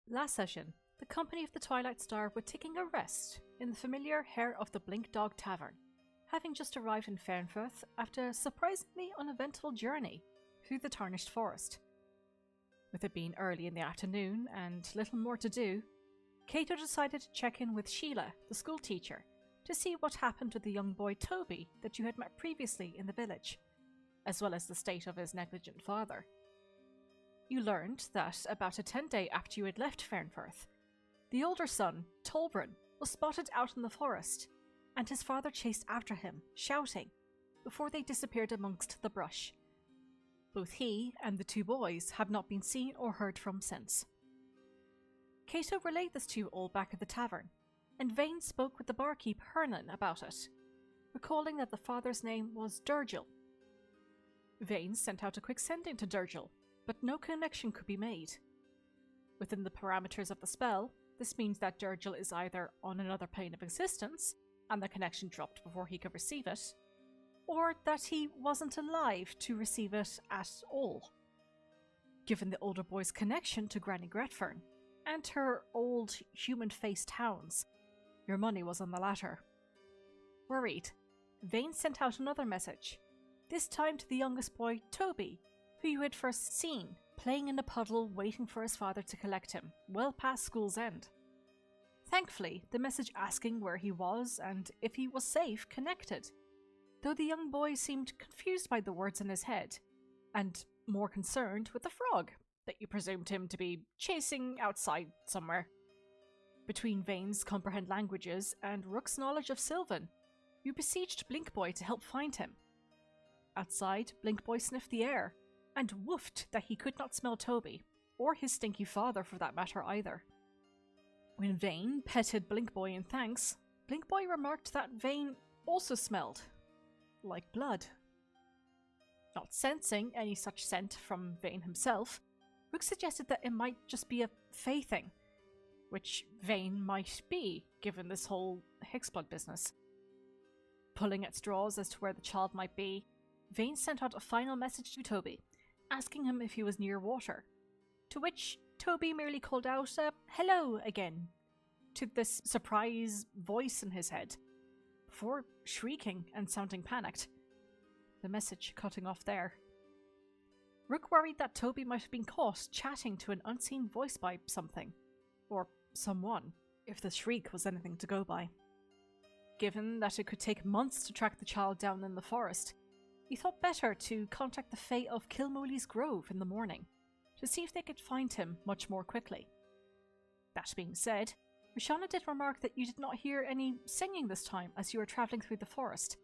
Last session, the company of the Twilight Star were taking a rest in the familiar Hare of the Blink Dog Tavern, having just arrived in Fernfirth after a surprisingly uneventful journey through the Tarnished Forest. With it being early in the afternoon and little more to do, Cato decided to check in with Sheila, the school teacher, to see what happened with the young boy Toby that you had met previously in the village, as well as the state of his negligent father. You learned that about a 10-day after you had left Fernfirth, the older son, Tolbrin, was spotted out in the forest, and his father chased after him, shouting, before they disappeared amongst the brush. Both he and the two boys have not been seen or heard from since. Cato relayed this to you all back at the tavern, and Vane spoke with the barkeep Hernan about it, recalling that the father's name was Durgil. Vane sent out a quick sending to Durgil, but no connection could be made. Within the parameters of the spell, this means that Durgil is either on another plane of existence, and the connection dropped before he could receive it, or that he wasn't alive to receive it at all. Given the older boy's connection to Granny Gretfern, and her old human-faced hounds, your money was on the latter. Worried, Vane sent out another message, this time to the youngest boy, Toby, who you had first seen, playing in a puddle waiting for his father to collect him, well past school's end. Thankfully, the message asking where he was and if he was safe connected, though the young boy seemed confused by the words in his head, and more concerned with the frog that you presumed him to be chasing outside somewhere. Between Vane's comprehend languages and Rook's knowledge of Sylvan, you besieged Blinkboy to help find him. Outside, Blinkboy sniffed the air, and woofed that he could not smell Toby, or his stinky father for that matter either. When Vane petted Blinkboy in thanks, Blinkboy remarked that Vane also smelled like blood. Not sensing any such scent from Vane himself, Rook suggested that it might just be a Fae thing, which Vane might be, given this whole Hexblood business. Pulling at straws as to where the child might be, Vane sent out a final message to Toby, asking him if he was near water, to which Toby merely called out a hello again to this surprise voice in his head, before shrieking and sounding panicked, the message cutting off there. Rook worried that Toby might have been caught chatting to an unseen voice by something, or someone, if the shriek was anything to go by. Given that it could take months to track the child down in the forest, he thought better to contact the Fae of Kilmoley's Grove in the morning, to see if they could find him much more quickly. That being said, Roshana did remark that you did not hear any singing this time as you were travelling through the forest,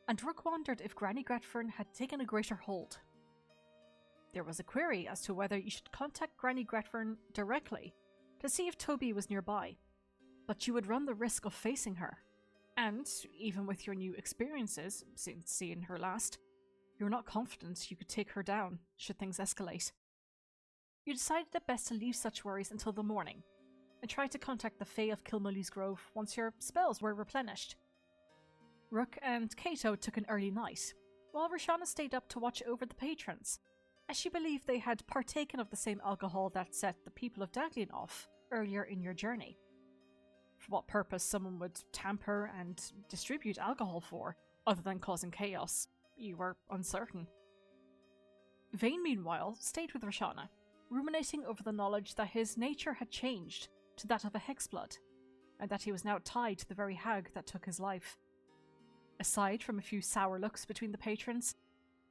and Rook wondered if Granny Gretfern had taken a greater hold. There was a query as to whether you should contact Granny Gretfern directly to see if Toby was nearby, but you would run the risk of facing her. And, even with your new experiences since seeing her last, you're not confident you could take her down should things escalate. You decided it best to leave such worries until the morning, and try to contact the Fae of Kilmoley's Grove once your spells were replenished. Rook and Cato took an early night, while Roshana stayed up to watch over the patrons, as she believed they had partaken of the same alcohol that set the people of Daglian off earlier in your journey. For what purpose someone would tamper and distribute alcohol for, other than causing chaos, you were uncertain. Vane, meanwhile, stayed with Roshana, ruminating over the knowledge that his nature had changed to that of a Hexblood, and that he was now tied to the very hag that took his life. Aside from a few sour looks between the patrons,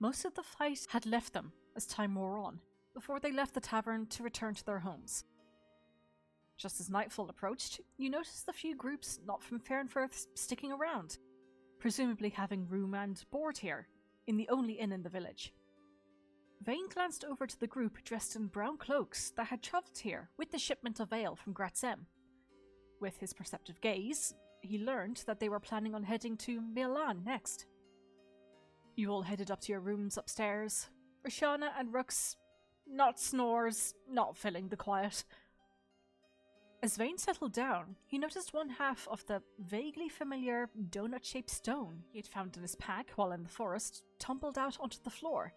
most of the fight had left them as time wore on, before they left the tavern to return to their homes. Just as nightfall approached, you noticed the few groups not from Fernfirth sticking around, presumably having room and board here, in the only inn in the village. Vane glanced over to the group dressed in brown cloaks that had travelled here with the shipment of ale from Graz'hem. With his perceptive gaze, he learned that they were planning on heading to Milan next. You all headed up to your rooms upstairs, Roshana and Rook's not snores, not filling the quiet. As Vane settled down, he noticed one half of the vaguely familiar donut-shaped stone he had found in his pack while in the forest tumbled out onto the floor.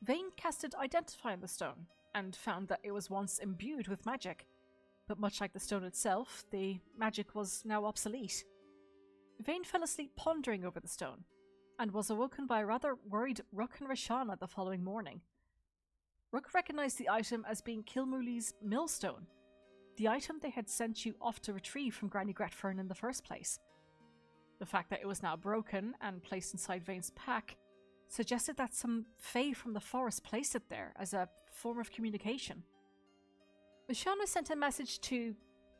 Vane casted Identify on the stone, and found that it was once imbued with magic, but much like the stone itself, the magic was now obsolete. Vane fell asleep pondering over the stone, and was awoken by a rather worried Rook and Roshana the following morning. Rook recognised the item as being Kilmooly's millstone, the item they had sent you off to retrieve from Granny Gretfern in the first place. The fact that it was now broken and placed inside Vane's pack suggested that some fae from the forest placed it there as a form of communication. Roshana sent a message to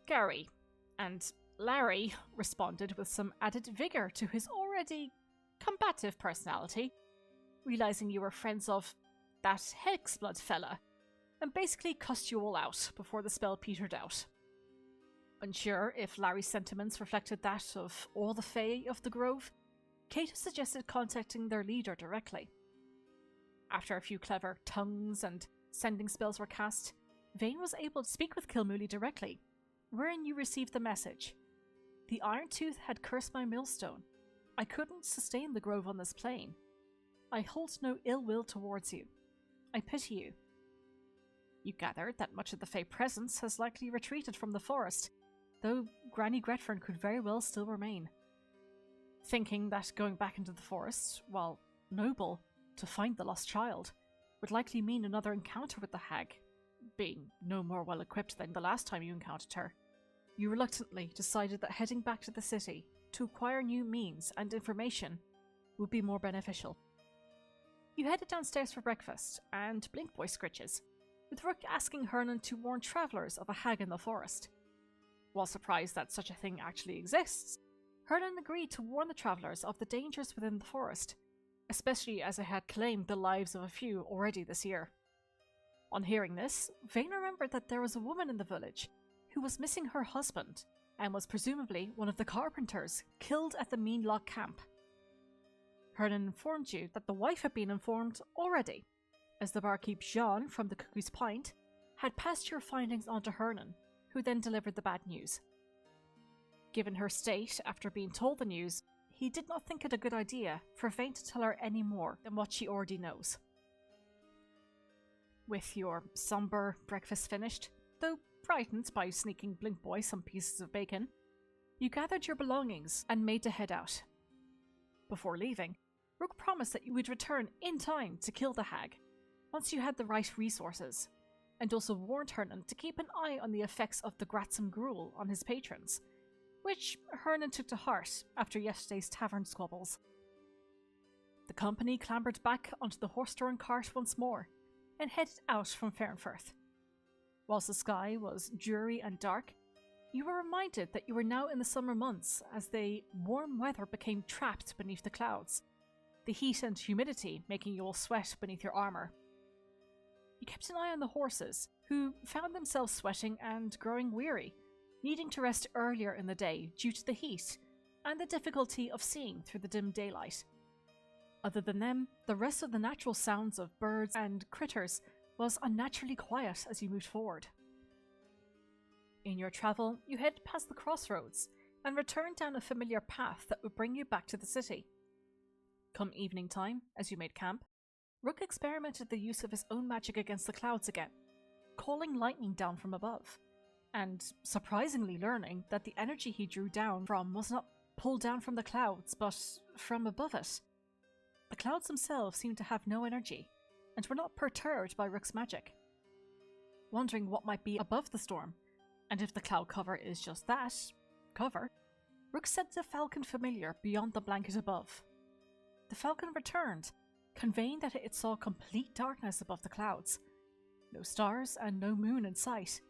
Gary, and Larry responded with some added vigour to his already combative personality, realising you were friends of that Hexblood fella, and basically cussed you all out before the spell petered out. Unsure if Larry's sentiments reflected that of all the fae of the Grove, Kato suggested contacting their leader directly. After a few clever tongues and sending spells were cast, Vane was able to speak with Kilmooly directly, wherein you received the message. The Iron Tooth had cursed my millstone. I couldn't sustain the Grove on this plane. I hold no ill will towards you. I pity you. You gathered that much of the Fae presence has likely retreated from the forest, though Granny Gretfern could very well still remain. Thinking that going back into the forest, while noble, to find the lost child, would likely mean another encounter with the hag, being no more well equipped than the last time you encountered her, you reluctantly decided that heading back to the city to acquire new means and information would be more beneficial. You headed downstairs for breakfast and Blink Boy scritches, with Rook asking Hernan to warn travellers of a hag in the forest. While surprised that such a thing actually exists, Hernan agreed to warn the travellers of the dangers within the forest, especially as it had claimed the lives of a few already this year. On hearing this, Vane remembered that there was a woman in the village who was missing her husband and was presumably one of the carpenters killed at the Mean Lock camp. Hernan informed you that the wife had been informed already, as the barkeep Jean from the Cuckoo's Pint had passed your findings on to Hernan, who then delivered the bad news. Given her state after being told the news, he did not think it a good idea for Vane to tell her any more than what she already knows. With your sombre breakfast finished, though brightened by sneaking Blink Boy some pieces of bacon, you gathered your belongings and made to head out. Before leaving, Rook promised that you would return in time to kill the hag, once you had the right resources, and also warned Hernan to keep an eye on the effects of the Graz'hem gruel on his patrons, which Hernan took to heart after yesterday's tavern squabbles. The company clambered back onto the horse-drawn cart once more, and headed out from Fernfirth. Whilst the sky was dreary and dark, you were reminded that you were now in the summer months as the warm weather became trapped beneath the clouds, the heat and humidity making you all sweat beneath your armour. You kept an eye on the horses, who found themselves sweating and growing weary, needing to rest earlier in the day due to the heat and the difficulty of seeing through the dim daylight. Other than them, the rest of the natural sounds of birds and critters was unnaturally quiet as you moved forward. In your travel, you headed past the crossroads and returned down a familiar path that would bring you back to the city. Come evening time, as you made camp, Rook experimented the use of his own magic against the clouds again, calling lightning down from above, and surprisingly learning that the energy he drew down from was not pulled down from the clouds, but from above it. The clouds themselves seemed to have no energy, and were not perturbed by Rook's magic. Wondering what might be above the storm, and if the cloud cover is just that, cover, Rook sent a falcon familiar beyond the blanket above. The falcon returned, conveying that it saw complete darkness above the clouds, no stars and no moon in sight.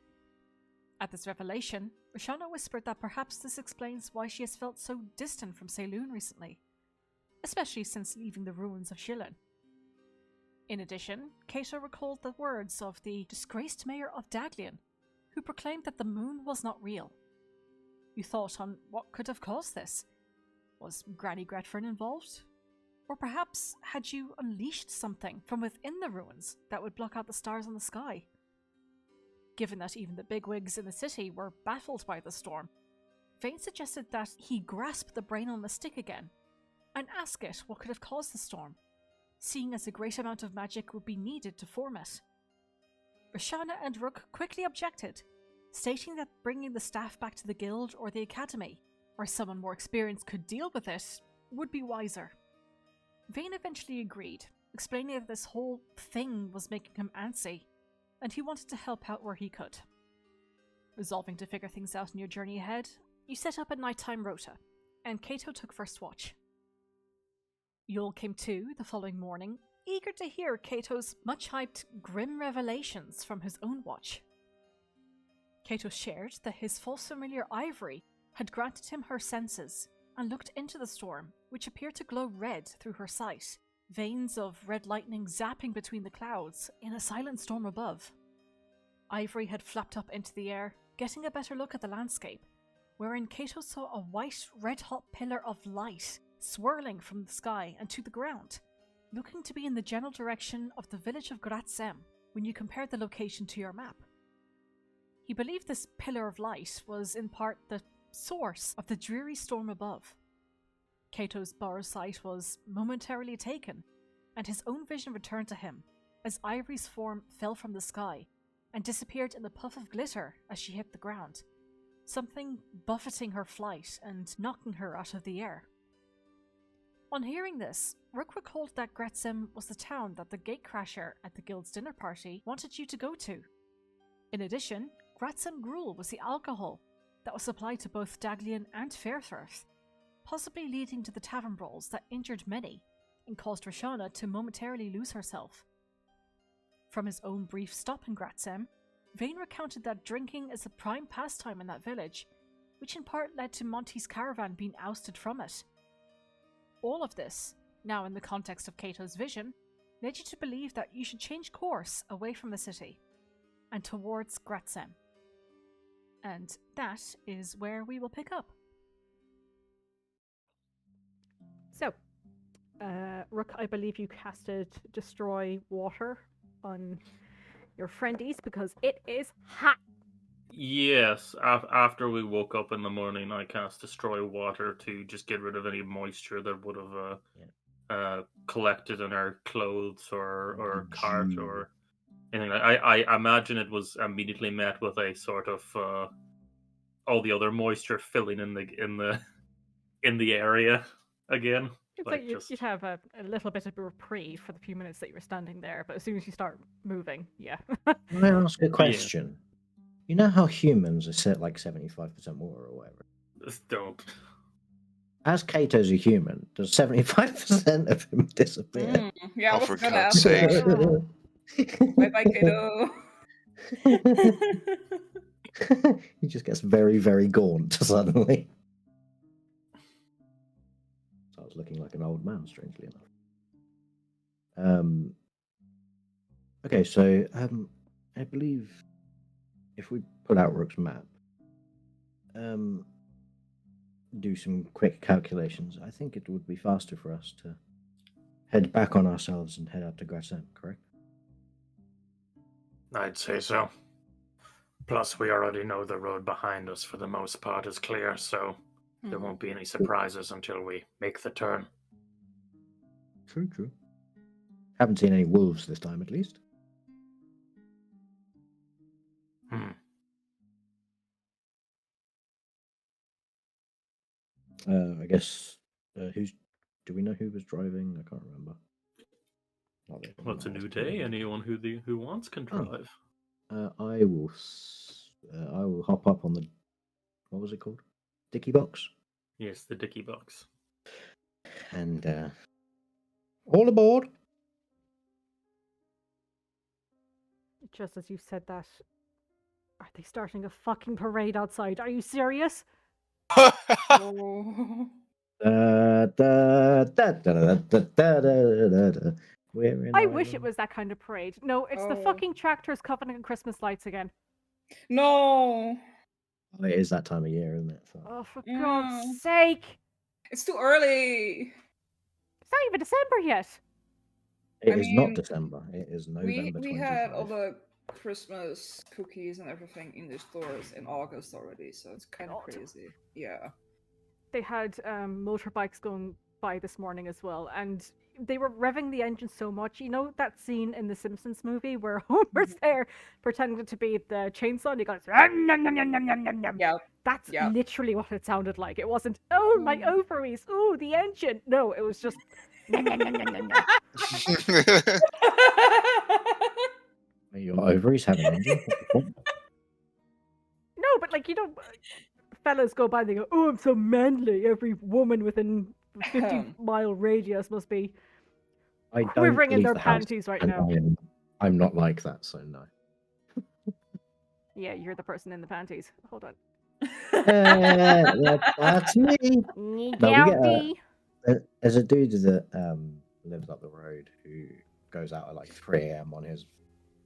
At this revelation, Roshana whispered that perhaps this explains why she has felt so distant from Saloon recently, especially since leaving the ruins of Shillen. In addition, Kato recalled the words of the disgraced mayor of Daglian, who proclaimed that the moon was not real. You thought on what could have caused this. Was Granny Gretfern involved? Or perhaps had you unleashed something from within the ruins that would block out the stars in the sky? Given that even the bigwigs in the city were baffled by the storm, Vane suggested that he grasp the brain on the stick again and ask it what could have caused the storm, seeing as a great amount of magic would be needed to form it. Roshana and Rook quickly objected, stating that bringing the staff back to the guild or the academy, where someone more experienced could deal with it, would be wiser. Vane eventually agreed, explaining that this whole thing was making him antsy, and he wanted to help out where he could. Resolving to figure things out in your journey ahead, you set up a nighttime rota, and Kato took first watch. Yul came to the following morning, eager to hear Kato's much-hyped grim revelations from his own watch. Kato shared that his false familiar Ivory had granted him her senses and looked into the storm, which appeared to glow red through her sight, veins of red lightning zapping between the clouds in a silent storm above. Ivory had flapped up into the air, getting a better look at the landscape, wherein Kato saw a white, red-hot pillar of light swirling from the sky and to the ground, looking to be in the general direction of the village of Graz'hem when you compared the location to your map. He believed this pillar of light was in part the source of the dreary storm above. Kato's borrowed sight was momentarily taken, and his own vision returned to him as Ivory's form fell from the sky and disappeared in a puff of glitter as she hit the ground, something buffeting her flight and knocking her out of the air. On hearing this, Rook recalled that Graz'hem was the town that the gatecrasher at the guild's dinner party wanted you to go to. In addition, Graz'hem gruel was the alcohol that was supplied to both Daglian and Fairthirth, possibly leading to the tavern brawls that injured many and caused Roshana to momentarily lose herself. From his own brief stop in Graz'hem, Vane recounted that drinking is a prime pastime in that village, which in part led to Monty's caravan being ousted from it. All of this, now in the context of Kato's vision, led you to believe that you should change course away from the city and towards Graz'hem. And that is where we will pick up. So, Rook, I believe you casted Destroy Water on your friendies because it is hot. Yes, after we woke up in the morning, I cast Destroy Water to just get rid of any moisture that would have collected in our clothes or cart or anything. I imagine it was immediately met with a sort of all the other moisture filling in the area again. It's like you'd have a little bit of a reprieve for the few minutes that you were standing there, but as soon as you start moving, yeah. Can I ask a question? Yeah. You know how humans are set like 75% water or whatever? Just don't. As Kato's a human, does 75% of him disappear? Yeah, I was gonna ask that. Bye-bye, Kato. He just gets very, very gaunt suddenly. So I was looking like an old man, strangely enough. Okay, so I believe if we put out Rook's map, do some quick calculations, I think it would be faster for us to head back on ourselves and head up to Graz'hem, correct? I'd say so. Plus, we already know the road behind us for the most part is clear, so there won't be any surprises until we make the turn. True. Haven't seen any wolves this time, at least. I guess, do we know who was driving? I can't remember. Well, it's a new day. Anyone who wants can drive. I will hop up on the, what was it called? Dicky box? Yes, the Dicky box. And all aboard. Just as you said that, are they starting a fucking parade outside? Are you serious? Oh. I wish it was that kind of parade. No, it's the fucking tractors covered in Christmas lights again. No. Oh, it is that time of year, isn't it? So. Oh, for God's sake. It's too early. It's not even December yet. It is not December. It is November. We had all the Christmas cookies and everything in the stores in August already, so it's kind of crazy. Yeah. They had motorbikes going by this morning as well, and they were revving the engine so much. You know that scene in the Simpsons movie where Homer's there pretending to be the chainsaw and he goes, "Yum, yum, yum, yum, yum, yum, yum, yum." Yeah. That's Yeah. literally what it sounded like. It wasn't, oh, my ovaries, oh, the engine. No, it was just, "Yum, yum, yum, yum, yum, yum." Your ovaries have an engine? No, but like, fellas go by and they go, oh, I'm so manly. Every woman within 50-mile radius must be I don't quivering in leave their the house, panties right and now. I'm not like that, so no. Yeah, you're the person in the panties. Hold on. That's me. Galdy. There's a dude that lives up the road who goes out at like 3 a.m. on his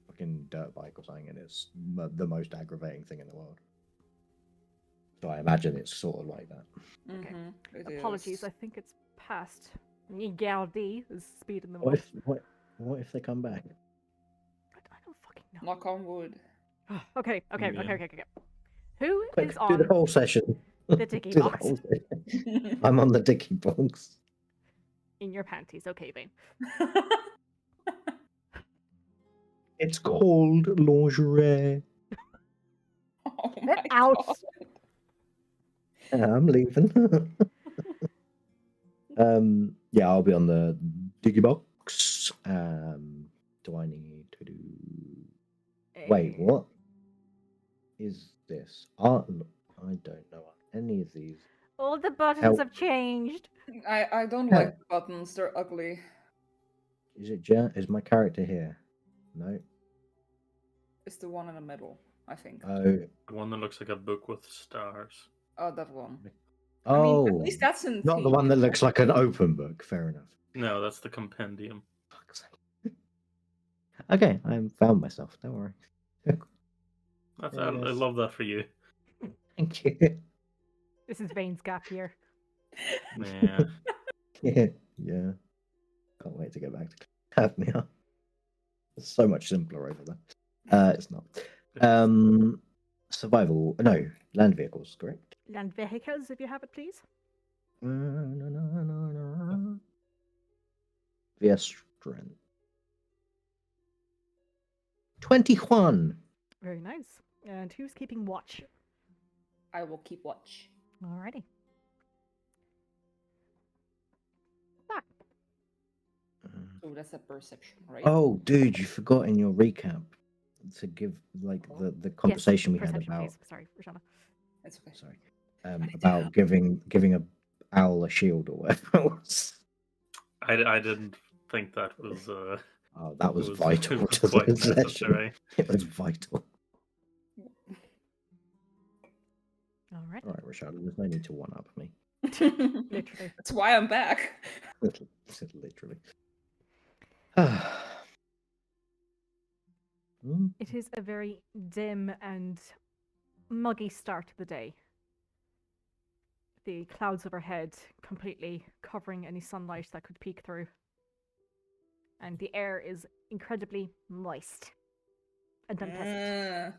fucking dirt bike or something, and it's the most aggravating thing in the world. So I imagine it's sort of like that. Okay. Apologies, I think it's past. Galdi is speed in the What mouth. what if they come back? I don't fucking know. Knock on wood. Okay. Yeah. Who Quick, is do on the whole session. the dicky Do the box? whole session. I'm on the dicky box. In your panties? Okay, Vane. It's called lingerie. Oh Get my out! God. Yeah, I'm leaving. Yeah, I'll be on the dicky box. Do I need to do? Wait, what is this? I don't know any of these. All the buttons Help. have changed. I don't Yeah. like the buttons. They're ugly. Is it Is my character here? No. It's the one in the middle, I think. Oh. The one that looks like a book with stars. Oh, that one. Oh. I mean, at least that's in Not the theme, one you that know? looks like an open book. Fair enough. No, that's the compendium. Fuck's sake. Okay, I found myself. Don't worry. That's There I it is. love that for you. Thank you. This is Vane's gap year. Yeah. Yeah. Can't wait to get back to have me up. It's so much simpler over there. It's not. Survival. No, land vehicles. Correct. Land vehicles, if you have it, please. Via strength. 21. Very nice. And who's keeping watch? I will keep watch. Alrighty. Oh, that's a perception, right? Oh, dude, you forgot in your recap to give like the conversation we had Perception, about. please. Sorry, Rashana. It's okay. Sorry. About giving a owl a shield or whatever it was. I didn't think that was Oh, that was it was- vital it was to quite the session. necessary. It was vital. Alright. All right, Rashad, there's no need to one up me. Literally. That's why I'm back. Literally. It is a very dim and muggy start to the day. The clouds overhead completely covering any sunlight that could peek through. And the air is incredibly moist and unpleasant.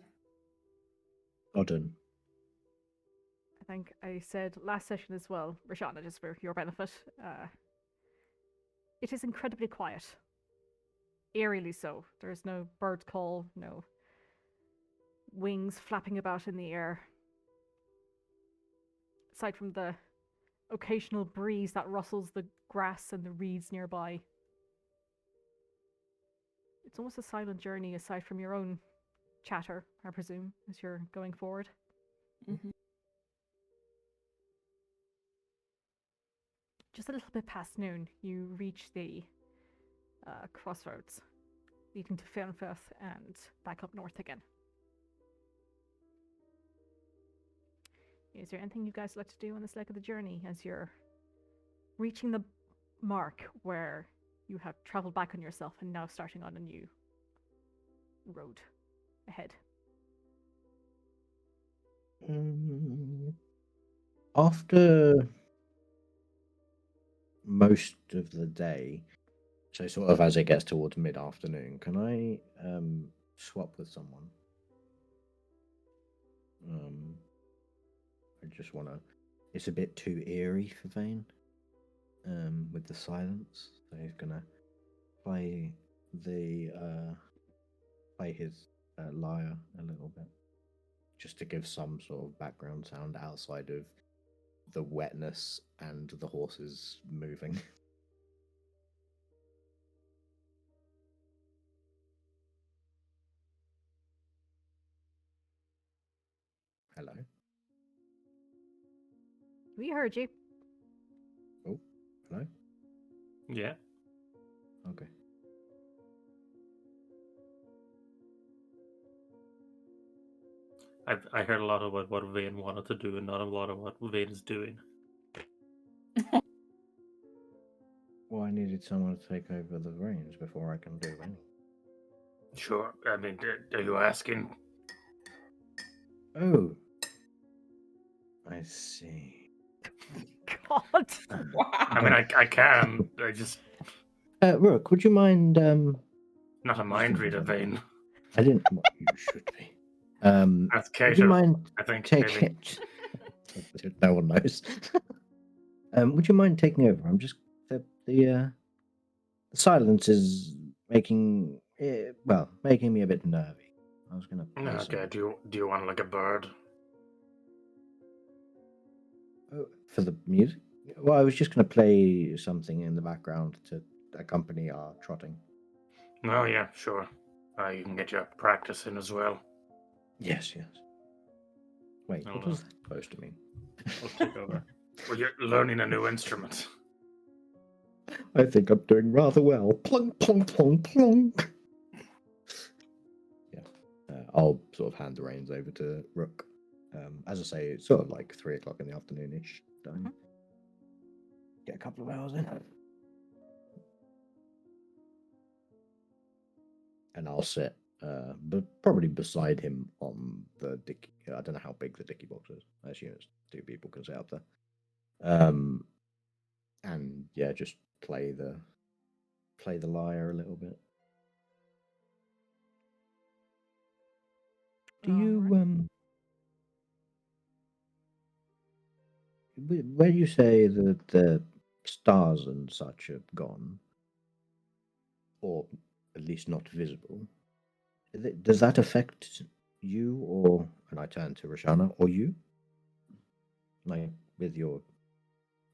Odin. I think I said last session as well, Rashana, just for your benefit. It is incredibly quiet. Eerily so. There's no bird call, no wings flapping about in the air. Aside from the occasional breeze that rustles the grass and the reeds nearby. It's almost a silent journey aside from your own chatter, I presume, as you're going forward. Mm-hmm. Just a little bit past noon, you reach the crossroads leading to Fernfirth and back up north again. Is there anything you guys like to do on this leg of the journey as you're reaching the mark where you have traveled back on yourself and now starting on a new road ahead? After most of the day, so sort of as it gets towards mid-afternoon, can I swap with someone? I just want to. It's a bit too eerie for Vane. with the silence. So he's gonna play his lyre a little bit, just to give some sort of background sound outside of the wetness and the horses moving. Hello. We heard you. Oh, hello. Yeah. Okay. I heard a lot about what Vane wanted to do and not a lot of what Vane is doing. Well, I needed someone to take over the reins before I can do anything. Sure. I mean, are you asking? Oh, I see. God. I mean, I can. I just Rook, would you mind? not a mind reader, Vane. I didn't. Well, you should be. That's Would you Kato, mind I think. taking Maybe. it? No one knows. Would you mind taking over? I'm just the silence is making making me a bit nervy. I was gonna play Okay. some Do you want like a bird? for the music. Well, I was just gonna play something in the background to accompany our trotting. Oh yeah, sure. You can get your practice in as well. Yes. Wait, Oh, what was that supposed to mean? I'll take over. Well, you're learning a new instrument. I think I'm doing rather well. Plunk, plunk, plunk, plunk. Yeah. I'll sort of hand the reins over to Rook. As I say, it's sort of like 3 o'clock in the afternoon-ish. Don't get a couple of hours in. And I'll sit, but probably beside him on the dicky. I don't know how big the dicky box is. I assume it's 2 people can sit up there. And yeah, just play the lyre a little bit. Do you Alright. where you say that the stars and such are gone, or at least not visible, does that affect you, or, and I turn to Roshana, or you? Like, with your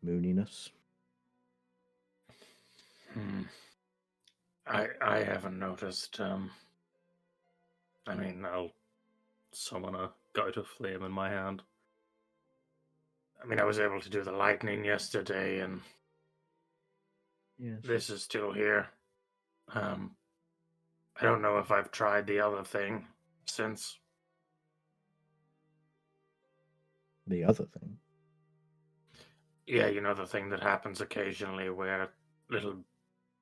mooniness? I haven't noticed. I mean, I'll summon a gout of flame in my hand. I mean, I was able to do the lightning yesterday, and Yes. this is still here. I don't know if I've tried the other thing since. The other thing? Yeah, you know, the thing that happens occasionally where little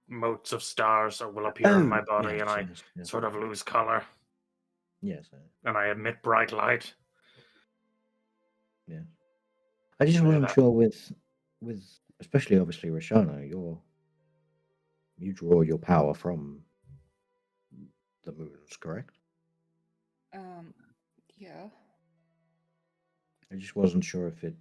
motes of stars will appear in my body, yes, and I yes. sort of lose color, Yes. and I emit bright light. Yeah. I just Yeah, wasn't that- sure with especially obviously Roshana, you draw your power from the moons, correct? Yeah. I just wasn't sure if it,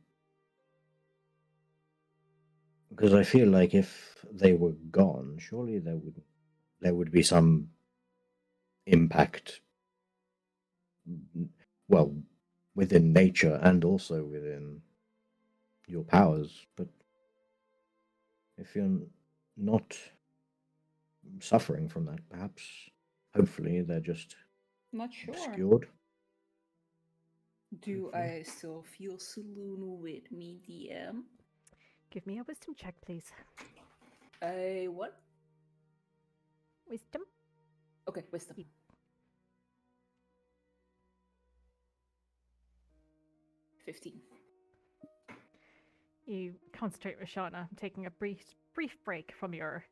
because I feel like if they were gone, surely there would be some impact, well, within nature and also within your powers. But if you're not suffering from that, perhaps, hopefully, they're just Not sure. obscured. Do Hopefully. I still feel Saloon with me, DM? Give me a wisdom check, please. What? Wisdom? Okay, wisdom. 15. You concentrate, Roshana, taking a brief break from your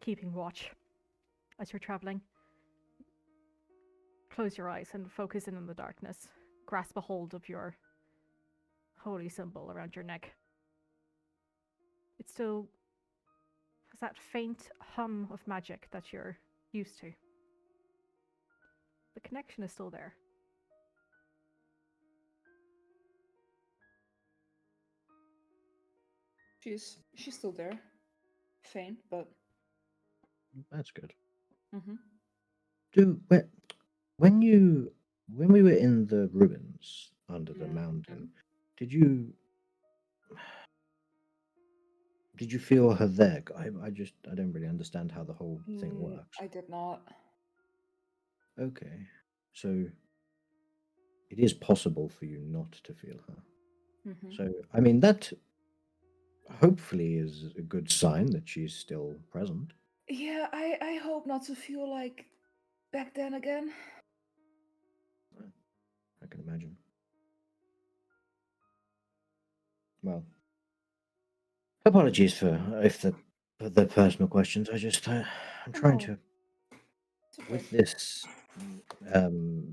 keeping watch as you're traveling. Close your eyes and focus in on the darkness. Grasp a hold of your holy symbol around your neck. It still has that faint hum of magic that you're used to. The connection is still there. She's still there. Faint, but That's good. mhm. When we were in the ruins under the mountain, did you feel her there? I don't really understand how the whole thing works. I did not. Okay, so it is possible for you not to feel her. Mhm. So I mean that hopefully is a good sign that she's still present. Yeah, I hope not to feel like back then again. I can imagine. Well, apologies for the personal questions. I just I'm trying No, to it's okay. with this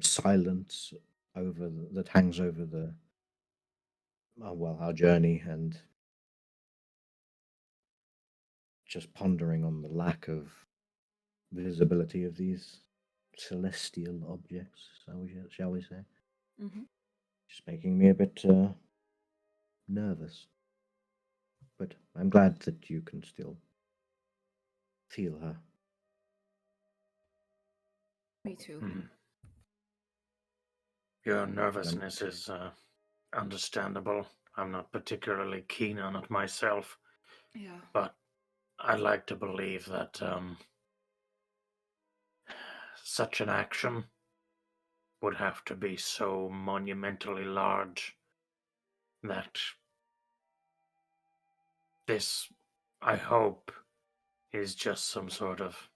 silence that hangs over the our journey, and just pondering on the lack of visibility of these celestial objects, shall we say, Mhm. just making me a bit nervous. But I'm glad that you can still feel her. Me too. Mhm. Your nervousness is understandable. I'm not particularly keen on it myself, Yeah. but I like to believe that such an action would have to be so monumentally large that this, I hope, is just some sort of,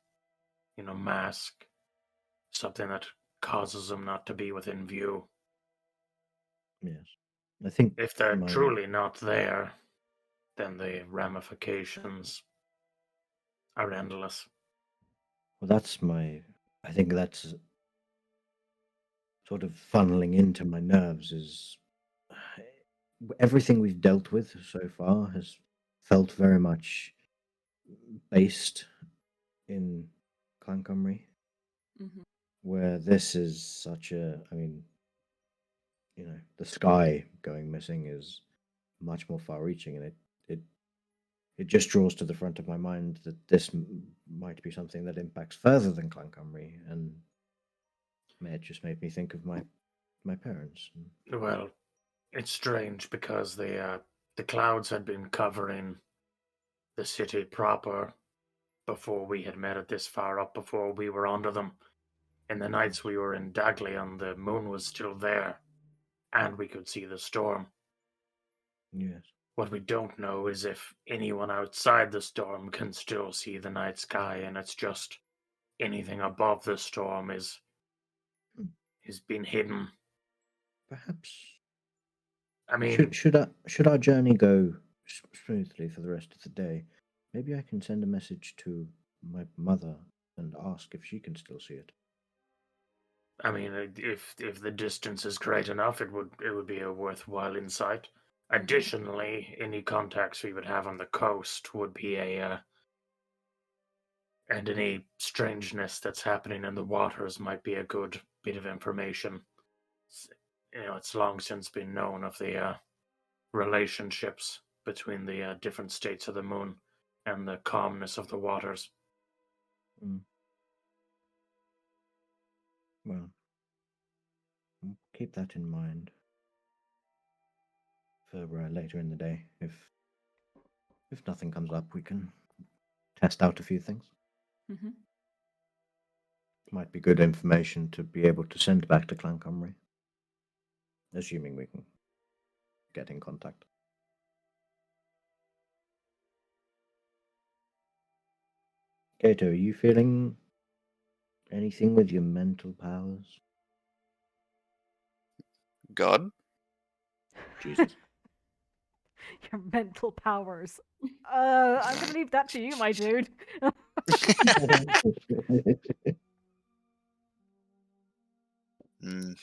mask, something that causes them not to be within view. Yes, I think If they're truly not there, then the ramifications are endless. well, I think that's sort of funneling into my nerves is everything we've dealt with so far has felt very much based in Clankumry, Mhm. where this is the sky going missing is much more far-reaching, and it it just draws to the front of my mind that this might be something that impacts further than Clankumry, and it just made me think of my parents. Well, it's strange because the clouds had been covering the city proper before we had made it this far up, before we were under them. In the nights we were in Daglion, the moon was still there, and we could see the storm. Yes. What we don't know is if anyone outside the storm can still see the night sky, and it's just anything above the storm is being hidden. Perhaps I mean, should our journey go smoothly for the rest of the day, maybe I can send a message to my mother and ask if she can still see it. if the distance is great enough, it would be a worthwhile insight. Additionally, any contacts we would have on the coast would be and any strangeness that's happening in the waters might be a good bit of information. It's long since been known of the relationships between the different states of the moon and the calmness of the waters. Mm. Well, I'll keep that in mind for later in the day. If nothing comes up, we can test out a few things. Mhm. Might be good information to be able to send back to Clankumry, assuming we can get in contact. Kato, are you feeling anything with your mental powers? God? Jesus. Your mental powers. I'm gonna leave that to you, my dude. Mm.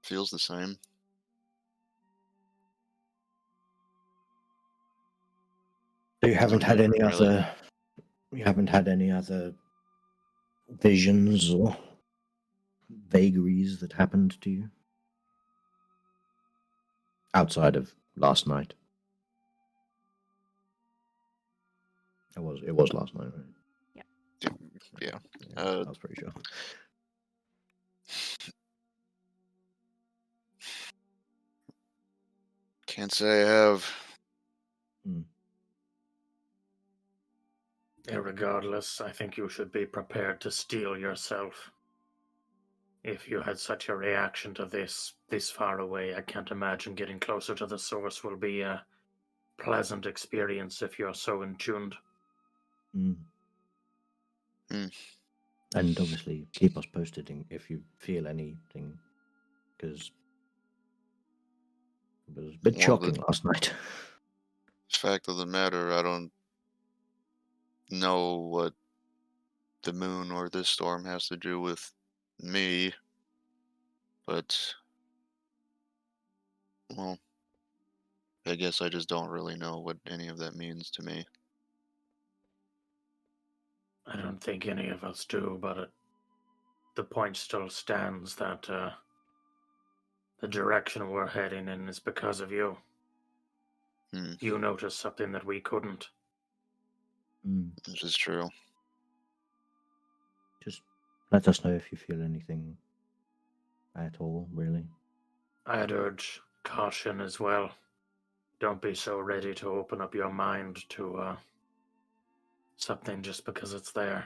Feels the same. So you haven't had any other visions or vagaries that happened to you outside of last night. It was last night, right? Yeah. I was pretty sure. Can't say I have. Irregardless, I think you should be prepared to steel yourself. If you had such a reaction to this far away, I can't imagine getting closer to the source will be a pleasant experience if you're so in tuned. And obviously, keep us posted if you feel anything, because it was a bit shocking last night. Fact of the matter, I don't know what the moon or this storm has to do with me, but, well, I guess I just don't really know what any of that means to me. I don't think any of us do, but the point still stands that the direction we're heading in is because of you. You noticed something that we couldn't. This is true. Just let us know if you feel anything at all, really. I'd urge caution as well. Don't be so ready to open up your mind to something just because it's there.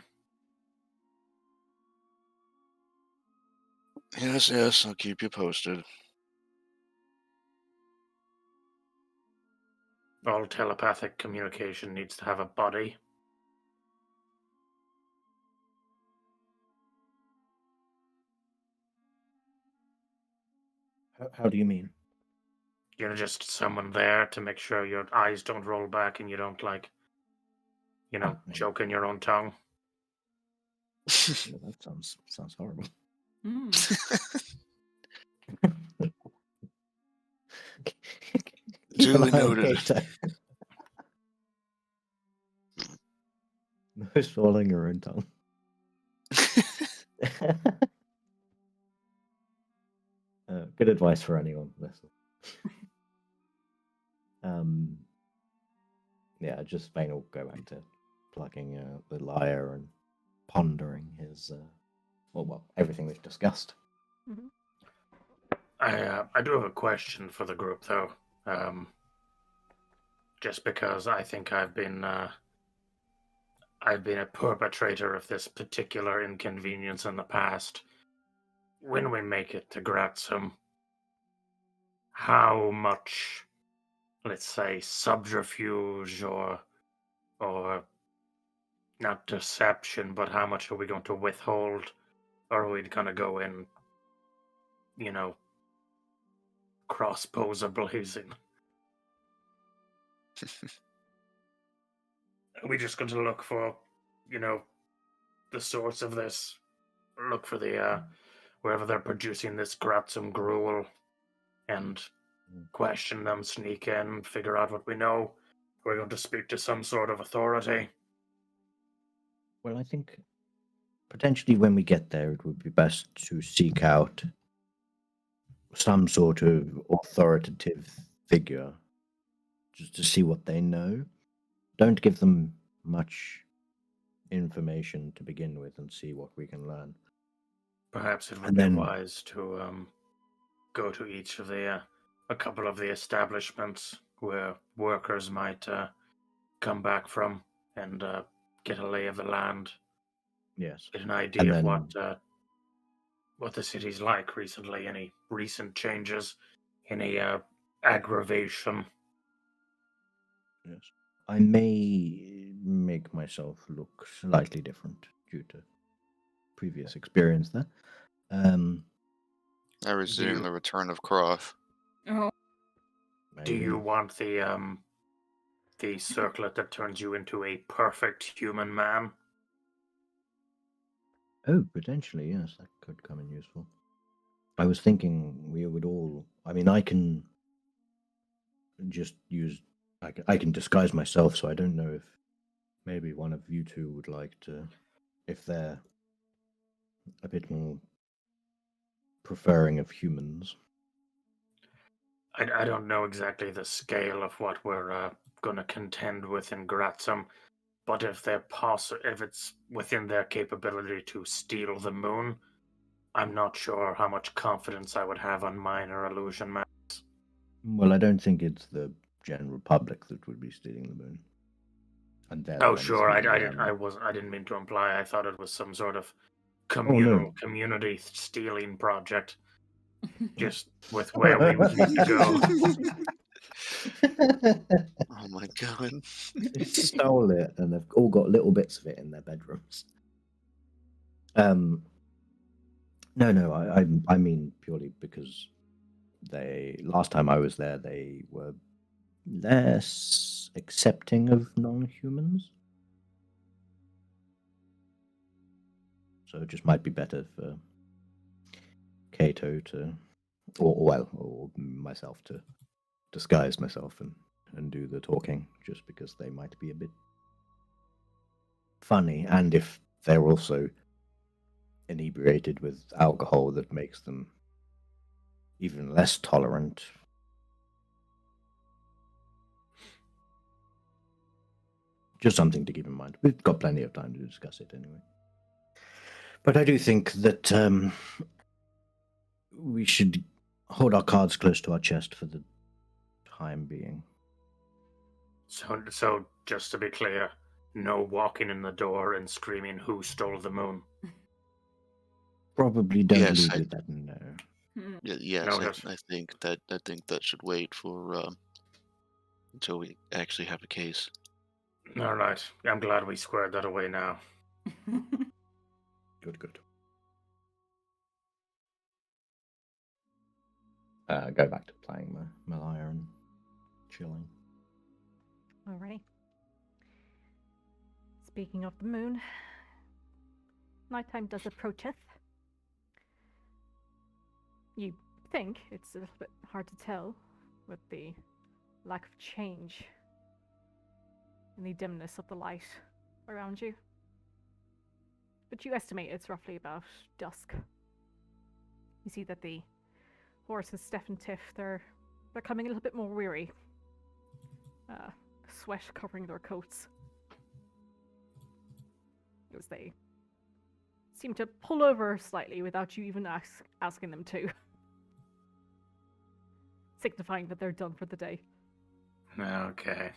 Yes, I'll keep you posted. All telepathic communication needs to have a body. How do you mean? You're just someone there to make sure your eyes don't roll back and you don't, choke in your own tongue. Yeah, that sounds horrible. Duly noted. No swallowing your own tongue. Good advice for anyone. Listen. Yeah, just Vane will go back to plugging the lyre and pondering his everything we've discussed. I do have a question for the group, though. Just because I think I've been a perpetrator of this particular inconvenience in the past. When we make it to Graz'hem, how much, let's say, subterfuge or not deception, but how much are we going to withhold? Or are we going to go in, crossbows blazing? Are we just going to look for, the source of this? Look for the, wherever they're producing this Graz'hem gruel and question them, sneak in, figure out what we know? We're going to speak to some sort of authority. Well, I think potentially when we get there, it would be best to seek out some sort of authoritative figure just to see what they know. Don't give them much information to begin with and see what we can learn. Perhaps it would be wise to go to each of a couple of the establishments where workers might come back from and get a lay of the land. Yes. Get an idea of what the city's like recently, any recent changes, any aggravation. Yes. I may make myself look slightly different due to previous experience there. I resume the return of Croft. Oh. Do you want the circlet that turns you into a perfect human man? Oh, potentially, yes, that could come in useful. I was thinking we would all. I mean, I can just use. I can disguise myself, so I don't know if maybe one of you two would like to, if they're a bit more preferring of humans. I don't know exactly the scale of what we're going to contend with in Graz'hem, but if if it's within their capability to steal the moon, I'm not sure how much confidence I would have on minor illusion maps. Well, I don't think it's the general public that would be stealing the moon. And they're the Oh, ones sure. I stealing didn't. them. I didn't mean to imply. I thought it was some sort of Oh, no. community stealing project. Just with where we would need to go. Oh my god. They stole it, and they've all got little bits of it in their bedrooms. No, I mean purely because last time I was there, they were less accepting of non-humans. So it just might be better for Kato or myself to disguise myself and do the talking, just because they might be a bit funny, and if they're also inebriated with alcohol, that makes them even less tolerant. Just something to keep in mind. We've got plenty of time to discuss it anyway. But I do think that we should hold our cards close to our chest for the time being. So just to be clear, no walking in the door and screaming, "Who stole the moon?" Probably don't Yes, lead I- with that, no. Yes, Noted. I think that should wait for until we actually have a case. All right. I'm glad we squared that away now. Good. Go back to playing my lyre and chilling. Alrighty. Speaking of the moon, nighttime does approacheth. You think it's a little bit hard to tell with the lack of change in the dimness of the light around you. But you estimate it's roughly about dusk. You see that the horses, Steph and Tiff, they're becoming a little bit more weary. Sweat covering their coats. As they seem to pull over slightly without you even asking them to. Signifying that they're done for the day. Okay.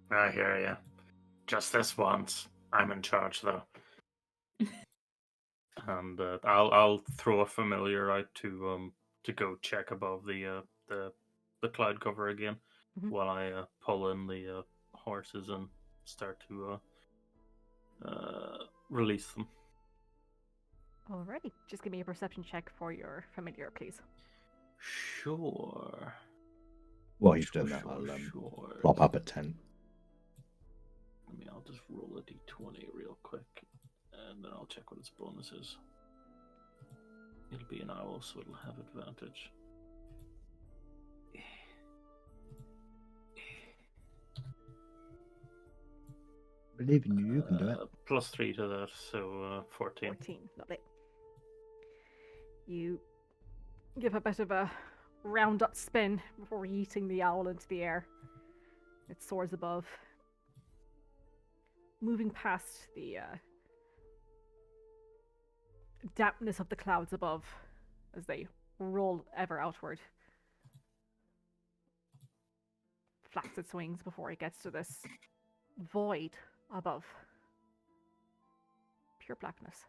I hear you. Just this once. I'm in charge, though. And I'll throw a familiar out to go check above the cloud cover again, while I pull in the horses and start to release them. Alrighty, just give me a perception check for your familiar, please. Sure. While he's doing that, I'll sure. plop up at 10. I'll just roll a d20 real quick, and then I'll check what its bonus is. It'll be an owl, so it'll have advantage. Believe in you, you can do it. +3 to that, so 14. 14, lovely. You give a bit of a round up spin before yeeting the owl into the air. It soars above, moving past the dampness of the clouds above as they roll ever outward. Flaps its wings before it gets to this void above. Pure blackness.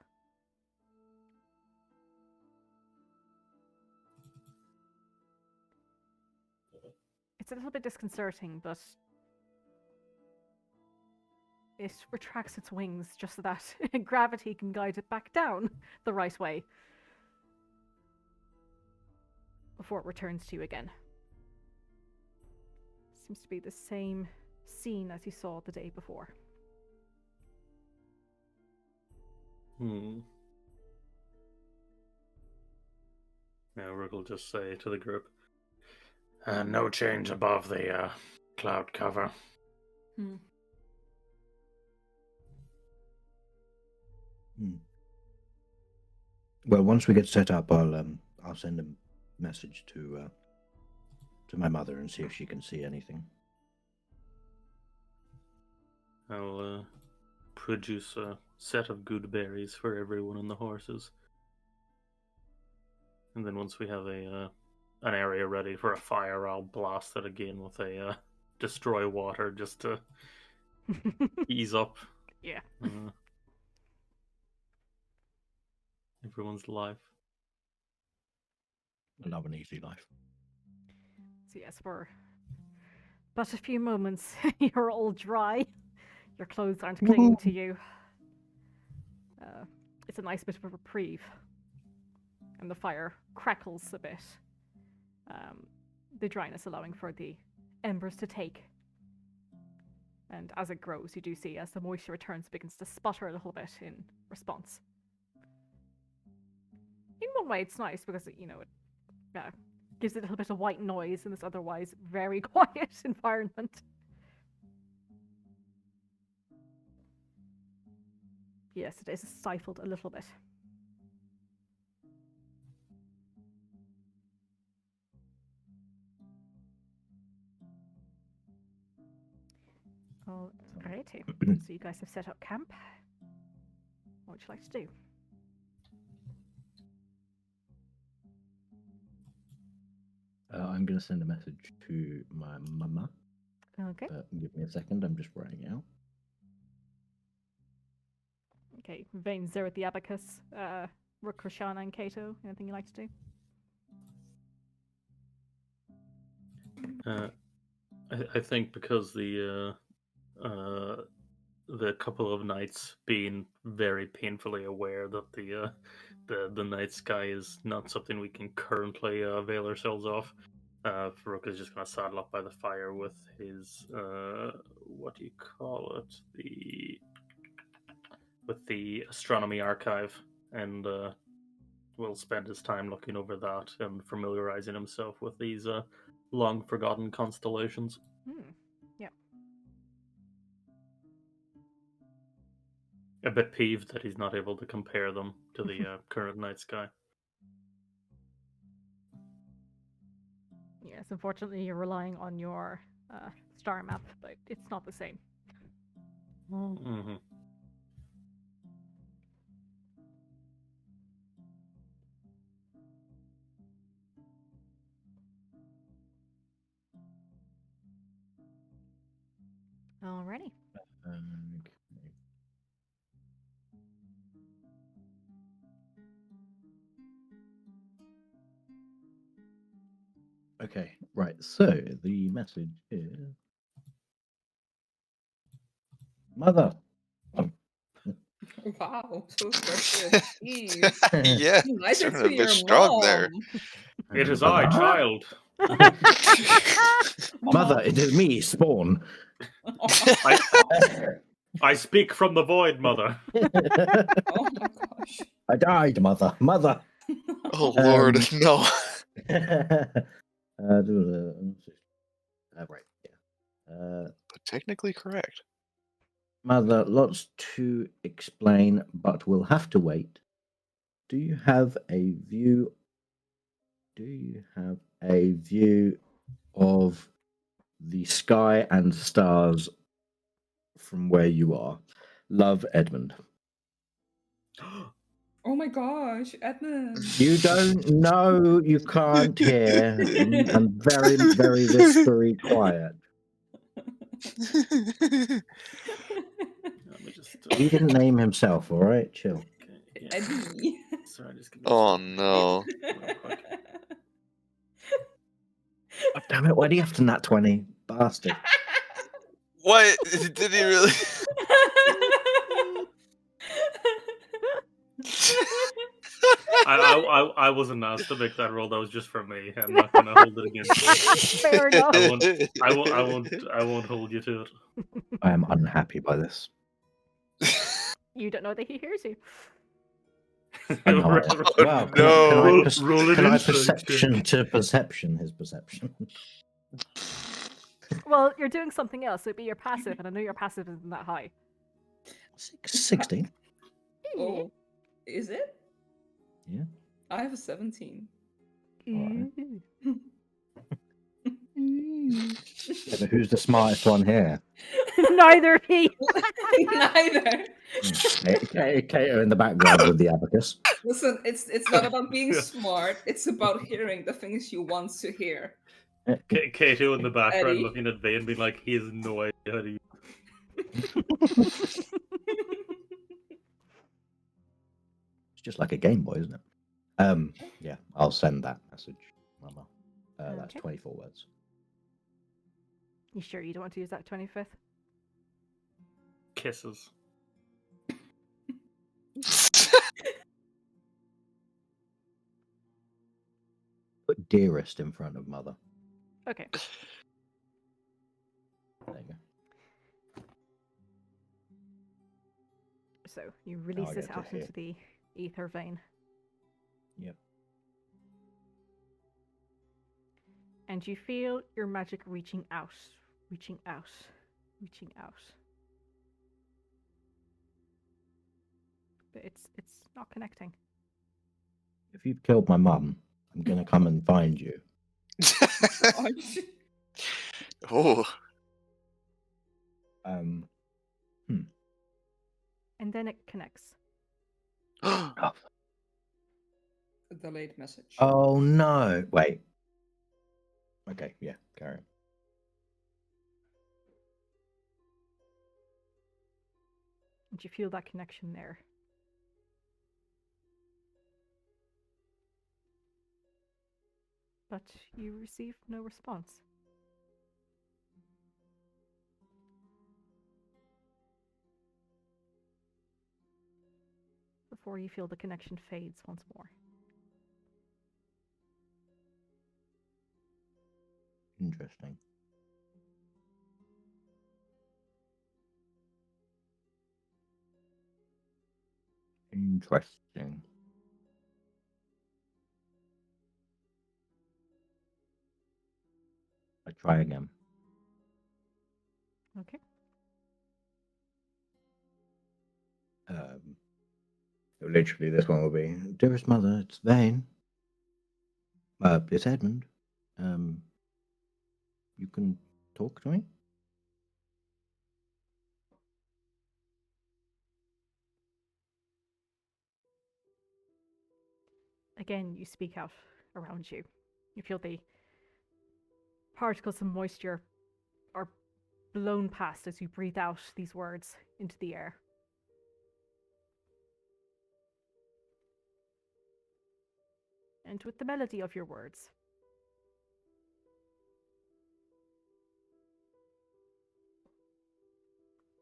It's a little bit disconcerting, but it retracts its wings just so that gravity can guide it back down the right way before it returns to you again. Seems to be the same scene as you saw the day before. Now Rook will just say to the group, no change above the cloud cover. Well, once we get set up, I'll send a message to to my mother and see if she can see anything. I'll produce a set of good berries for everyone and the horses. And then once we have an area ready for a fire, I'll blast it again with a destroy water just to ease up Yeah. Everyone's life. I love an easy life. So yes, for but a few moments, you're all dry. Your clothes aren't clinging to you. It's a nice bit of a reprieve. And the fire crackles a bit. The dryness allowing for the embers to take. And as it grows, you do see as the moisture returns, it begins to sputter a little bit in response. In one way, it's nice because it gives it a little bit of white noise in this otherwise very quiet environment. Yes, it is stifled a little bit. Alrighty. So you guys have set up camp. What would you like to do? I'm going to send a message to my mama. Okay. Give me a second, I'm just writing it out. Okay. Vane's there at the abacus. Rook, Roshana, and Kato. Anything you like to do? I think because the couple of nights being very painfully aware that the night sky is not something we can currently avail ourselves of. Farouk is just going to saddle up by the fire with his what do you call it? With the astronomy archive, and will spend his time looking over that and familiarizing himself with these long forgotten constellations. Yeah. A bit peeved that he's not able to compare them to the current night sky. Yes, unfortunately you're relying on your star map, but it's not the same. Mm-hmm. Alrighty. Okay, right. So the message is, Mother. Wow, so special. Jeez. Yeah, Nice sounded to a bit your strong there. mom. It is I, child. Mother, it is me, Spawn. I speak from the void, mother. Oh my gosh. I died, Mother. Mother. Oh Lord, no. Right. Yeah. But technically correct. Mother, lots to explain, but we'll have to wait. Do you have a view? Do you have a view of the sky and stars from where you are? Love, Edmund. Oh my gosh, Edmund. You don't know, you can't hear. I'm very, very whispery quiet. Let me just. He didn't name himself, all right? Chill. Okay, yeah. Eddie. Sorry, just give me a Oh second. no. Real quick. Oh, damn it, why do you have to nat 20? Bastard. What? Did he really? I wasn't asked to make that roll. That was just for me. I'm not gonna hold it against you. Fair enough. I won't hold you to it. I am unhappy by this. You don't know that he hears you. I know. Wow, no. can I perception to perception his perception? Well, you're doing something else. It'd be your passive, and I know your passive isn't that high. 16? Oh, is it? Yeah. I have a 17. Alright. Yeah, but who's the smartest one here? Neither he. Neither. Kato in the background with the abacus. Listen, it's not about being Yeah. smart. It's about hearing the things you want to hear. Kato in the background Eddie. looking at Vane, being like, he has no idea how to use. It's just like a Game Boy, isn't it? Yeah, I'll send that message, Mama. That's Okay. 24 words. You sure you don't want to use that 25th? Kisses. Put dearest in front of mother. Okay. There you go. So you release I this get to out hear. into the ether vein. Yep. And you feel your magic reaching out, reaching out, reaching out. But it's not connecting. If you've killed my mum, I'm gonna come and find you. Gosh. Oh, And then it connects. Oh, A delayed message. oh no! Wait. Okay, yeah, carry on. And you feel that connection there. But you receive no response. Before you feel the connection fades once more. Interesting. Interesting. I try again. Okay. Literally, this one will be, dearest mother, it's Vane. It's Edmund. You can talk to me? Again, you speak out around you. You feel the particles of moisture are blown past as you breathe out these words into the air. And with the melody of your words,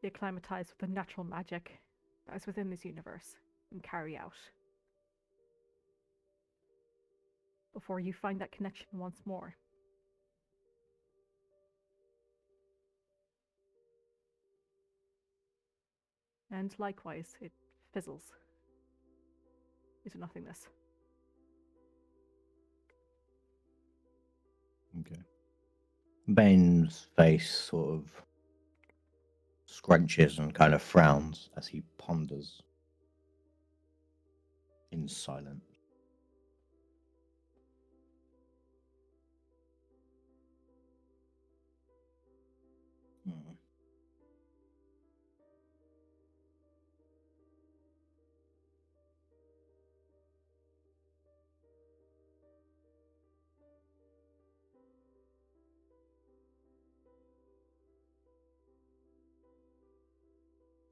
they acclimatize with the natural magic that is within this universe and carry out. Before you find that connection once more. And likewise, it fizzles into nothingness. Okay. Vane's face sort of scrunches and kind of frowns as he ponders in silence.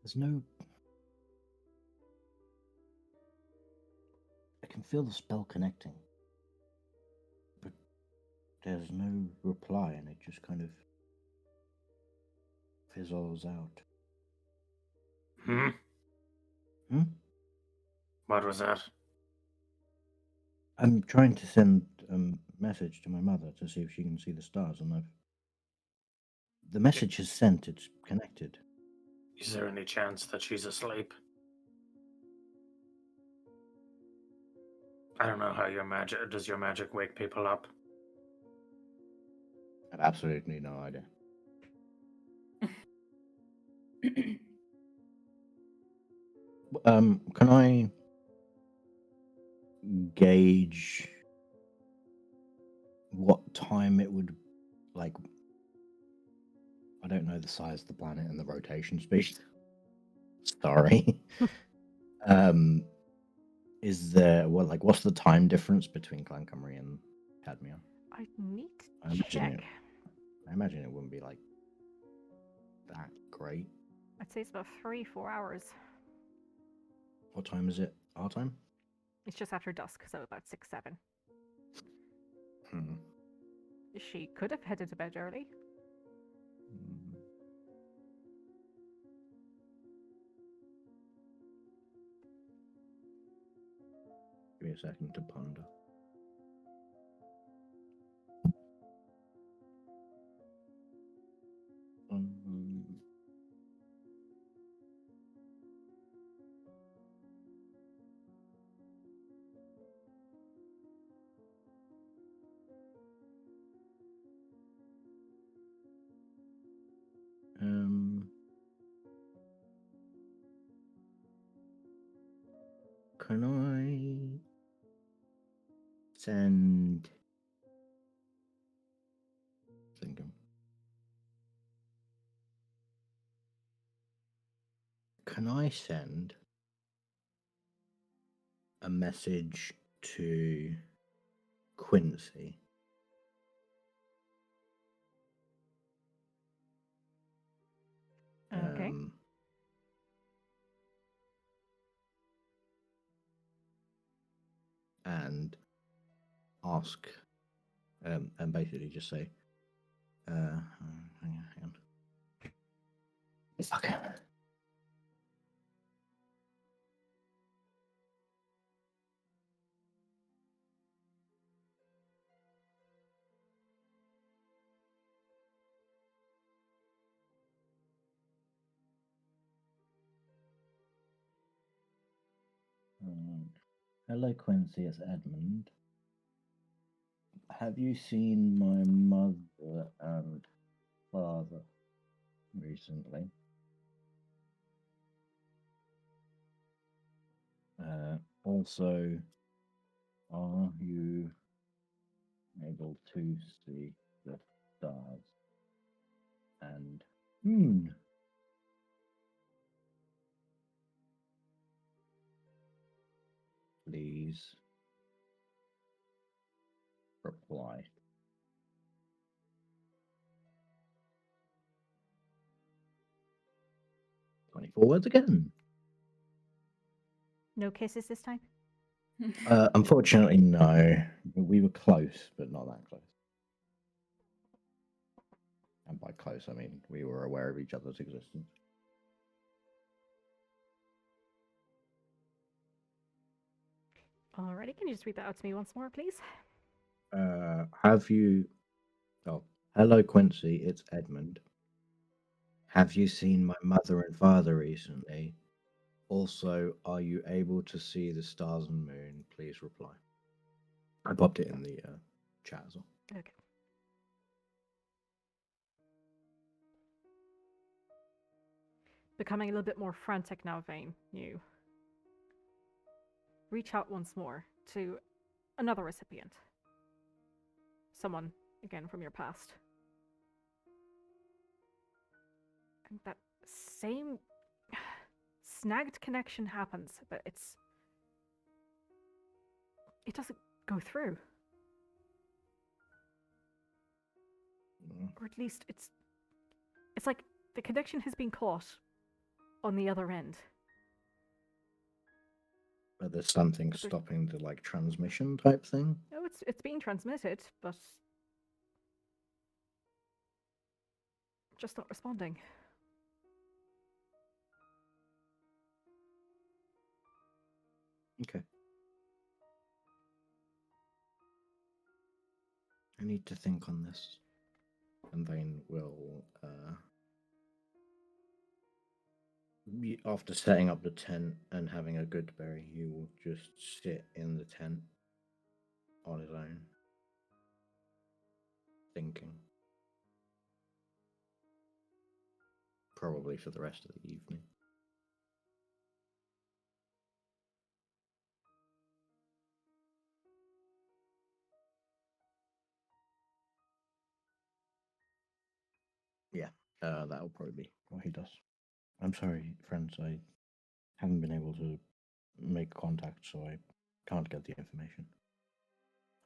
There's no... I can feel the spell connecting. But there's no reply and it just kind of fizzles out. Hmm? Hmm? What was that? I'm trying to send a message to my mother to see if she can see the stars, and the message is sent. It's connected. Is there any chance that she's asleep? I don't know how does your magic wake people up? I have absolutely no idea. Can I gauge what time it would, like, I don't know the size of the planet and the rotation speed. Sorry. Is there what's the time difference between Clan Cymru and Cadmium? I need I to imagine check. I imagine it wouldn't be like that great. I'd say it's about 3-4 hours. What time is it? Our time? It's just after dusk, so about 6-7. Hmm. She could have headed to bed early. Hmm. Give me a second to ponder. Can I send? Thinking. Can I send a message to Quincy? Okay. And ask, and basically just say, hang on. Okay. Hello, Quincy. It's Edmund. Have you seen my mother and father recently? Also, are you able to see the stars and moon? Please reply. 24 words again. No kisses this time? Unfortunately, no. We were close, but not that close. And by close, I mean we were aware of each other's existence. Alrighty, can you just read that out to me once more, please? Have you... Oh, hello, Quincy. It's Edmund. Have you seen my mother and father recently? Also, are you able to see the stars and moon? Please reply. I popped it in the chat as well. Okay. Becoming a little bit more frantic now, Vane, you reach out once more to another recipient. Someone, again, from your past. And that same snagged connection happens, but it doesn't go through. Or at least it's like the connection has been caught on the other end. But there's something stopping the transmission type thing. No, it's being transmitted, but just not responding. Okay. I need to think on this. And Vane will, after setting up the tent and having a good berry, he will just sit in the tent on his own, thinking. Probably for the rest of the evening. Yeah, That'll probably be what he does. I'm sorry, friends. I haven't been able to make contact, so I can't get the information.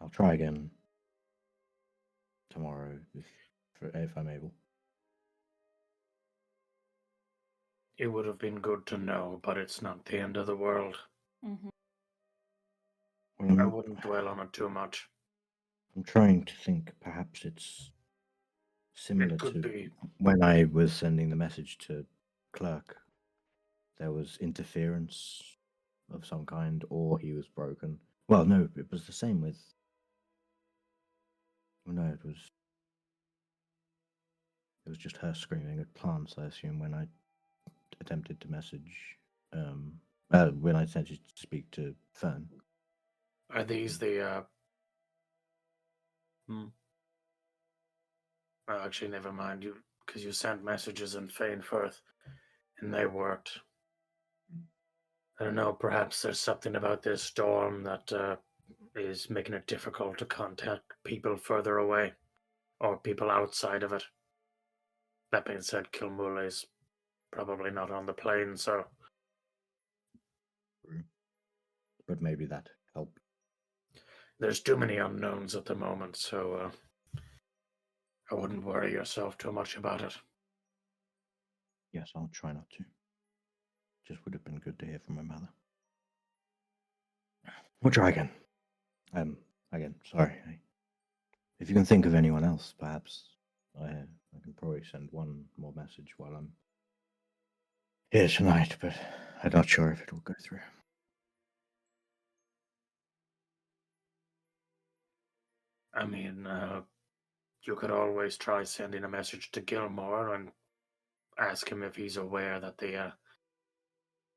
I'll try again tomorrow if I'm able. It would have been good to know, but it's not the end of the world. Mm-hmm. I wouldn't dwell on it too much. I'm trying to think. Perhaps it's similar It could to be. when I was sending the message to Clerk. There was interference of some kind, or he was broken. Well, no, it was the same with. No, it was just her screaming at plants. I assume when I attempted to message, when I attempted to speak to Fern. Are these the Well, actually, never mind. Because you sent messages in Fainforth, and they worked. I don't know. Perhaps there's something about this storm that is making it difficult to contact people further away, or people outside of it. That being said, Kilmule is probably not on the plane, so. But maybe that helped. There's too many unknowns at the moment, so I wouldn't worry yourself too much about it. Yes, I'll try not to. Just would have been good to hear from my mother. We'll try again. Again, sorry. If you can think of anyone else, perhaps I can probably send one more message while I'm here tonight, but I'm not sure if it will go through. I mean, you could always try sending a message to Gilmore and ask him if he's aware that the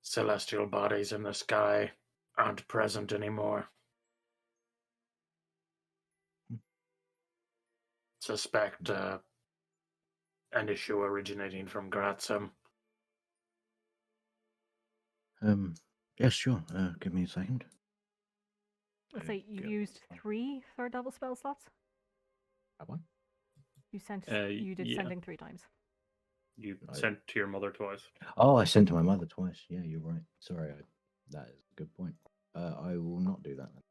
celestial bodies in the sky aren't present anymore. Suspect an issue originating from Graz'hem. Yes, sure. Give me a second. Let's say you used 3 for double spell slots. That one? You sent. Yeah. Sending 3 times. You sent to your mother twice. Oh, I sent to my mother twice. Yeah, you're right. Sorry, that is a good point. I will not do that then.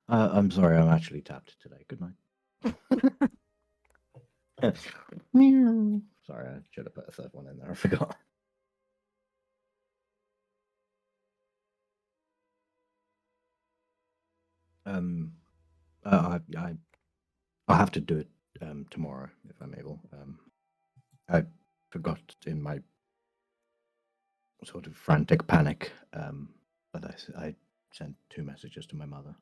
I'm sorry, I'm actually tapped today. Good night. Sorry, I should have put a third one in there. I forgot. I'll have to do it tomorrow if I'm able. I forgot in my sort of frantic panic, but I sent 2 messages to my mother.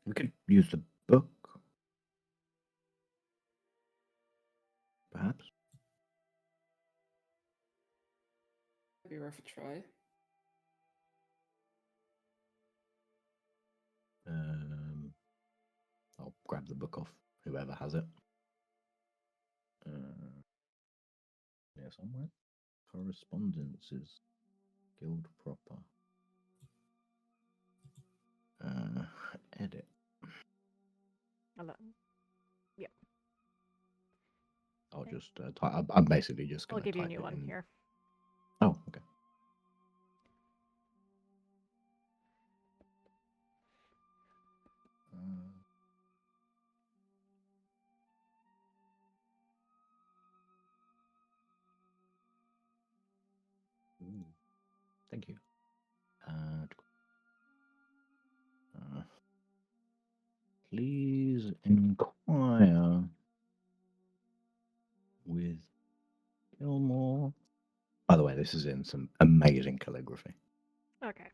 We could use the book, perhaps. Might be worth a try. I'll grab the book off whoever has it. Yeah, somewhere. Correspondences. Guild proper. Edit. Yeah. I'll just I'm basically just I'll going to give you a type new it one in. here. Oh, okay. Thank you. Please inquire with Gilmore. By the way, this is in some amazing calligraphy. Okay.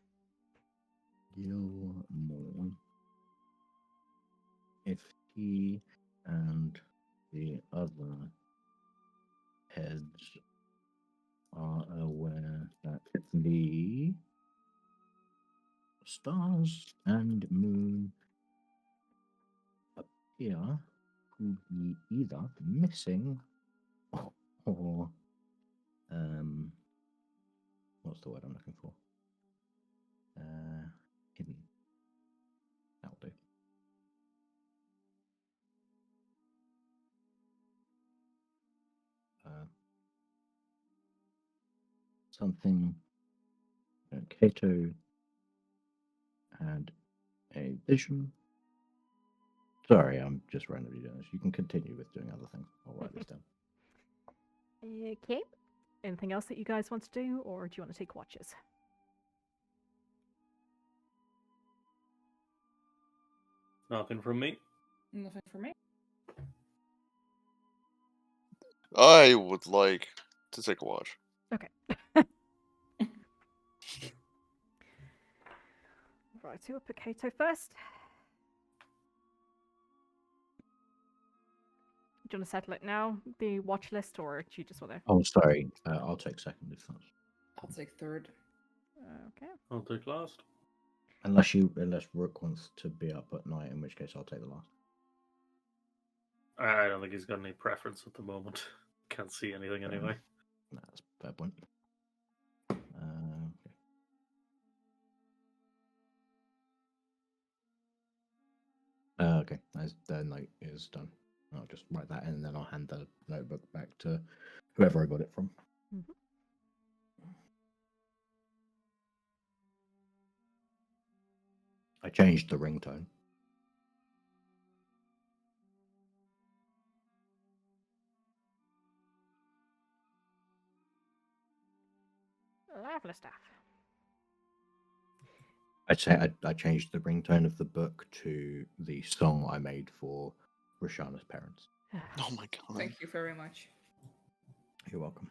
Gilmore. If he and the other heads are aware that the stars and moon appear to be either missing or what's the word I'm looking for? Hidden. That'll do. something. Kato had a vision. Sorry, I'm just randomly doing this. You can continue with doing other things. I'll write this down. Okay. Anything else that you guys want to do, or do you want to take watches? Nothing from me. Nothing for me. I would like to take a watch. Okay. Right, so we'll put Kato first. Do you want to settle it now, the watch list, or do you just want to... Oh, sorry. I'll take second if that's. I'll take third. Okay. I'll take last. Unless Rook wants to be up at night, in which case I'll take the last. I don't think he's got any preference at the moment. Can't see anything anyway. No, that's a fair point. Okay, as the note is done. I'll just write that in, and then I'll hand the notebook back to whoever I got it from. Mm-hmm. I changed the ringtone. Lovely stuff. I'd say I changed the ringtone of the book to the song I made for Rashana's parents. Oh my god. Thank you very much. You're welcome.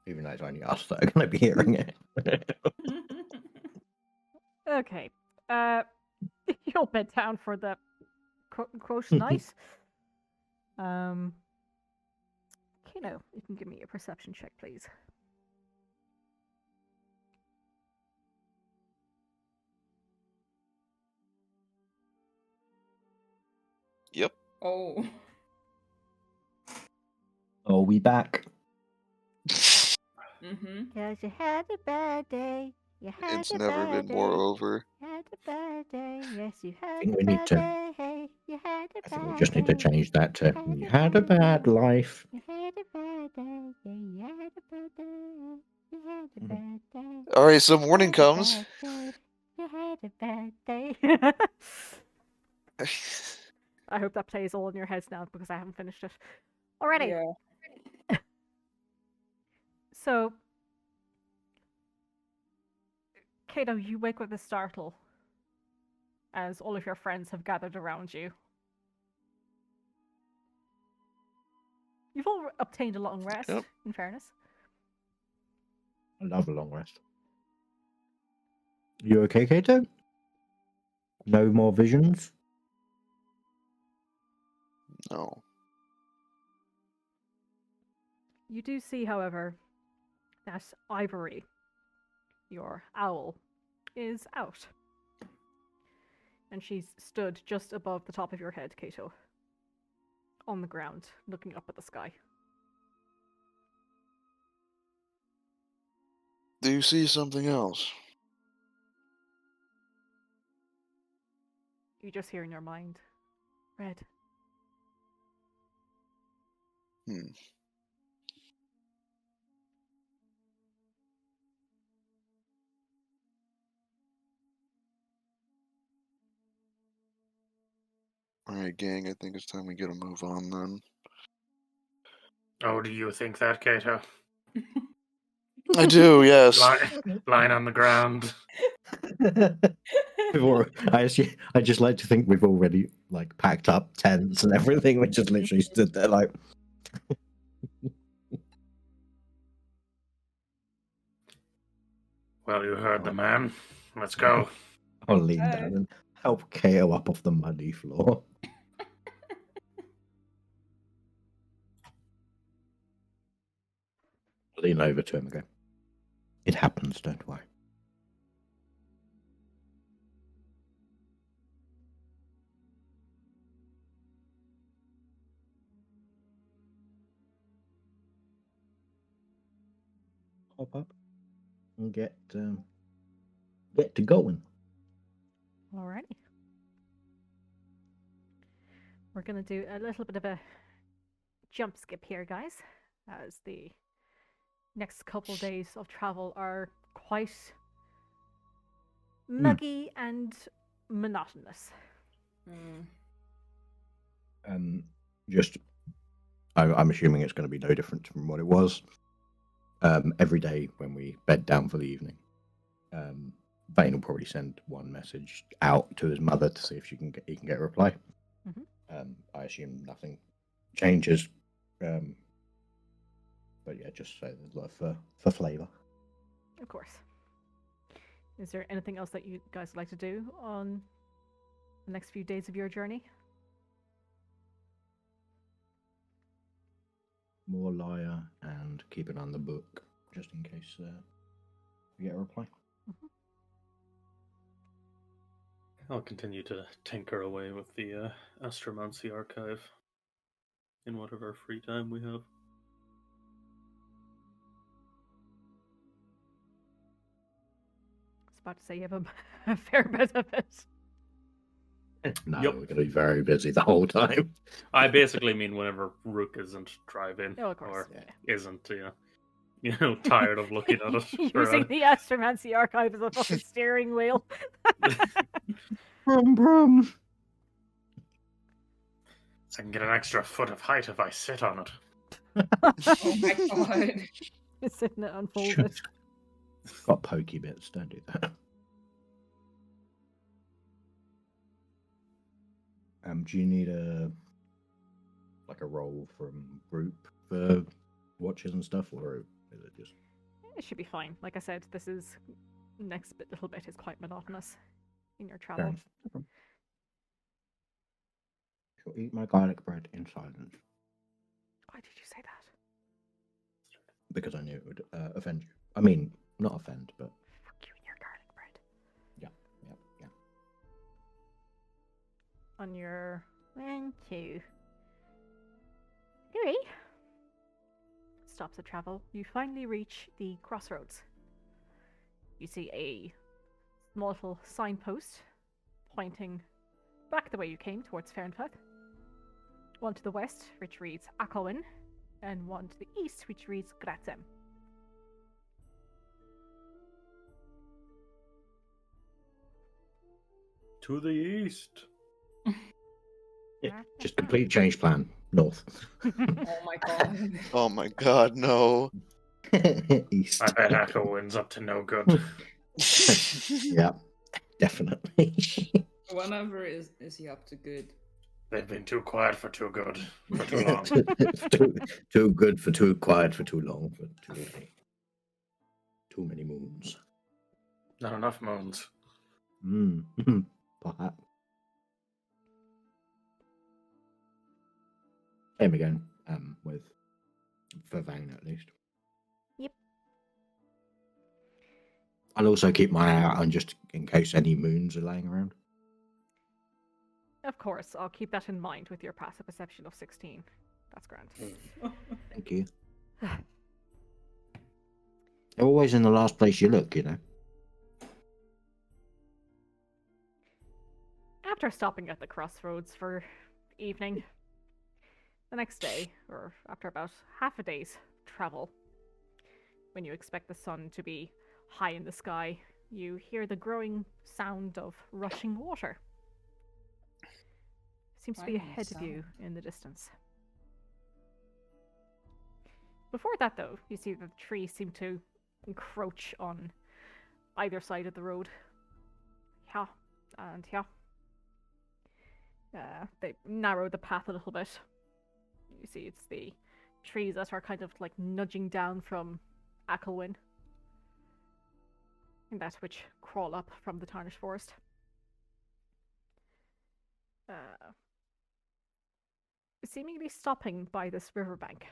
Even though it's only us that are going to be hearing it. Okay. You'll bed down for the quote-unquote night. Kino, you can give me a perception check, please. Yep. Oh. Are we back? Mm-hmm. Cause you had a bad day. You had It's a never bad been more day. over. Had a bad day. Yes, you had think a we need bad to- day. Hey, you had a I think bad we just need to day. change that to "You had a bad life." You had a bad day. Yeah, you had a bad day. You had a bad day. Alright, so You morning had a comes. bad day. You had a bad day. I hope that plays all in your heads now because I haven't finished it. Alrighty. Yeah. So, Kato, you wake with a startle as all of your friends have gathered around you. You've all obtained a long rest, Yep. in fairness. I love a long rest. You okay, Kato? No more visions? No. You do see, however, that Ivory, your owl, is out. And she's stood just above the top of your head, Kato. On the ground, looking up at the sky. Do you see something else? You just hear in your mind, Red. Hmm. Alright, gang, I think it's time we get a move on then. Oh, do you think that, Kato? I do, yes. Lying on the ground. I just like to think we've already like packed up tents and everything. We just literally stood there like. Well, you heard the man. Let's go. I'll lean Okay. down and help KO up off the muddy floor. Lean over to him and go, "It happens, don't worry." Hop up and get to going. Alrighty. We're going to do a little bit of a jump skip here, guys, as the next couple days of travel are quite muggy and monotonous. Just, I'm assuming it's going to be no different from what it was. Every day when we bed down for the evening, Vane will probably send one message out to his mother to see if he can get a reply. I assume nothing changes, but yeah, just so there's love for flavour. Of course. Is there anything else that you guys would like to do on the next few days of your journey? More liar and keep it on the book, just in case we get a reply. I'll continue to tinker away with the astromancy archive in whatever free time we have. I was about to say you have a fair bit of it. No, Yep. we're going to be very busy the whole time. I basically mean whenever Rook isn't driving Oh, of course. or Yeah. isn't, tired of looking at it. Using the Astromancy archive as a fucking steering wheel. Brum brum. I can get an extra foot of height if I sit on it. Oh my god. It's sitting it unfolded. Got pokey bits, don't do that. Do you need a roll from group for watches and stuff, or is it just? It should be fine. Like I said, this is little bit is quite monotonous in your Fair travel. enough. No problem. Shall eat my garlic bread in silence Why did you say that? because I knew it would offend you. I mean, not offend, but Fuck you and your garlic bread. yeah. On your 1, 2, 3 stops of travel, you finally reach the crossroads. You see a small little signpost pointing back the way you came towards Fernfeth. One to the west, which reads Akowin, and one to the east, which reads Graz'hem. To the east. Yeah, just complete change plan. North. Oh my god. Oh my god, no. East. I bet Echo wins up to no good. Yeah, definitely. Whenever is he up to good? They've been too quiet for too good for too long. too good for too quiet for too long for too many moons. Not enough moons. Perhaps. Same again, with for Vane at least. Yep. I'll also keep my eye out on just in case any moons are laying around. Of course, I'll keep that in mind with your passive perception of 16. That's grand. Thank you. They're always in the last place you look, you know. After stopping at the crossroads for evening, the next day, or after about half a day's travel, when you expect the sun to be high in the sky, you hear the growing sound of rushing water. Seems to be Finally, ahead of you sound. in the distance. Before that, though, you see the trees seem to encroach on either side of the road. Yeah, and yeah. They narrow the path a little bit. You see, it's the trees that are kind of like nudging down from Akelwyn, and that which crawl up from the Tarnished Forest. Seemingly stopping by this riverbank.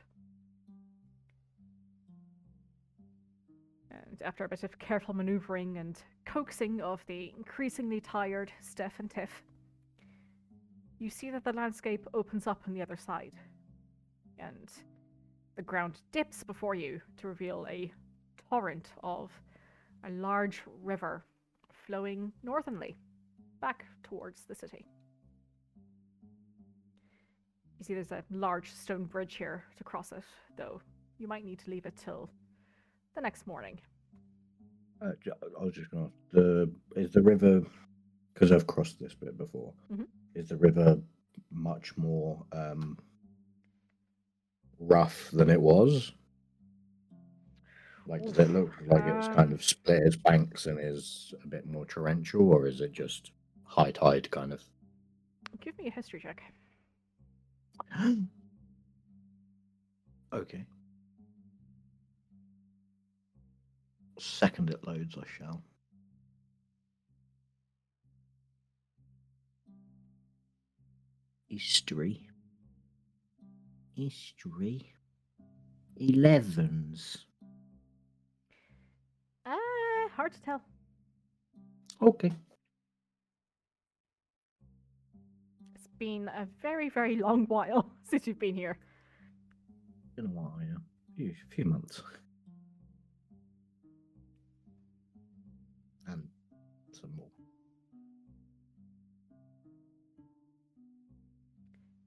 And after a bit of careful maneuvering and coaxing of the increasingly tired Steph and Tiff, you see that the landscape opens up on the other side, and the ground dips before you to reveal a torrent of a large river flowing northernly, back towards the city. You see there's a large stone bridge here to cross it, though you might need to leave it till the next morning. I was just going to ask, is the river, because I've crossed this bit before, Mhm. is the river much more rough than it was? Like, does it look like it's kind of split its banks and is a bit more torrential, or is it just high tide kind of? Give me a history check. Okay. Second it loads, I shall. History. 11s. Hard to tell. Okay. It's been a very, very long while since you've been here. Been a while, yeah. Few months. And some more.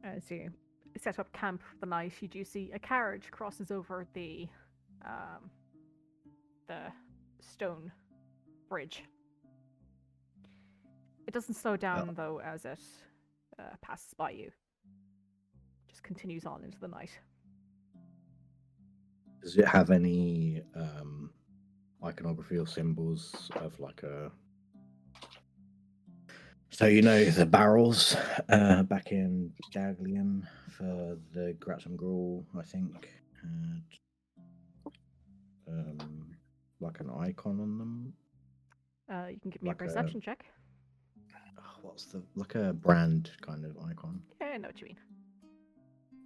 As you set up camp for the night, you do see a carriage crosses over the stone bridge. It doesn't slow down, though, as it passes by you. Just continues on into the night. Does it have any iconography or symbols of like a... So you know the barrels back in Gaglian for the Graz'hem Gruel, I think, had like an icon on them. You can give me Like a perception check. What's the like a brand kind of icon? Yeah, I know what you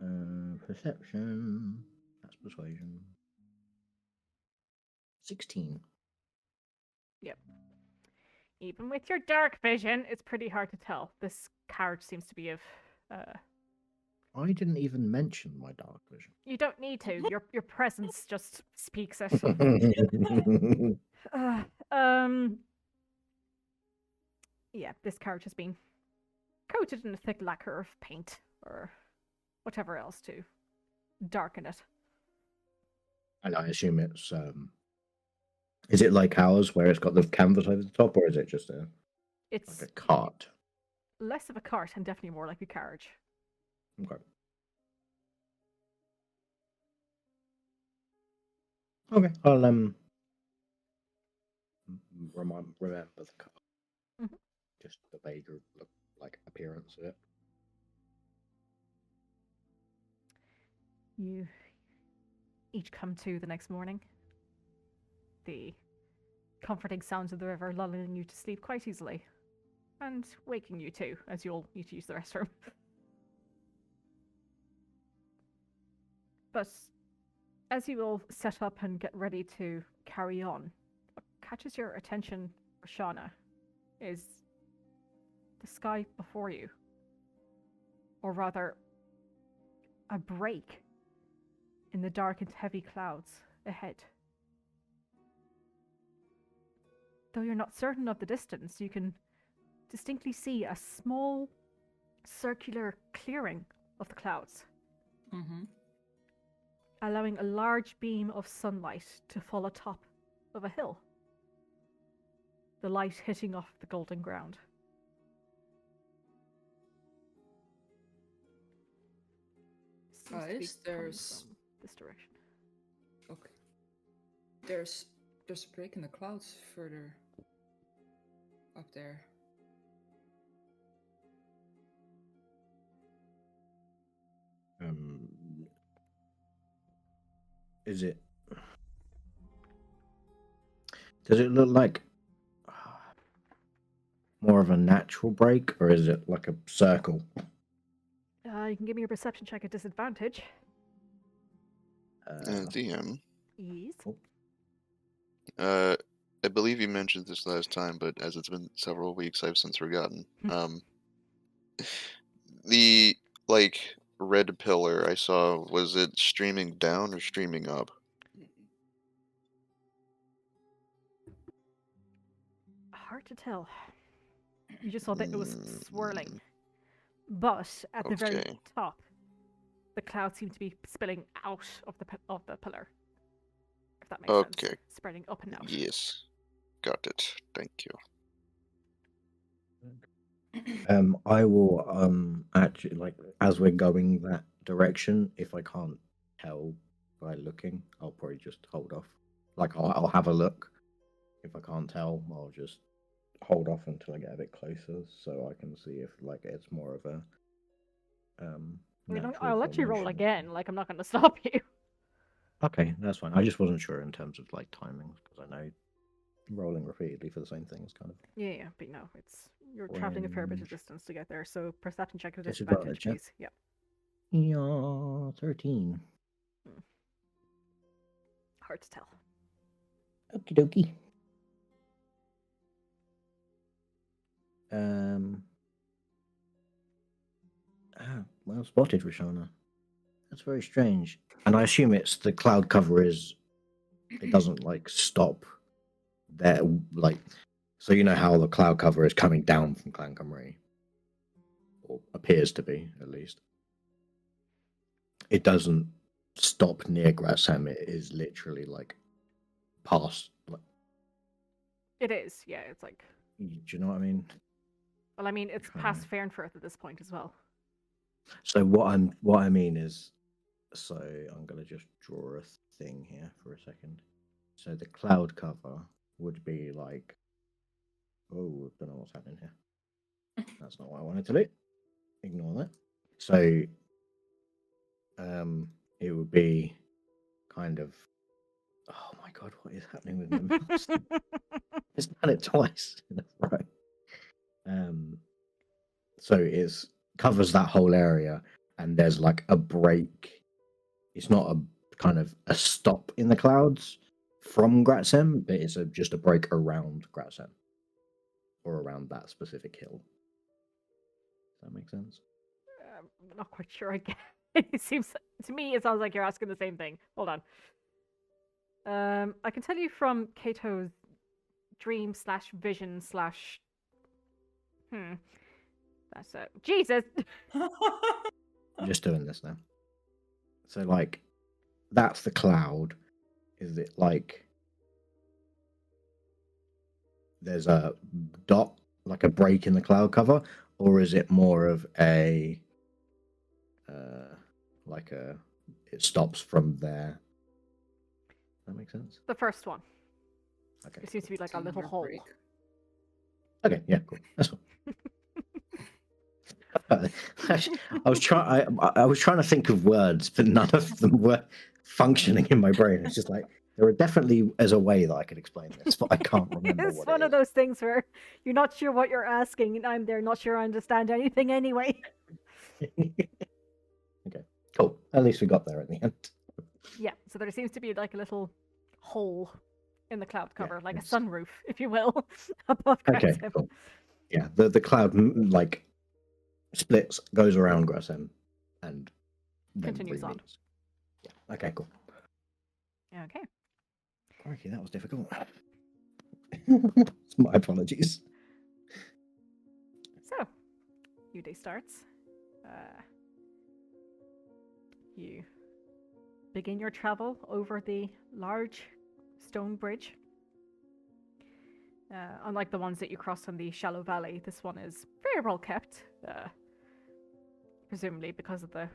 mean. Perception. That's persuasion. 16. Yep. Even with your dark vision, it's pretty hard to tell. This carriage seems to be of. I didn't even mention my dark vision. You don't need to. Your presence just speaks it. Yeah, this carriage has been coated in a thick lacquer of paint or whatever else to darken it. And I assume it's is it like ours where it's got the canvas over the top, or is it just It's like a cart? less of a cart and definitely more like a carriage. Okay. Okay. I'll remember the cart. Mhm. Just the vague like appearance of it. You each come to the next morning. The comforting sounds of the river lulling you to sleep quite easily. And waking you too, as you'll need to use the restroom. But as you all set up and get ready to carry on, what catches your attention, Shauna, is the sky before you. Or rather, a break in the dark and heavy clouds ahead. Though you're not certain of the distance, you can distinctly see a small circular clearing of the clouds, allowing a large beam of sunlight to fall atop of a hill, the light hitting off the golden ground. Seems to be Guys, coming there's... from this direction. Okay. There's a break in the clouds further up there. Is it? Does it look like more of a natural break, or is it like a circle? You can give me a perception check at disadvantage. DM. Yes. I believe you mentioned this last time, but as it's been several weeks, I've since forgotten. The like red pillar I saw, was it streaming down or streaming up? Hard to tell. You just saw that it was swirling. But at the very Okay. top, the clouds seem to be spilling out of the pillar. that makes Okay. sense. Spreading up and out. Yes. Got it. Thank you. I will actually, like, as we're going that direction, if I can't tell by looking, I'll probably just hold off. Like, I'll have a look. If I can't tell, I'll just hold off until I get a bit closer, so I can see if like it's more of a natural I'll let you roll formation. again. Like, I'm not going to stop you. Okay, that's fine. I just wasn't sure in terms of like timings because I know rolling repeatedly for the same thing is kind of Yeah, but no, you're traveling a fair bit of Range. distance to get there, so perception check with Disadvantage, disadvantage, yeah? please. Yeah. yeah 13. Hard to tell. Okie dokie. Well spotted, Rashana. That's very strange. And I assume it's the cloud cover is it doesn't like stop there, like, so you know how the cloud cover is coming down from Clan Cymru, or appears to be at least. It doesn't stop near Graz'hem. It is literally like past. Like, It is, yeah. It's like, do you know what I mean? well, I mean, it's past Farnforth at this point as well. So what I mean is, so I'm gonna just draw a thing here for a second. So the cloud cover would be like, oh, don't know what's happening here. That's not what I wanted to do. Ignore that. So, it would be kind of. Oh my god, what is happening with my mouse? It's done it twice in a row. So it's covers that whole area, and there's like a break. It's not a kind of a stop in the clouds from Graz'hem, but it's just a break around Graz'hem, or around that specific hill. Does that make sense? I'm not quite sure I get it. It seems, to me, it sounds like you're asking the same thing. Hold on. I can tell you from Cato's dream / vision / that's it. Jesus! I'm just doing this now. So, like, that's the cloud. Is it like there's a dot, like a break in the cloud cover, or is it more of a like a it stops from there? Does that make sense? The first one. Okay. It seems to be like a little hole. Break. Okay, yeah, cool. That's fine. I was trying to think of words, but none of them were functioning in my brain. It's just like there are definitely as a way that I could explain this, but I can't remember It's what one it of those things where you're not sure what you're asking, and I'm there not sure I understand anything anyway. Okay, cool. At least we got there at the end. Yeah, so there seems to be like a little hole in the cloud cover, like a it's- sunroof, if you will, above Okay, Graz'hem. cool. Yeah, the cloud like splits, goes around Graz'hem, and then Continues on. remeets. Yeah. Okay, cool. Okay. Crikey, that was difficult. My apologies. So, your day starts. You begin your travel over the large stone bridge. Unlike the ones that you crossed on the shallow valley, this one is very well kept. Presumably because of the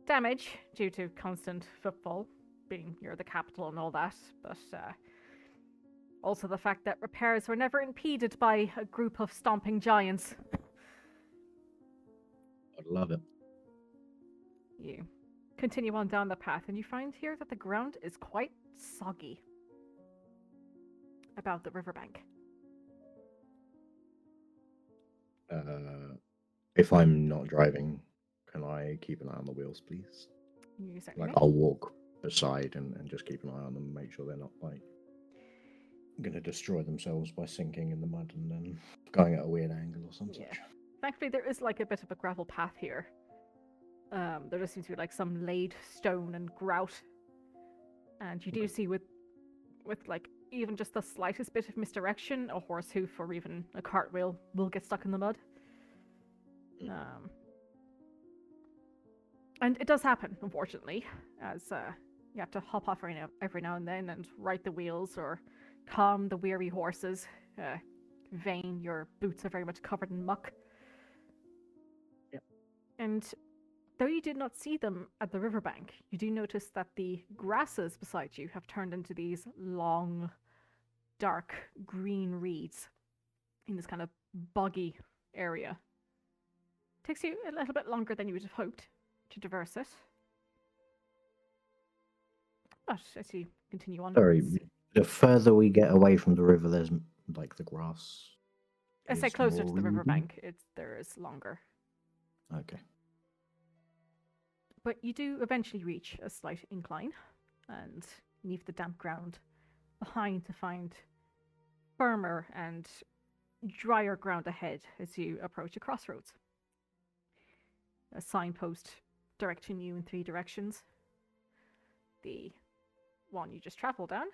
damage due to constant footfall, being near the capital and all that, but also the fact that repairs were never impeded by a group of stomping giants. I'd love it. You continue on down the path, and you find here that the ground is quite soggy about the riverbank. If I'm not driving, can I keep an eye on the wheels, please? You certainly Like, may. I'll walk beside and just keep an eye on them and make sure they're not, like, going to destroy themselves by sinking in the mud and then going at a weird angle or something. Yeah. Thankfully, there is like a bit of a gravel path here. There just seems to be like some laid stone and grout, and you do Okay. see with like even just the slightest bit of misdirection, a horse hoof or even a cartwheel will get stuck in the mud. And it does happen, unfortunately, as You have to hop off every now and then and right the wheels or calm the weary horses. Vane, your boots are very much covered in muck. Yep. And though you did not see them at the riverbank, you do notice that the grasses beside you have turned into these long, dark green reeds in this kind of boggy area. Takes you a little bit longer than you would have hoped to traverse it. But as you continue on, Sorry, the further we get away from the river, there's like the grass. I say is closer to more the reedy. riverbank, there is longer. Okay. But you do eventually reach a slight incline and leave the damp ground behind to find firmer and drier ground ahead as you approach a crossroads. A signpost directing you in 3 directions. The one you just travelled down,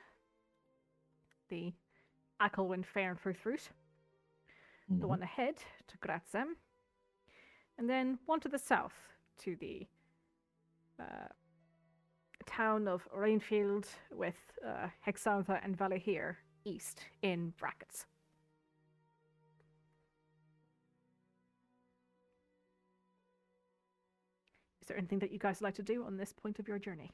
the Acklewind Fairnfruth route, the one ahead to Graz'hem, and then one to the south to the town of Rainfield with Hexantha and Valahir east in brackets. Is there anything that you guys like to do on this point of your journey?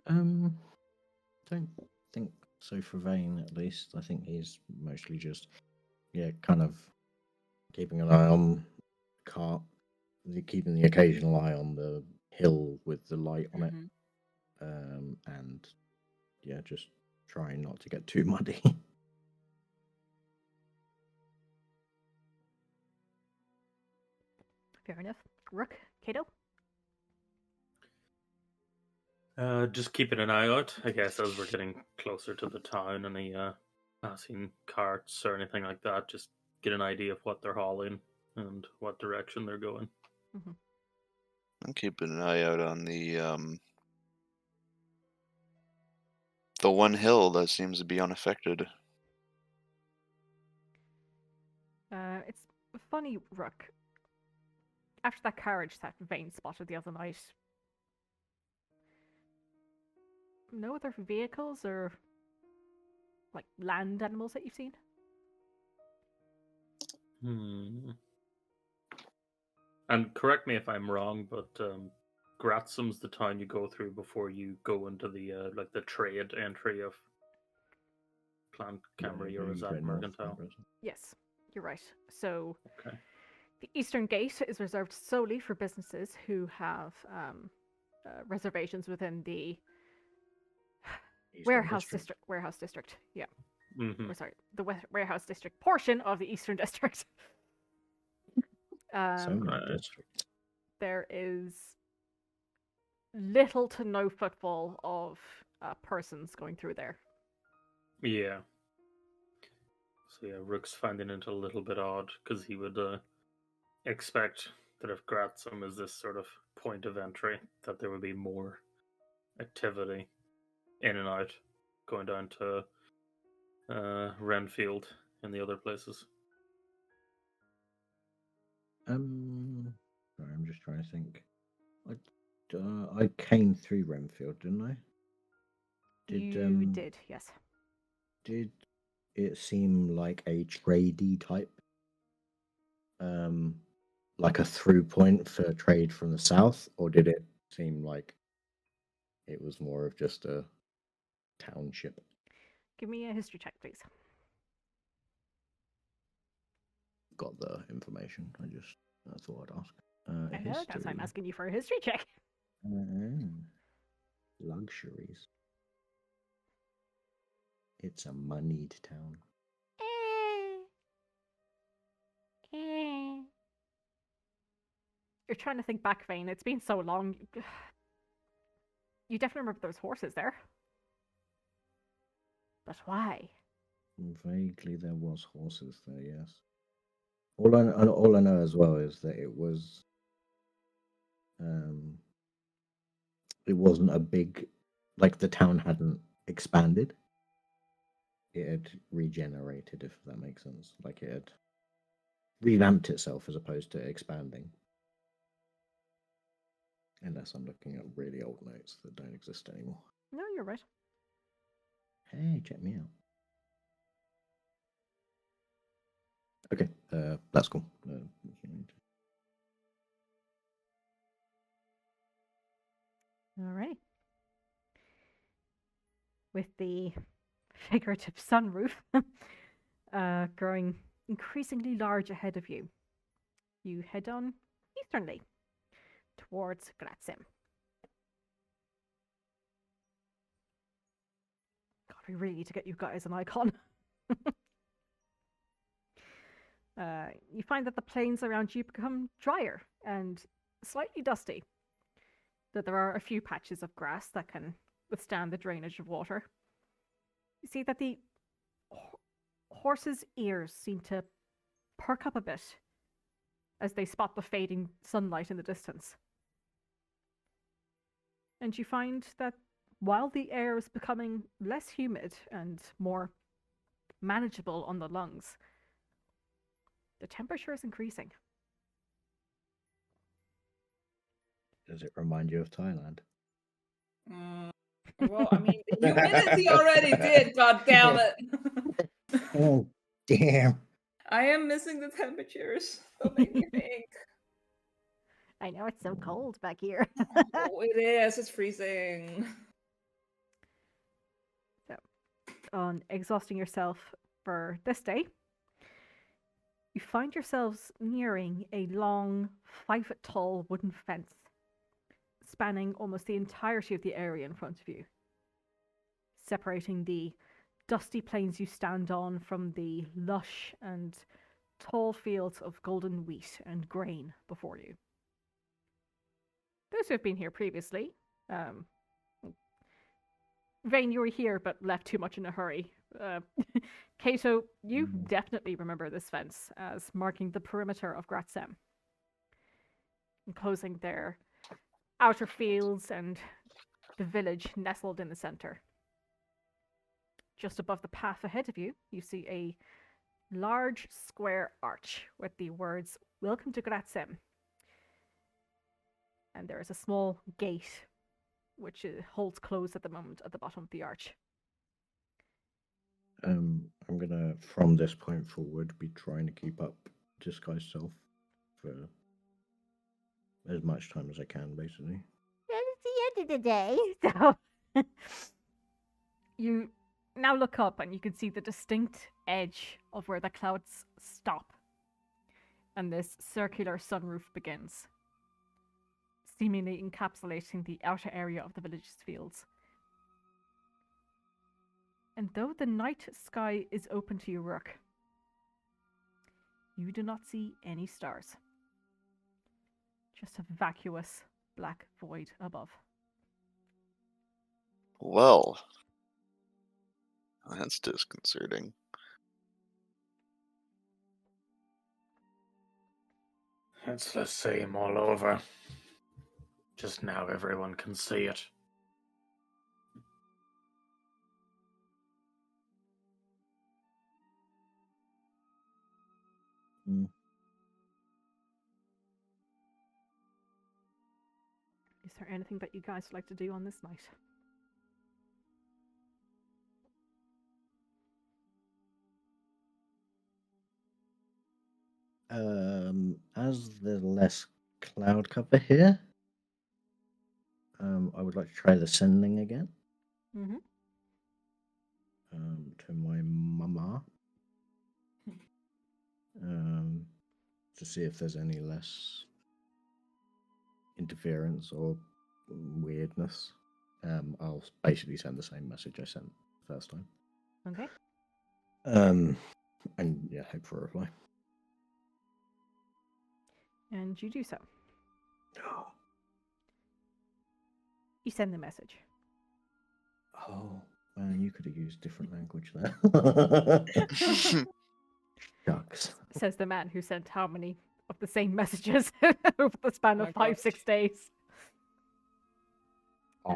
Don't think so for Vane, at least. I think he's mostly just, kind of keeping an eye on cart, keeping the occasional eye on the hill with the light on it, and just trying not to get too muddy. Fair enough. Rook, Kato? Just keeping an eye out, I guess, as we're getting closer to the town. Any passing carts or anything like that, just get an idea of what they're hauling and what direction they're going. I'm keeping an eye out on the one hill that seems to be unaffected. It's funny, Rook. After that carriage that Vane spotted the other night, no other vehicles or like land animals that you've seen? And correct me if I'm wrong, but Graz'hem's the town you go through before you go into the like the trade entry of Clan Camry, or is that Mercantile? Yes, you're right. So Okay. the Eastern Gate is reserved solely for businesses who have reservations within the warehouse district. Yeah. Or sorry, the warehouse district portion of the Eastern District. Districts. There is little to no footfall of persons going through there. Yeah. So yeah, Rook's finding it a little bit odd because he would expect that if Graz'hem is this sort of point of entry, that there would be more activity in and out, going down to Renfield and the other places. Sorry, I'm just trying to think. I came through Renfield, didn't I? You did, yes. Did it seem like a tradey type? Like a through point for trade from the south, or did it seem like it was more of just a township? Give me a history check, please. Got the information. I thought I'd ask. I know, that's why I'm asking you for a history check. Luxuries. It's a moneyed town. You're trying to think back, Vane. It's been so long. You definitely remember those horses there. But why? Vaguely, there was horses there. Yes. All I know as well is that it was. It wasn't a big, like the town hadn't expanded. It had regenerated, if that makes sense. Like it had revamped itself as opposed to expanding. Unless I'm looking at really old notes that don't exist anymore. No, you're right. Hey, check me out. Okay, that's cool. Alright. With the figurative sunroof growing increasingly large ahead of you, you head on easternly towards Graz'hem. God, we really need to get you guys an icon. You find that the plains around you become drier and slightly dusty, that there are a few patches of grass that can withstand the drainage of water. You see that the horses' ears seem to perk up a bit as they spot the fading sunlight in the distance. And you find that while the air is becoming less humid and more manageable on the lungs, the temperature is increasing. Does it remind you of Thailand? Well, I mean, the humidity already did, god damn it. Oh, damn. I am missing the temperatures. Don't make me think. I know it's so cold back here. Oh, it is. It's freezing. So, on exhausting yourself for this day, you find yourselves nearing a long, 5-foot-tall wooden fence, spanning almost the entirety of the area in front of you, separating the dusty plains you stand on from the lush and tall fields of golden wheat and grain before you. Those who have been here previously, Vane, you were here but left too much in a hurry. Kato, you definitely remember this fence as marking the perimeter of Graz'hem, enclosing their outer fields and the village nestled in the center. Just above the path ahead of you, you see a large square arch with the words, "Welcome to Graz'hem." And there is a small gate, which holds closed at the moment at the bottom of the arch. I'm gonna, from this point forward, be trying to keep up disguise self for as much time as I can, basically. And it's the end of the day, so you now look up and you can see the distinct edge of where the clouds stop, and this circular sunroof begins, seemingly encapsulating the outer area of the village's fields. And though the night sky is open to your work, you do not see any stars. Just a vacuous black void above. Well, that's disconcerting. It's the same all over. Just now everyone can see it. Is there anything that you guys would like to do on this night? As there's less cloud cover here, I would like to try the sending again. Mm-hmm. To my mama. To see if there's any less interference or weirdness. I'll basically send the same message I sent the first time. Okay. And yeah, hope for a reply. And you do so. Oh. You send the message. Oh, man, you could have used different language there. Shucks. Says the man who sent how many of the same messages over the span of 5-6 days. I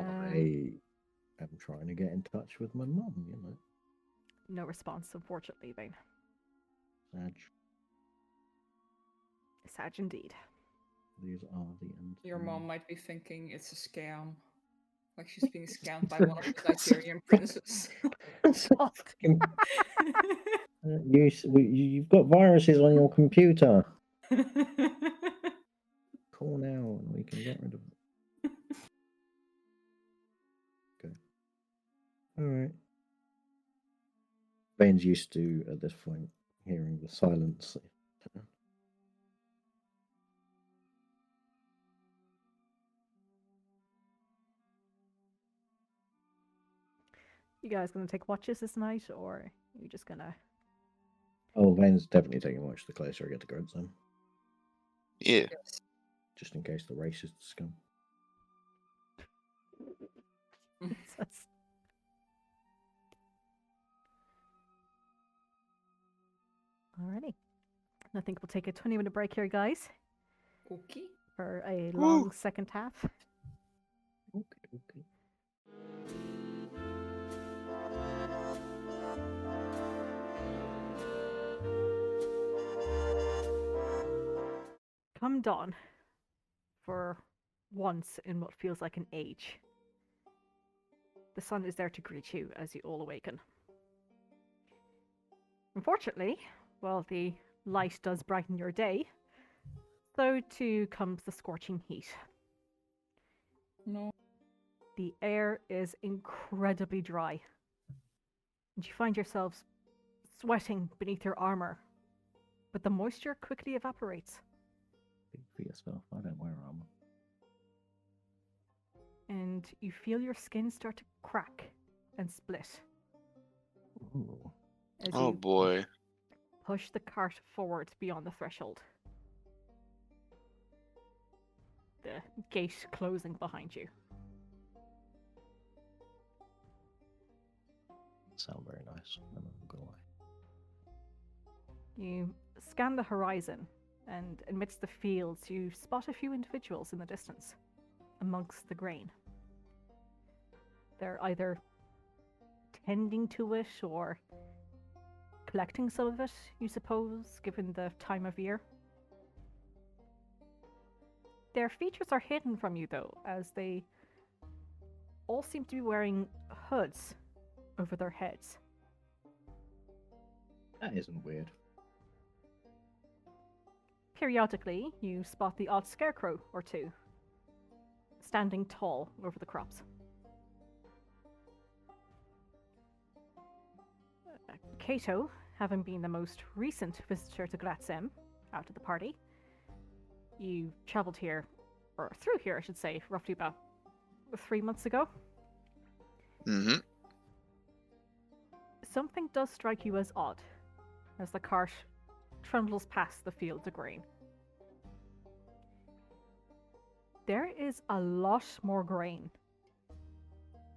am trying to get in touch with my mum, you know. No response, unfortunately, Vane. Sad. Sad indeed. These are the ends. Your mom might be thinking it's a scam. Like she's being scammed by one of the Nigerian princes. You've got viruses on your computer. Call now and we can get rid of it. Okay. Alright. Bane's used to, at this point, hearing the silence. You guys gonna take watches this night, or are you just gonna... Oh, Bane's definitely taking watch the closer I get to Graz'hem. Yeah. Yes. Just in case the racists come. Alrighty. I think we'll take a 20-minute break here, guys, Okay. for a long second half. Okay. Come dawn, for once in what feels like an age, the sun is there to greet you as you all awaken. Unfortunately, while the light does brighten your day, so too comes the scorching heat. No. The air is incredibly dry, and you find yourselves sweating beneath your armor, but the moisture quickly evaporates. Speak for yourself. I don't wear armor. And you feel your skin start to crack and split Ooh. as Oh you boy. push the cart forward beyond the threshold. The gate closing behind you. Sound very nice. I'm not gonna lie. You scan the horizon, and amidst the fields, you spot a few individuals in the distance, amongst the grain. They're either tending to it or collecting some of it, you suppose, given the time of year. Their features are hidden from you, though, as they all seem to be wearing hoods over their heads. That isn't weird. Periodically, you spot the odd scarecrow or two, standing tall over the crops. Cato, having been the most recent visitor to Graz'hem out of the party, you travelled here, or through here, I should say, roughly about 3 months ago. Mm-hmm. Something does strike you as odd, as the cart trundles past the fields of grain. There is a lot more grain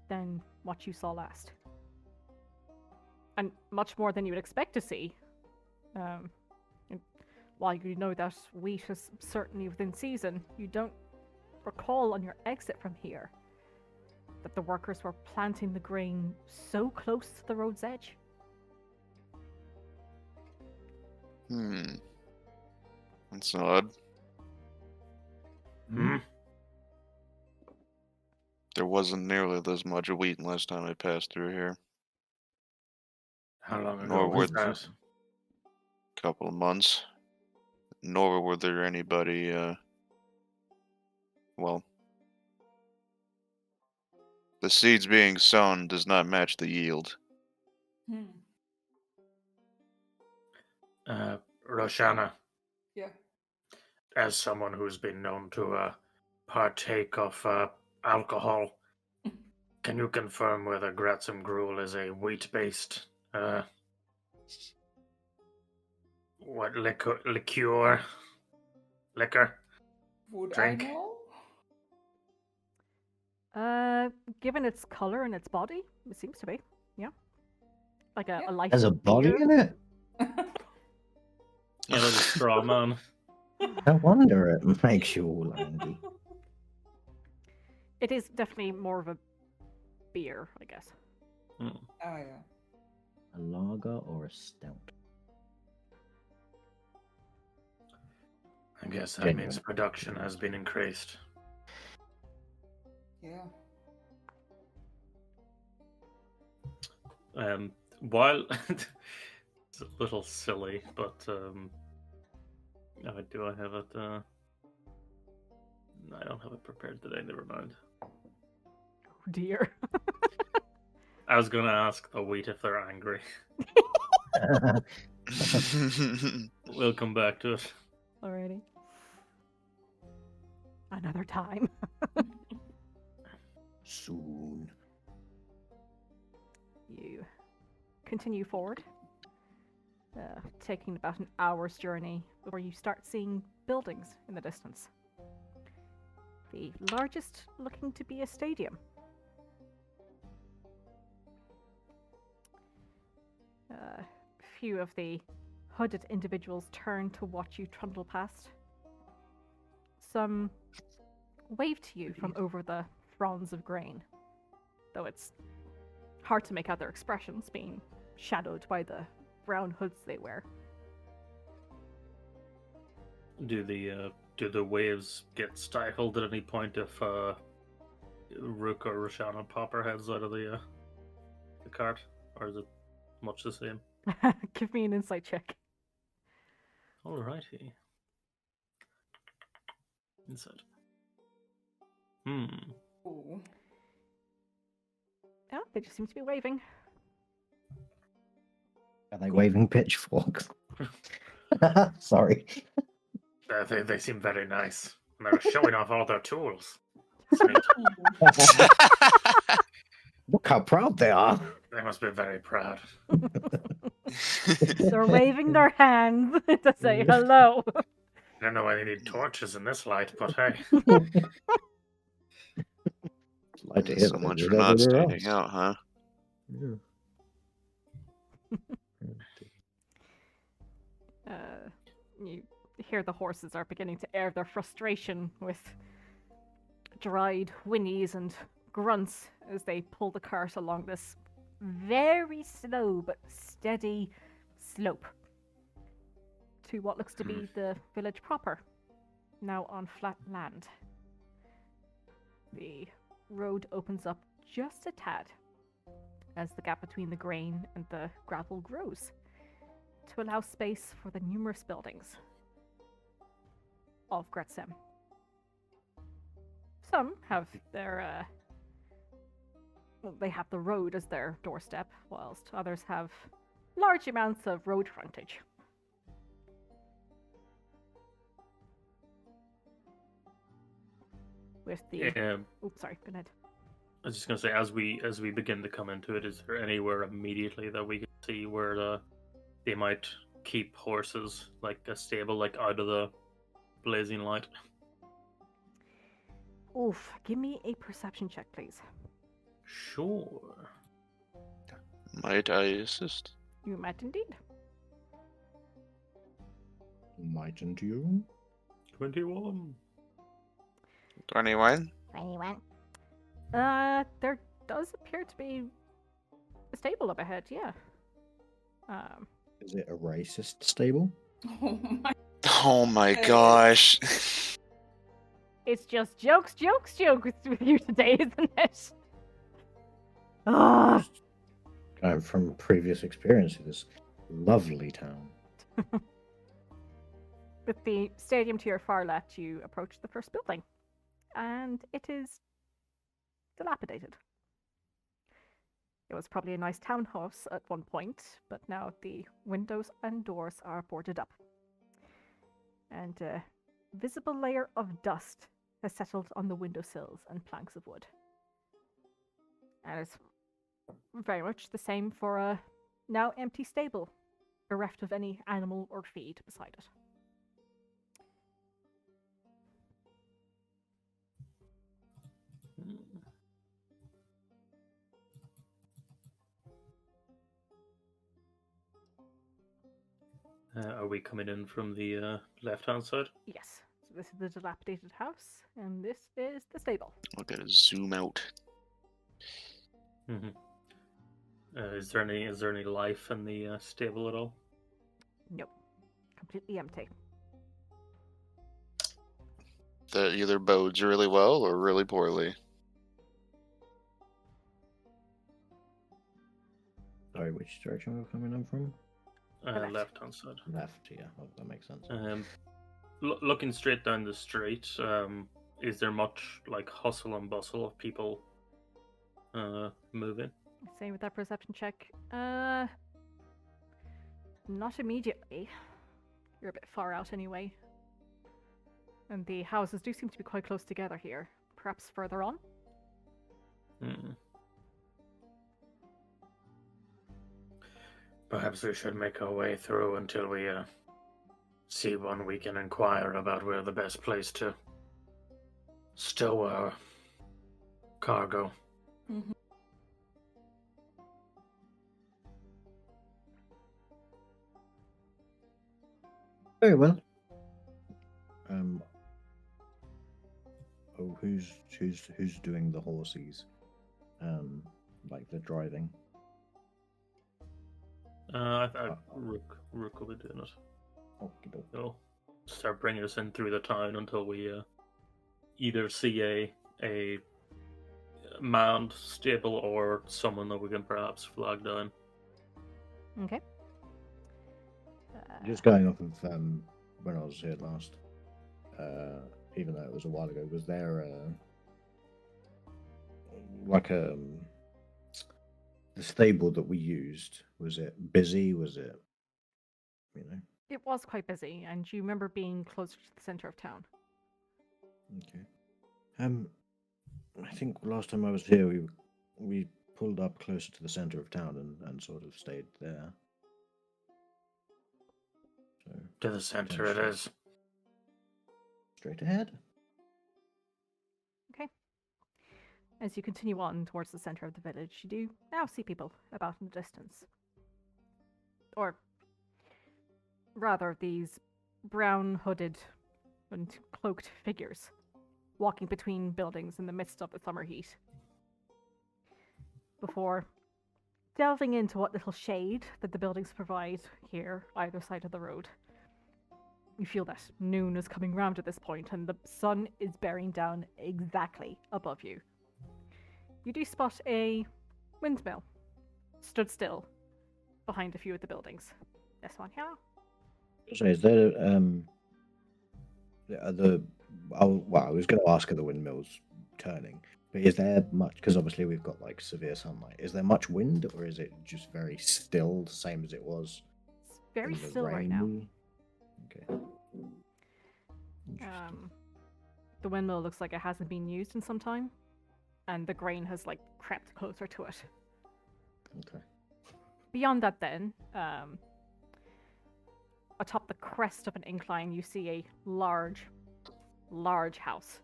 than what you saw last. And much more than you would expect to see. And while you know that wheat is certainly within season, you don't recall on your exit from here that the workers were planting the grain so close to the road's edge. That's odd. Hmm? There wasn't nearly this much wheat last time I passed through here. How long ago Nor was were that? Couple of months. Nor were there anybody, well, the seeds being sown does not match the yield. Roshana, Yeah. as someone who's been known to partake of alcohol, can you confirm whether Graz'hem gruel is a wheat-based liquor? Would Drink. I know? Given its color and its body, it seems to be. Yeah. Like a Yeah. light There's a body beer. in it? Yeah, there's a straw man. No wonder it makes you all angry. It is definitely more of a beer, I guess. Oh yeah. A lager or a stout? guess that Genuine. means production has been increased. Yeah. While it's a little silly, but do I have it? No, I don't have it prepared today. Never mind. Oh dear. I was gonna ask the wheat if they're angry. We'll come back to it. Alrighty. Another time. Soon. You continue forward, taking about an hour's journey before you start seeing buildings in the distance. The largest looking to be a stadium. A few of the hooded individuals turn to watch you trundle past. Some wave to you from over the fronds of grain, though it's hard to make out their expressions, being shadowed by the brown hoods they wear. Do the waves get stifled at any point if Rook or Roshanna pop her heads out of the cart, or is it much the same? Give me an insight check. Alrighty. Inside. Ooh. Yeah, they just seem to be waving. Are they waving pitchforks? Sorry. They seem very nice. And they're showing off all their tools. Sweet. Look how proud they are. They must be very proud. They're waving their hands to say hello. I don't know why they need torches in this light, but hey. Like to hear So them much do for that not everywhere standing else. out, huh? You hear the horses are beginning to air their frustration with dried whinnies and grunts as they pull the cart along this very slow but steady slope to what looks to be the village proper, now on flat land. The road opens up just a tad as the gap between the grain and the gravel grows to allow space for the numerous buildings of Graz'hem. Some have their they have the road as their doorstep, whilst others have large amounts of road frontage. With the oops, sorry, go ahead. I was just gonna say, as we begin to come into it, is there anywhere immediately that we can see where they might keep horses, like a stable, like out of the blazing light? Oof, give me a perception check, please. Sure. Might I assist? You might indeed. Mightn't you? 21. 21? 21. There does appear to be a stable up ahead, yeah. Is it a racist stable? Oh my. Oh my gosh. It's just jokes with you today, isn't it? Ah, From previous experience in this lovely town. with the stadium to your far left, you approach the first building, and it is dilapidated. It was probably a nice townhouse at one point, but now the windows and doors are boarded up. And a visible layer of dust has settled on the windowsills and planks of wood. And it's very much the same for a now empty stable, bereft of any animal or feed beside it. Are we coming in from the left-hand side? Yes, so this is the dilapidated house, and this is the stable. I gotta zoom out. Mm-hmm. Is there any life in the stable at all? Nope, completely empty. That either bodes really well or really poorly. Sorry, which direction we're coming in from? left. Left-hand side. Left, yeah. Oh, that makes sense. Looking straight down the street, is there much like hustle and bustle of people moving? Same with that perception check. Not immediately. You're a bit far out anyway. And the houses do seem to be quite close together here. Perhaps further on? Hmm. Perhaps we should make our way through until we see one we can inquire about where the best place to stow our cargo. Mhm. Very well. Oh, who's doing the horses? Like the driving. Rook will be doing it. Okey-doke. They'll start bringing us in through the town until we either see a manned stable or someone that we can perhaps flag down. Okay. Just going off of when I was here last, even though it was a while ago, was there the stable that we used? Was it busy? Was it, you know? It was quite busy, and you remember being closer to the center of town. Okay. I think last time I was here, we pulled up closer to the center of town and sort of stayed there. So To the center it potentially is. straight ahead. Okay. As you continue on towards the center of the village, you do now see people about in the distance. Or rather, these brown hooded and cloaked figures walking between buildings in the midst of the summer heat. Before delving into what little shade that the buildings provide here, either side of the road, you feel that noon is coming round at this point, and the sun is bearing down exactly above you. You do spot a windmill stood still behind a few of the buildings. This one here. So is there I was going to ask, are the windmills turning? But is there much? Because obviously we've got like severe sunlight. Is there much wind, or is it just very still, same as it was? It's very in the still right now. rainy? Okay. Interesting. The windmill looks like it hasn't been used in some time, and the grain has like crept closer to it. Okay. Beyond that, then, atop the crest of an incline, you see a large house.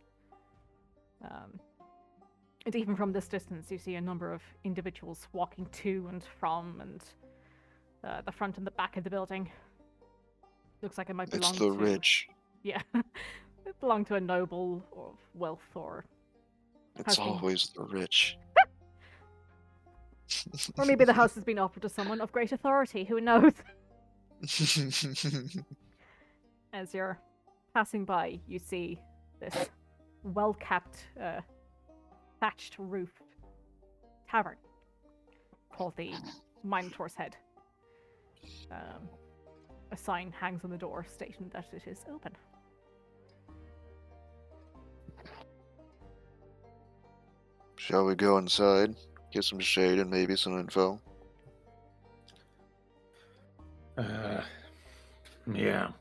And even from this distance, you see a number of individuals walking to and from, and the front and the back of the building. Looks like it might belong It's the to... rich. Yeah. It belonged to a noble of wealth, or... It's has been- always the rich. Or maybe the house has been offered to someone of great authority, who knows? As you're passing by, you see this well-kept, thatched roofed tavern called the Minotaur's Head. A sign hangs on the door stating that it is open. Shall we go inside? Get some shade and maybe some info. Yeah.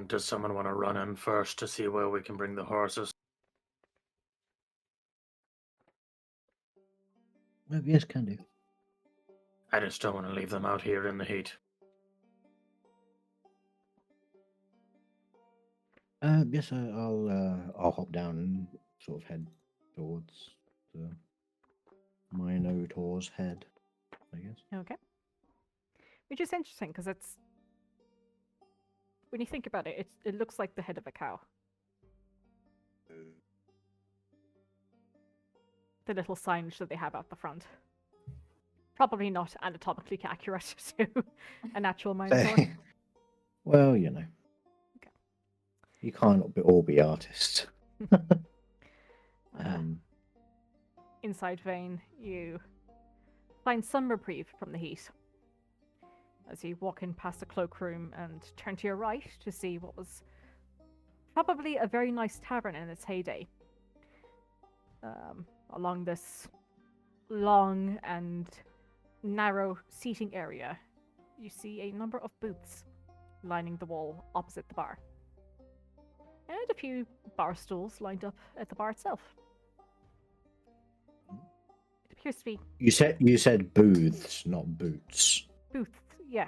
Does someone want to run in first to see where we can bring the horses? Yes, can do. I just don't want to leave them out here in the heat. Yes, I'll hop down and sort of head towards the Minotaur's Head, I guess. Okay. Which is interesting, because it's... When you think about it, it looks like the head of a cow. The little signage that they have out the front. Probably not anatomically accurate to an actual Minotaur. Well, you know. Okay. You can't all be artists. Um, Inside Vane, you find some reprieve from the heat as you walk in past the cloakroom and turn to your right to see what was probably a very nice tavern in its heyday. Along this long and narrow seating area, you see a number of booths lining the wall opposite the bar, and a few bar stools lined up at the bar itself. It appears to be you said booths, not boots. booths, yeah.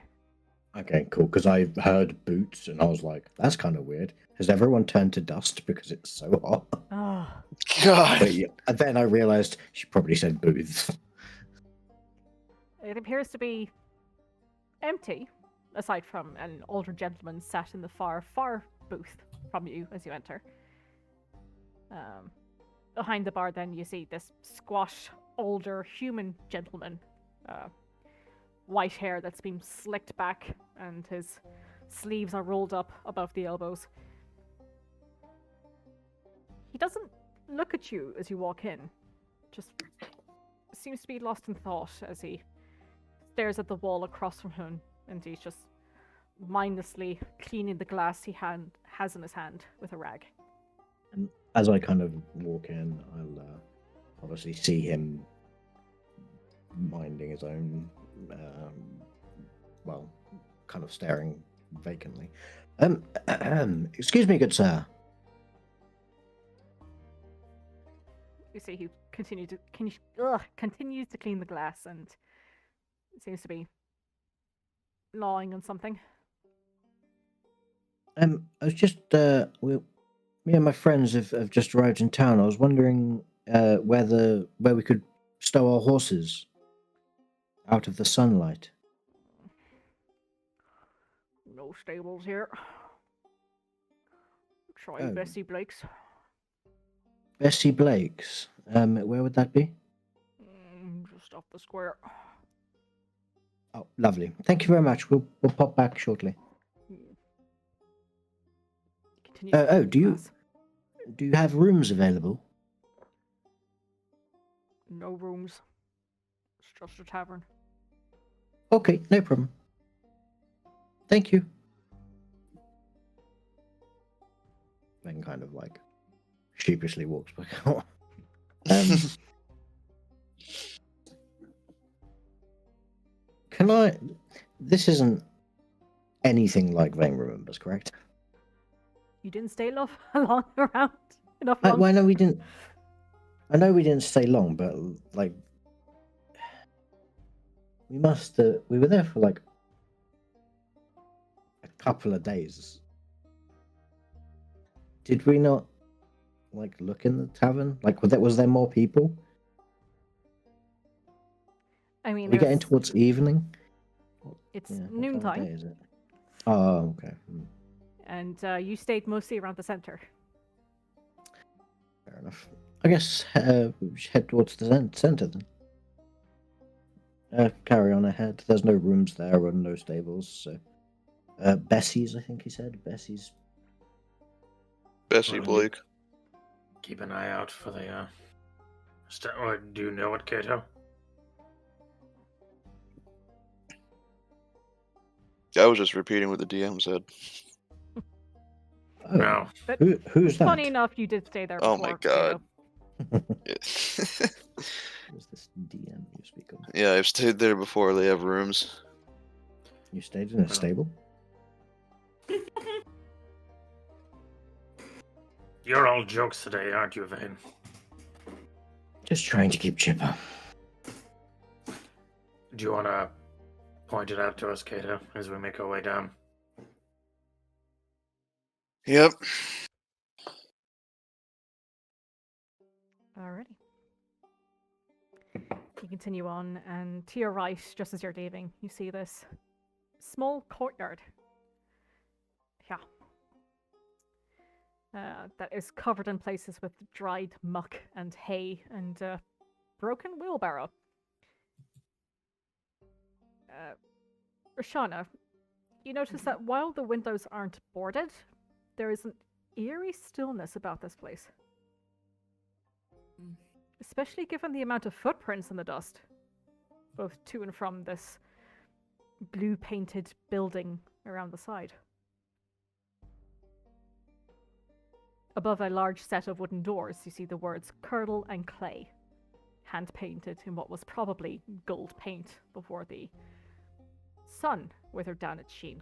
Okay, cool. Because I heard boots and I was like, that's kind of weird. Has everyone turned to dust because it's so hot? Oh, God. But yeah, and then I realized she probably said booths. it appears to be empty, aside from an older gentleman sat in the far booth from you as you enter. Behind the bar, then, you see this squat, older human gentleman. White hair that's been slicked back, and his sleeves are rolled up above the elbows. He doesn't look at you as you walk in, just seems to be lost in thought as he stares at the wall across from him, and he's just mindlessly cleaning the glass he has in his hand with a rag. And as I kind of walk in, I'll obviously see him minding his own, well, kind of staring vacantly. Excuse me, good sir. You see he continues to clean the glass and seems to be gnawing on something. I was just, me and my friends have just arrived in town. I was wondering where we could stow our horses out of the sunlight. No stables here. Try Oh. Bessie Blake's. Bessie Blake's. Where would that be? Just off the square. Oh, lovely. Thank you very much. We'll pop back shortly. Continue Do you have rooms available? No rooms. It's just a tavern. Okay, no problem. Thank you. Then kind of like sheepishly walks back out. Can I? This isn't anything like Vane remembers, correct? You didn't stay long around enough I long. know we didn't. I know we didn't stay long, but like we must. We were there for like a couple of days. Did we not like look in the tavern? Like, was there more people? I mean, Are we getting there's- towards evening? it's Yeah, what time of noontime, day is it? Oh, okay. and you stayed mostly around the center. Fair enough. I guess we should head towards the center then. Carry on ahead. There's no rooms there and no stables, so. Bessie's, I think he said. Bessie's. Bessie Blake. Keep an eye out for the. Or do you know it, Kato? I was just repeating what the DM said. Oh, No. But who's that? funny enough, you did stay there before. Oh my god. Who's this DM you speak of? Yeah, I've stayed there before. They have rooms. You stayed in a stable? You're all jokes today, aren't you, Vane? Just trying to keep chipper. Do you want to point it out to us, Kato, as we make our way down? Yep. Alrighty. You continue on, and to your right, just as you're leaving, you see this small courtyard. Yeah. That is covered in places with dried muck and hay and broken wheelbarrow. Rashana, you notice that while the windows aren't boarded, there is an eerie stillness about this place. Especially given the amount of footprints in the dust, both to and from this blue painted building around the side. Above a large set of wooden doors, you see the words Curdle and Clay, hand painted in what was probably gold paint before the sun withered down its sheen.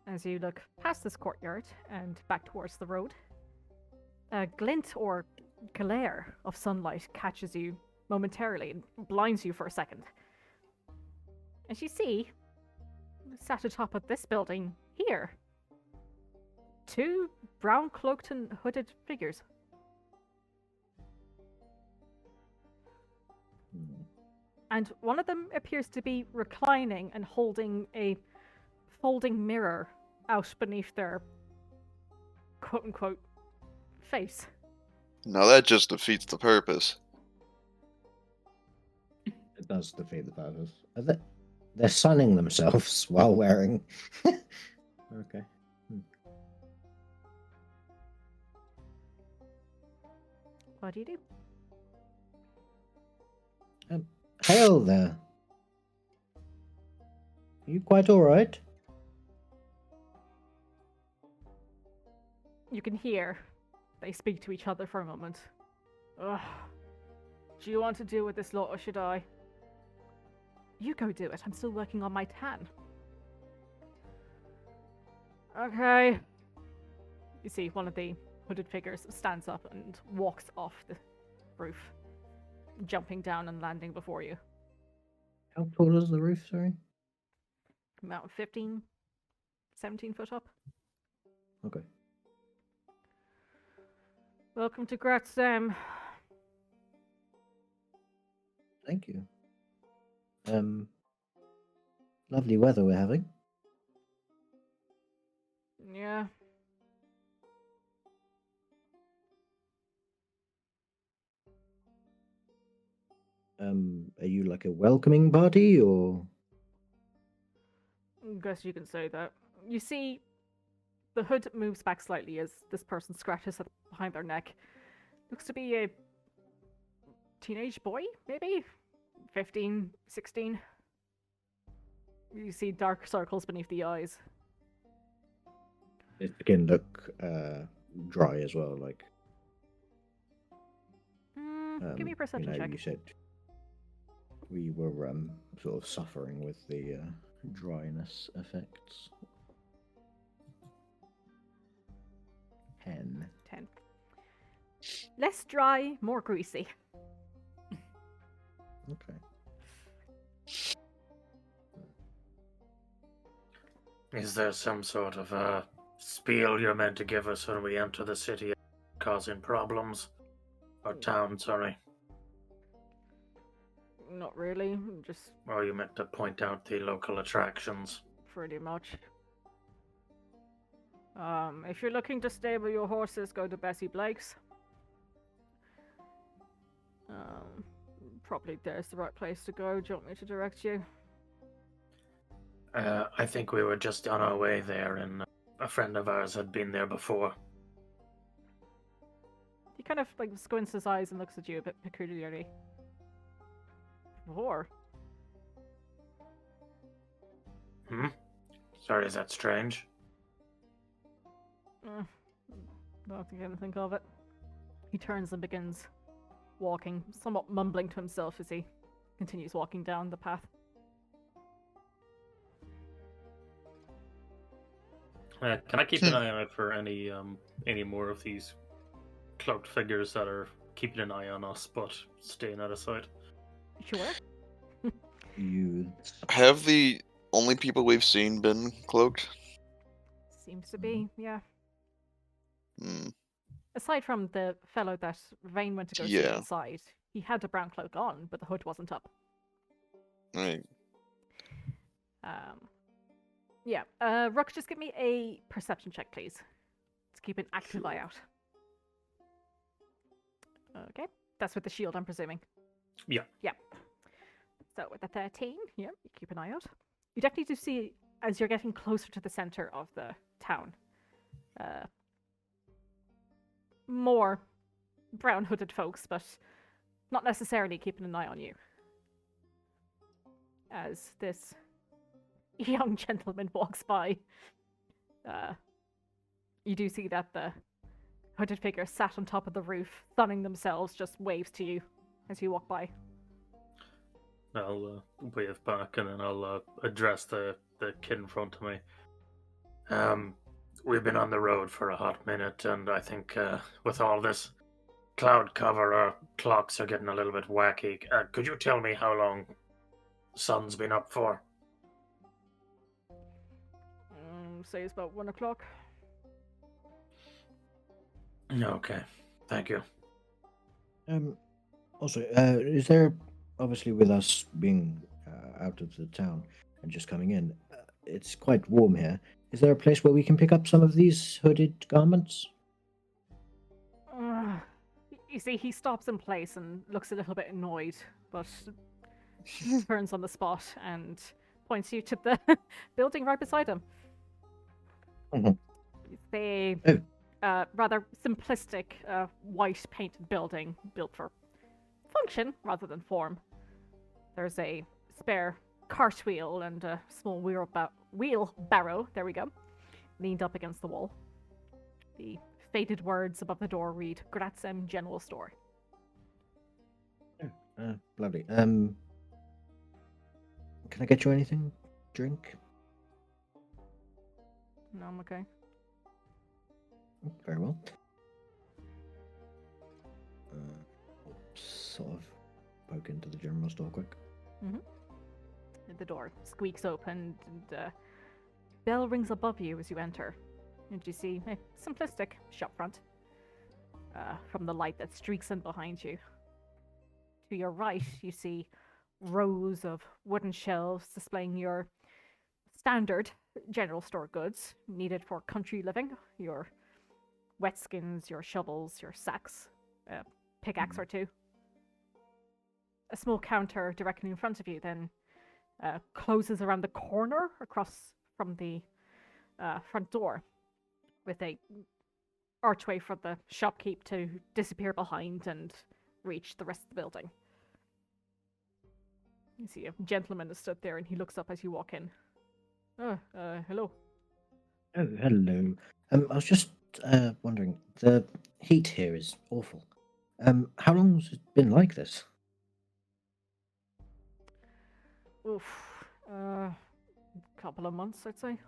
As you look past this courtyard and back towards the road, a glint or glare of sunlight catches you momentarily and blinds you for a second. As you see, sat atop of this building here, two brown cloaked and hooded figures. And one of them appears to be reclining and holding a folding mirror out beneath their quote-unquote face. Now that just defeats the purpose. It does defeat the purpose. They're sunning themselves while wearing. Okay. What do you do? Hail there. Are you quite alright? You can hear they speak to each other for a moment. Ugh. Do you want to deal with this lot or should I? You go do it. I'm still working on my tan. Okay. You see one of the hooded figures stands up and walks off the roof, jumping down and landing before you. How tall is the roof, sorry? About 15, 17 foot up. Okay. Welcome to Graz'hem. Thank you. Lovely weather we're having. Yeah. Are you like a welcoming party or? Guess you can say that. You see, the hood moves back slightly as this person scratches behind their neck. Looks to be a teenage boy, maybe? 15, 16. You see dark circles beneath the eyes. It can look dry as well, like. Give me a perception check. You said we were sort of suffering with the dryness effects. 10. 10. Less dry, more greasy. Okay. Is there some sort of spiel you're meant to give us when we enter the city causing problems? Or town, sorry. Not really, just Or you meant to point out the local attractions? pretty much. If you're looking to stable your horses, go to Bessie Blake's. Probably there's the right place to go. Do you want me to direct you? I think we were just on our way there, and a friend of ours had been there before. He kind of like squints his eyes and looks at you a bit peculiarly. Before? Sorry, is that strange? Not gonna think of it. He turns and begins walking, somewhat mumbling to himself as he continues walking down the path. Can I keep an eye out for any more of these cloaked figures that are keeping an eye on us, but staying out of sight? Sure. Youths. Have the only people we've seen been cloaked? Seems to be, yeah. Hmm. Aside from the fellow that Vane went to go see Yeah. outside, he had a brown cloak on, but the hood wasn't up. Right. Yeah. Rook, just give me a perception check, please. Let's keep an active eye out. Okay. That's with the shield, I'm presuming. Yeah. Yeah. So with the 13, yeah, you keep an eye out. You definitely do see, as you're getting closer to the center of the town, more brown hooded folks, but not necessarily keeping an eye on you. As this young gentleman walks by, you do see that the hooded figure sat on top of the roof, sunning themselves, just waves to you as you walk by. I'll wave back and then I'll address the kid in front of me. We've been on the road for a hot minute, and I think with all this cloud cover, our clocks are getting a little bit wacky. Could you tell me how long the sun's been up for? Say it's about 1 o'clock. Okay, thank you. Also, is there, obviously with us being out of the town and just coming in, it's quite warm here. Is there a place where we can pick up some of these hooded garments? You see, he stops in place and looks a little bit annoyed, but turns on the spot and points you to the building right beside him. Mhm. They rather simplistic white painted building built for function rather than form. There's a spare cartwheel and a small wheelbarrow, there we go, leaned up against the wall. The faded words above the door read Graz'hem General Store. Lovely. Can I get you anything? Drink? No, I'm okay. Very well. Sort of poke into the general store quick. The door squeaks open and bell rings above you as you enter. And you see a simplistic shop front from the light that streaks in behind you. To your right, you see rows of wooden shelves displaying your standard general store goods needed for country living. Your wet skins, your shovels, your sacks, pickaxe or two. A small counter directly in front of you then closes around the corner across from the front door with a archway for the shopkeep to disappear behind and reach the rest of the building. You see a gentleman is stood there and he looks up as you walk in. Hello. Oh, hello. I was just wondering, the heat here is awful. How long has it been like this? Oof. Couple of months, I'd say.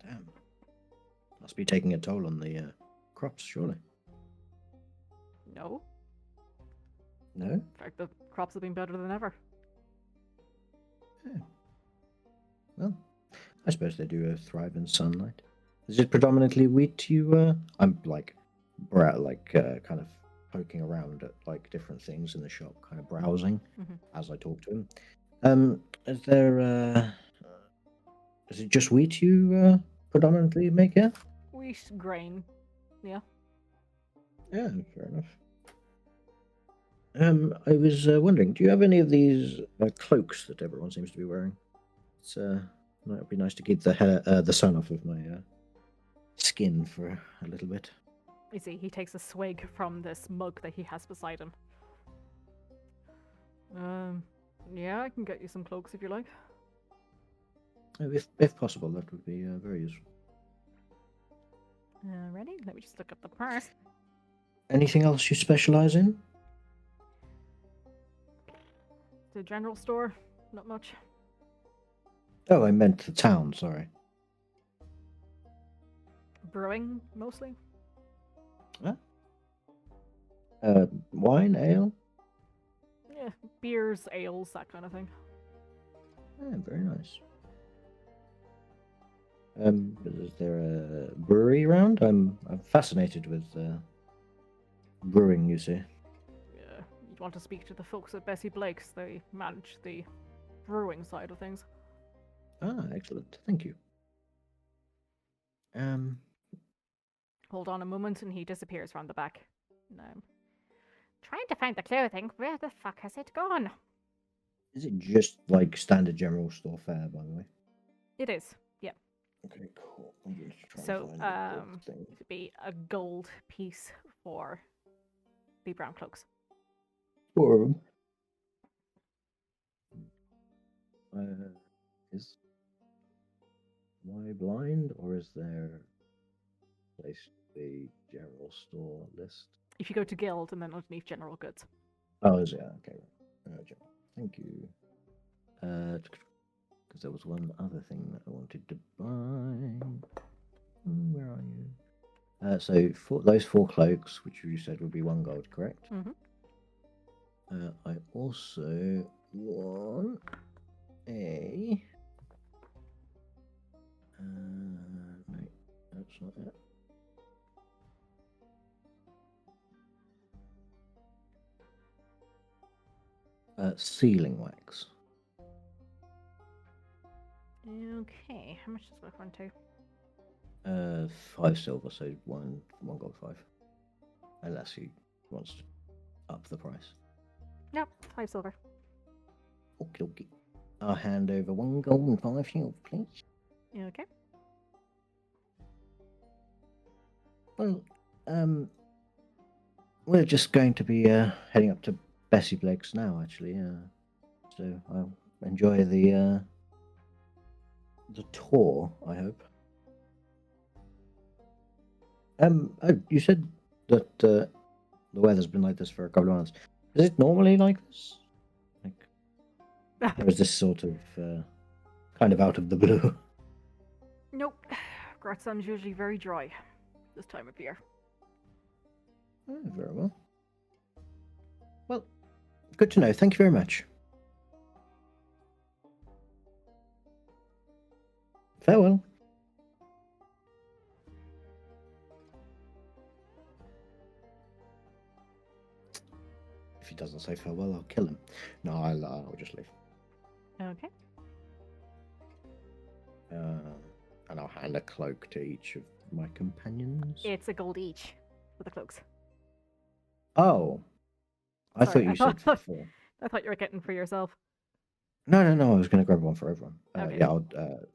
Damn. Must be taking a toll on the crops, surely. No. No? In fact, the crops have been better than ever. Yeah. Well, I suppose they do thrive in sunlight. Is it predominantly wheat I'm kind of poking around at like different things in the shop, kind of browsing as I talk to him. Is it just wheat you predominantly make here? Wheat, grain. Yeah. Yeah, fair enough. I was wondering, do you have any of these cloaks that everyone seems to be wearing? It's might be nice to keep the sun off of my skin for a little bit. You see, he takes a swig from this mug that he has beside him. Yeah, I can get you some cloaks if you like. If possible, that would be very useful. Ready? Let me just look up the price. Anything else you specialize in? The general store, not much. Oh, I meant the town, sorry. Brewing, mostly. Huh? Wine, ale? Yeah, beers, ales, that kind of thing. Yeah, very nice. Is there a brewery around? I'm fascinated with brewing, you see. Yeah, you'd want to speak to the folks at Bessie Blake's. They manage the brewing side of things. Ah, excellent. Thank you. Hold on a moment and he disappears from the back. No. Trying to find the clothing. Where the fuck has it gone? Is it just like standard general store fare, by the way? It is, yeah. Okay, cool. I'm going to try So, and find the gold thing. it would be a gold piece for the brown cloaks. 4 of them. Is am I blind, or is there a place to the general store list? If you go to guild and then underneath general goods. Oh, is it? Okay, right. Thank you. Because there was one other thing that I wanted to buy. Where are you? So for those 4 cloaks, which you said would be 1 gold, correct? Mm-hmm. I also want a. No, that's not it. Sealing wax. Okay, how much does that run to? 5 silver, so one gold 5. Unless he wants to up the price. Yep, 5 silver. Okie dokie. I'll hand over 1 gold and 5 silver, please. Okay. Well, we're just going to be heading up to Bessie Blake's now, actually. So I'll enjoy the tour, I hope. Oh, you said that the weather's been like this for a couple of months. Is it normally like this? Or is this sort of kind of out of the blue? Nope. Graz'hem's usually very dry this time of year. Oh, very well. Well, good to know. Thank you very much. Farewell. If he doesn't say farewell, I'll kill him. No, I'll just leave. Okay. And I'll hand a cloak to each of my companions. It's a gold each for the cloaks. Oh. I Sorry, thought you said for 4. I thought you were getting for yourself. No. I was going to grab one for everyone. Okay. Yeah,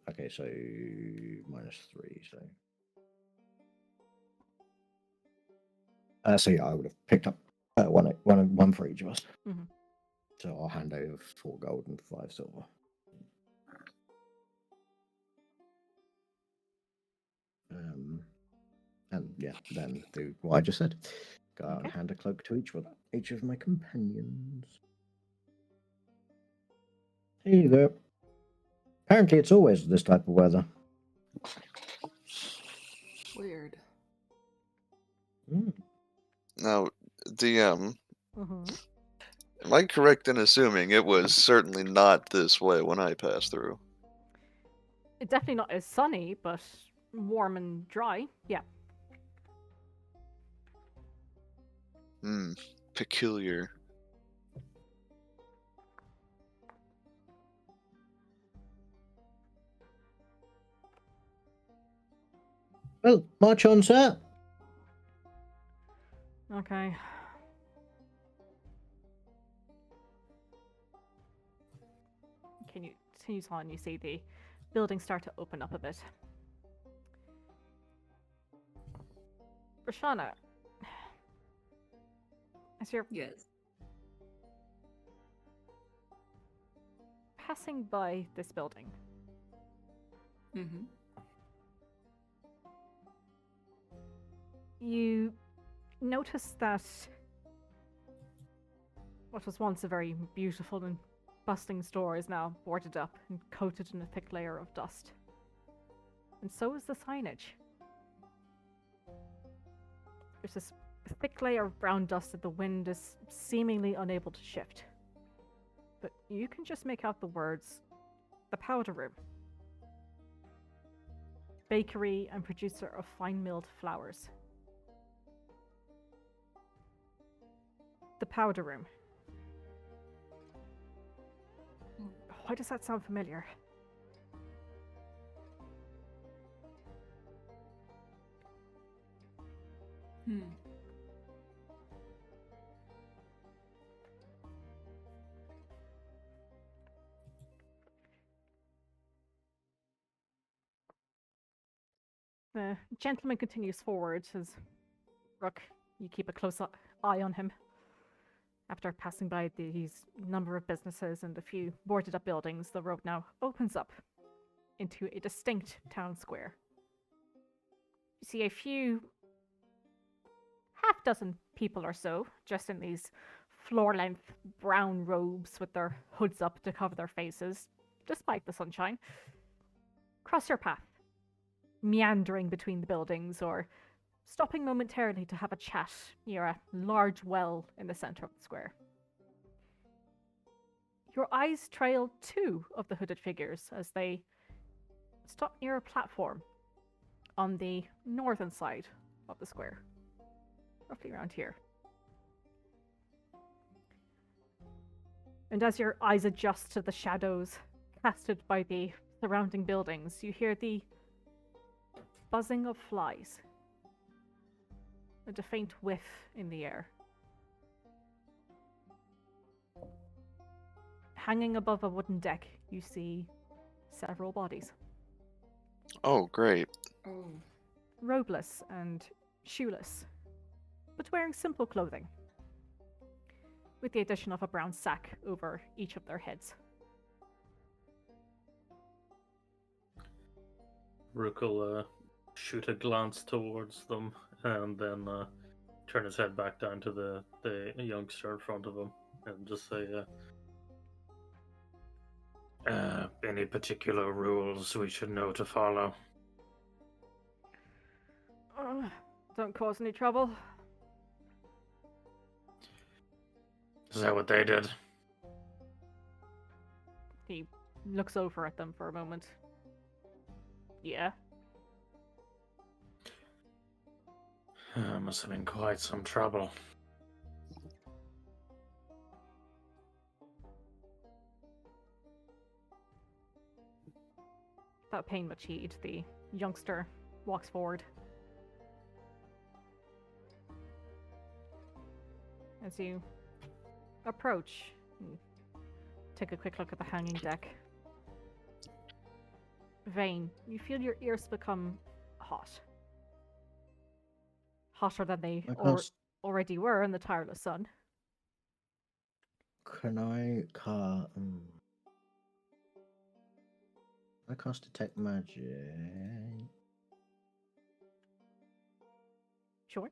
okay, so -3, so yeah, I would have picked up one for each of us. Mhm. So I'll hand over 4 gold and 5 silver. And yeah, then do what I just said. Go out and hand a cloak to each of my companions. Hey there. Apparently it's always this type of weather. Weird. Now, DM, Mm-hmm. am I correct in assuming it was certainly not this way when I passed through? It's definitely not as sunny, but warm and dry. Yeah. Peculiar. Well, march on, sir. Okay. Continues on, you see the buildings start to open up a bit. Roshana, as you're Yes. passing by this building, Mm-hmm. you notice that what was once a very beautiful and bustling store is now boarded up and coated in a thick layer of dust. And so is the signage. There's this thick layer of brown dust that the wind is seemingly unable to shift. But you can just make out the words, the powder room. Bakery and producer of fine milled flours. The powder room. Why does that sound familiar? The gentleman continues forward as Rook, you keep a close eye on him. After passing by these number of businesses and a few boarded up buildings, the road now opens up into a distinct town square. You see a few half dozen people or so, dressed in these floor-length brown robes with their hoods up to cover their faces, despite the sunshine, cross your path, meandering between the buildings or stopping momentarily to have a chat near a large well in the center of the square. Your eyes trail two of the hooded figures as they stop near a platform on the northern side of the square, roughly around here. And as your eyes adjust to the shadows casted by the surrounding buildings, you hear the buzzing of flies and a faint whiff in the air. Hanging above a wooden deck, you see several bodies. Oh, great. Oh. Robeless and shoeless, but wearing simple clothing, with the addition of a brown sack over each of their heads. Rook will shoot a glance towards them and then turn his head back down to the youngster in front of him and just say, any particular rules we should know to follow? Don't cause any trouble. Is that what they did? He looks over at them for a moment. Yeah. Must have been quite some trouble. Without paying much heed, the youngster walks forward. As you approach, and take a quick look at the hanging deck. Vane, you feel your ears become hot. Hotter than they already were in the tireless sun. Can I cast detect magic? Sure.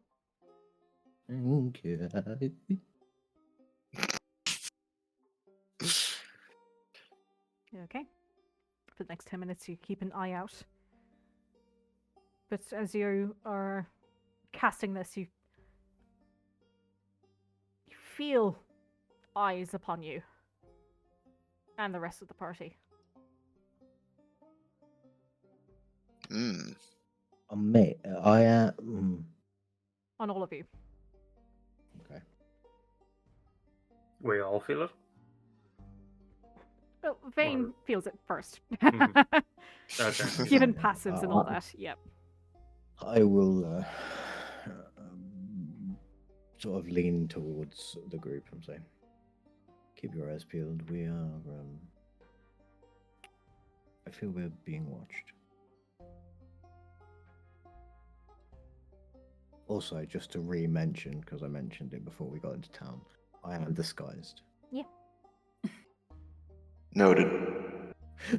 Okay. Okay. For the next 10 minutes, you keep an eye out. But as you are casting this, you feel eyes upon you and the rest of the party. Mate, I am. On all of you. Okay. We all feel it? Well, Vane feels it first. Okay. Given passives and all that, yep. I will sort of lean towards the group and say, keep your eyes peeled. We are, I feel we're being watched. Also, just to re-mention, because I mentioned it before we got into town, I am disguised. Yeah. Noted.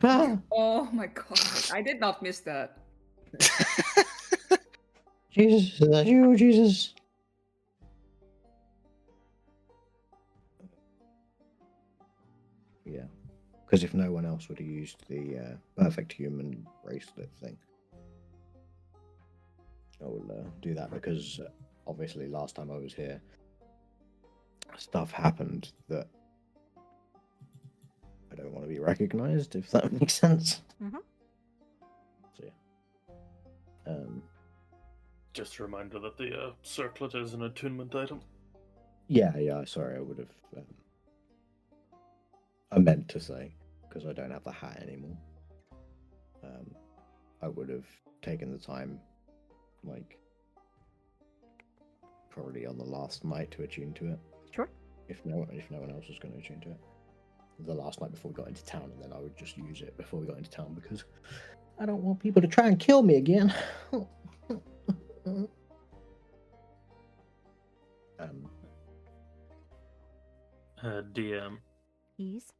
Oh my god, I did not miss that. Jesus, is that you, Jesus? Yeah, because if no one else would have used the perfect human bracelet thing, I will do that because obviously last time I was here, stuff happened that I don't want to be recognized, if that makes sense. Mm-hmm. So yeah. Just a reminder that the circlet is an attunement item. Yeah, sorry, I would have... I meant to say, because I don't have the hat anymore. I would have taken the time, like, probably on the last night to attune to it. Sure. If no one else was going to attune to it. The last night before we got into town, and then I would just use it before we got into town, because I don't want people to try and kill me again. DM, Ease.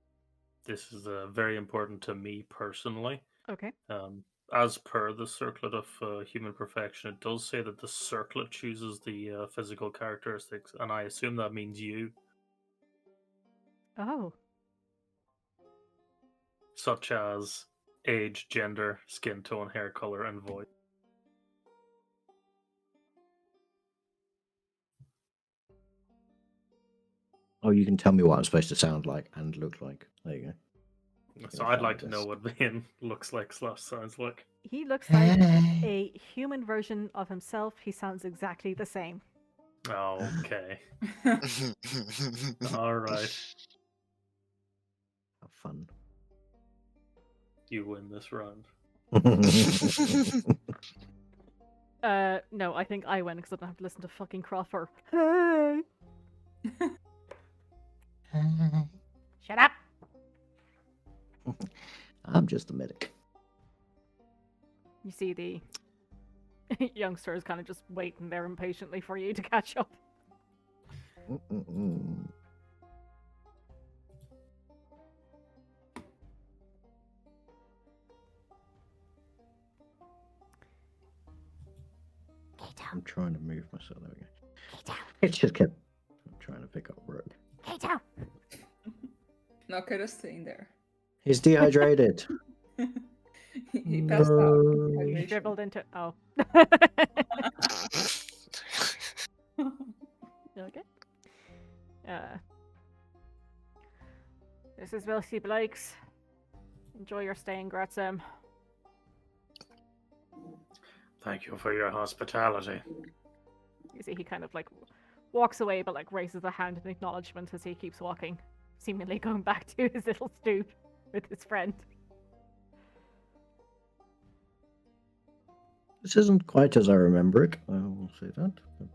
this is very important to me personally. Okay. As per the circlet of human perfection, it does say that the circlet chooses the physical characteristics, and I assume that means you, Oh. such as age, gender, skin tone, hair color, and voice. Oh, you can tell me what I'm supposed to sound like and look like. There you go. So Yeah, I'd fine like with to know this. what Vane looks like / sounds like. He looks like a human version of himself. He sounds exactly the same. Okay. All right. Have fun. You win this round. No, I think I win because I don't have to listen to fucking Crawford. Hey! Shut up! I'm just the medic. You see the youngsters kind of just waiting there impatiently for you to catch up. Mm-mm-mm. I'm trying to move myself. There we go. It just kept trying to pick up rope. No, Kato's staying there. He's dehydrated. He passed out. No. Dehydration. Dribbled into. Oh. Okay. This is Wilcie Blake's. Enjoy your stay in Graz'hem. Thank you for your hospitality. You see, he kind of like walks away, but like raises a hand in acknowledgement as he keeps walking, seemingly going back to his little stoop with his friend. This isn't quite as I remember it. I will say that. But,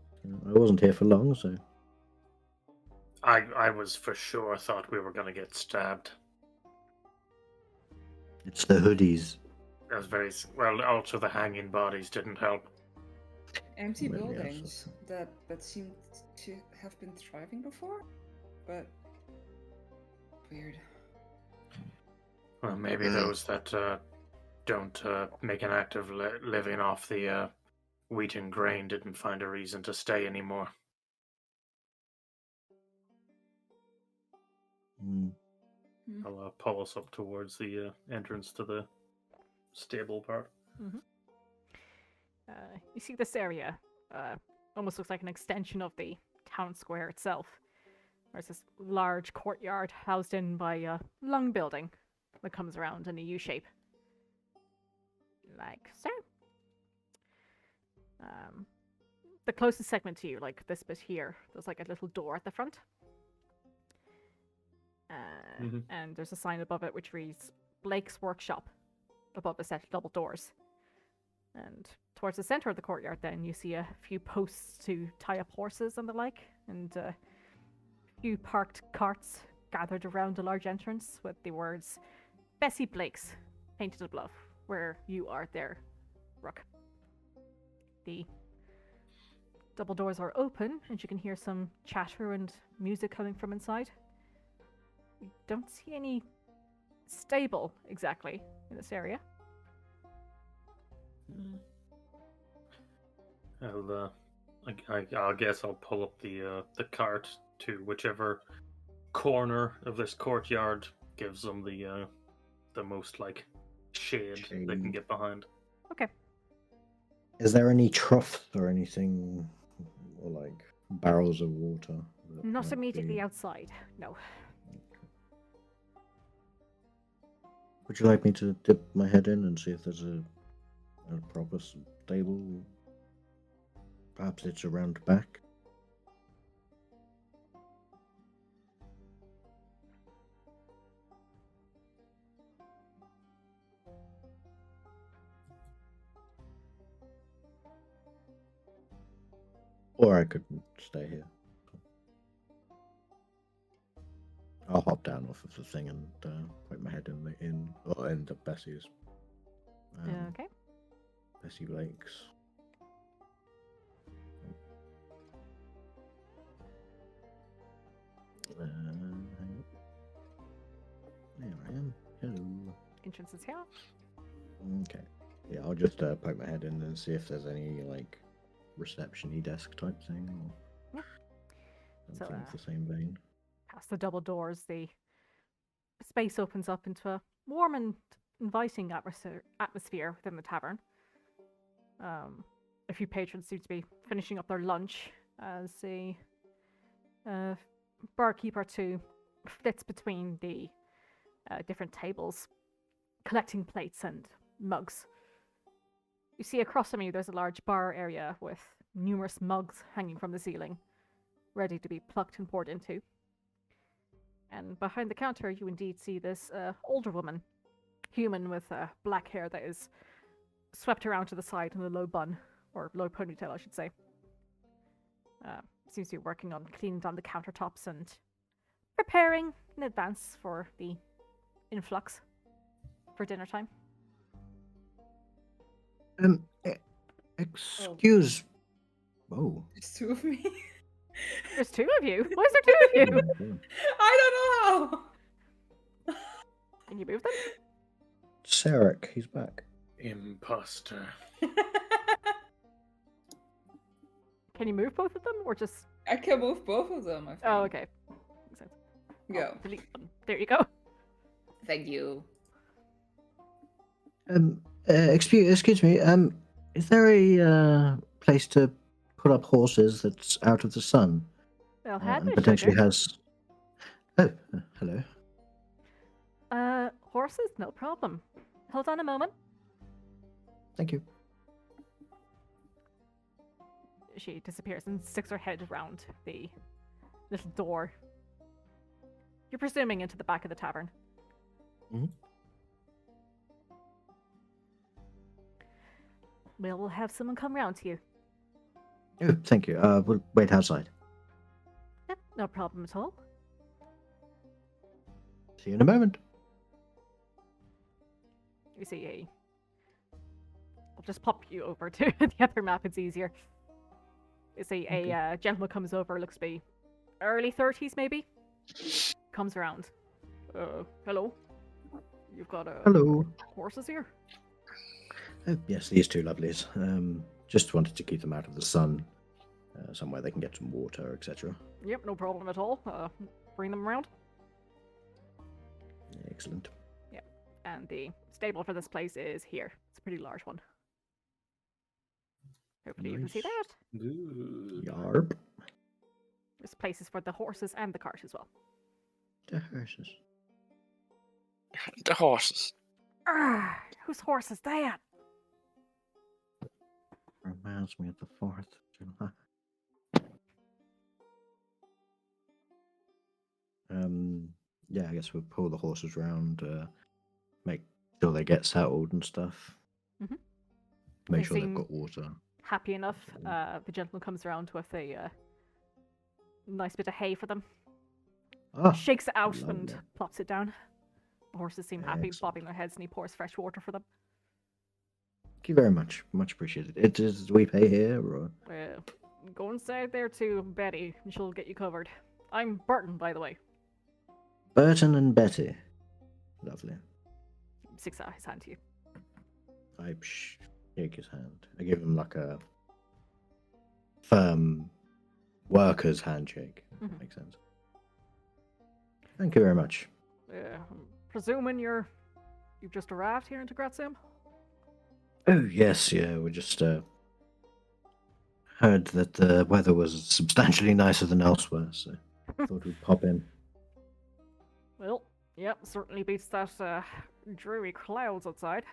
I wasn't here for long, so. I was for sure thought we were going to get stabbed. It's the hoodies. That was very well. Also, the hanging bodies didn't help. Empty Maybe buildings that seemed to have been thriving before, but weird. Well, maybe those that don't make an active living off the wheat and grain didn't find a reason to stay anymore. Mm. I'll pull us up towards the entrance to the stable part. Mm-hmm. You see this area almost looks like an extension of the town square itself. There's this large courtyard housed in by a long building that comes around in a U shape. Like so. The closest segment to you, like this bit here, there's like a little door at the front. And there's a sign above it which reads Blake's Workshop above a set of double doors. And towards the center of the courtyard then you see a few posts to tie up horses and the like, and a few parked carts gathered around a large entrance with the words Bessie Blake's painted above where you are there, Rook. The double doors are open and you can hear some chatter and music coming from inside. You don't see any stable exactly in this area. I'll guess I'll pull up the cart to whichever corner of this courtyard gives them the most like shade they can get behind. Okay. Is there any troughs or anything, or like barrels of water? Not immediately outside, no. Would you like me to dip my head in and see if there's a proper stable? Perhaps it's around back. Or I could stay here. I'll hop down off of the thing and poke my head in the Bessie's Okay. Bessie Blake's. Hang on. There I am. Hello. Entrance is here. Okay. Yeah, I'll just poke my head in and see if there's any like reception-y desk type thing or So, something of the same vein. Past the double doors, the space opens up into a warm and inviting atmosphere within the tavern. A few patrons seem to be finishing up their lunch as a barkeep or two flits between the different tables, collecting plates and mugs. You see across from you there's a large bar area with numerous mugs hanging from the ceiling, ready to be plucked and poured into. And behind the counter you indeed see this older woman, human with black hair that is swept around to the side in a low bun, or low ponytail I should say. Seems to be working on cleaning down the countertops and preparing in advance for the influx for dinner time. Excuse. Oh. There's two of me. There's two of you? Why is there two of you? I don't know how. Can you move them? Sarek, he's back. Imposter. Can you move both of them, or just... I can move both of them, I think. Oh, okay. Makes sense. Go. Oh, delete one. There you go. Thank you. Excuse me. Is there a place to put up horses that's out of the sun? Well, had And no potentially sugar. has. Oh, hello. Horses? No problem. Hold on a moment. Thank you. She disappears and sticks her head around the little door. You're presuming into the back of the tavern. Mhm. We'll have someone come round to you. Oh, thank you. We'll wait outside. Yep, no problem at all. See you in a moment. You see I'll just pop you over to the other map, it's easier. You see a gentleman comes over, looks to be early 30s maybe. Comes around. Hello? You've got Hello. horses here? Oh, yes, these two lovelies. Just wanted to keep them out of the sun. Somewhere they can get some water, etc. Yep, no problem at all. Bring them around. Excellent. And the stable for this place is here. It's a pretty large one. Hopefully you can see Nice. that. Good. Yarp. There's places for the horses and the cart as well. The horses. The horses. Whose horse is that? Reminds me of the 4th of July. Yeah, I guess we'll pull the horses round, make sure they get settled and stuff. Mhm. Make They sure they've seem got water. Happy enough, the gentleman comes around with a nice bit of hay for them. Ah, Shakes it out and lovely. plops it down. The horses seem happy, Excellent. bobbing their heads, and he pours fresh water for them. thank you very much. Much appreciated. It is we pay here, or Go and say there to Betty, and she'll get you covered. I'm Burton, by the way. Burton and Betty. Lovely. Sticks out his hand to you. I shake his hand. I give him like a firm worker's handshake. If that Mhm. makes sense. Thank you very much. I'm presuming you've just arrived here into Graz'hem? Oh yes, yeah. We just heard that the weather was substantially nicer than elsewhere, so thought we'd pop in. Well, yep, certainly beats that dreary clouds outside.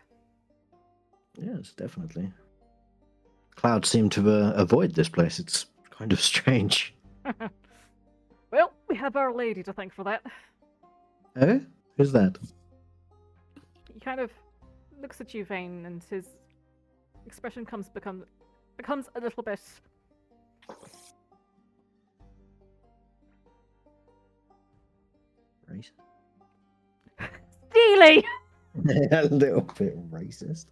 Yes, definitely. Clouds seem to avoid this place. It's kind of strange. Well, we have Our Lady to thank for that. Oh, who's that? He kind of looks at you, Vane, and his expression becomes a little bit... Right. Steely! A little bit racist.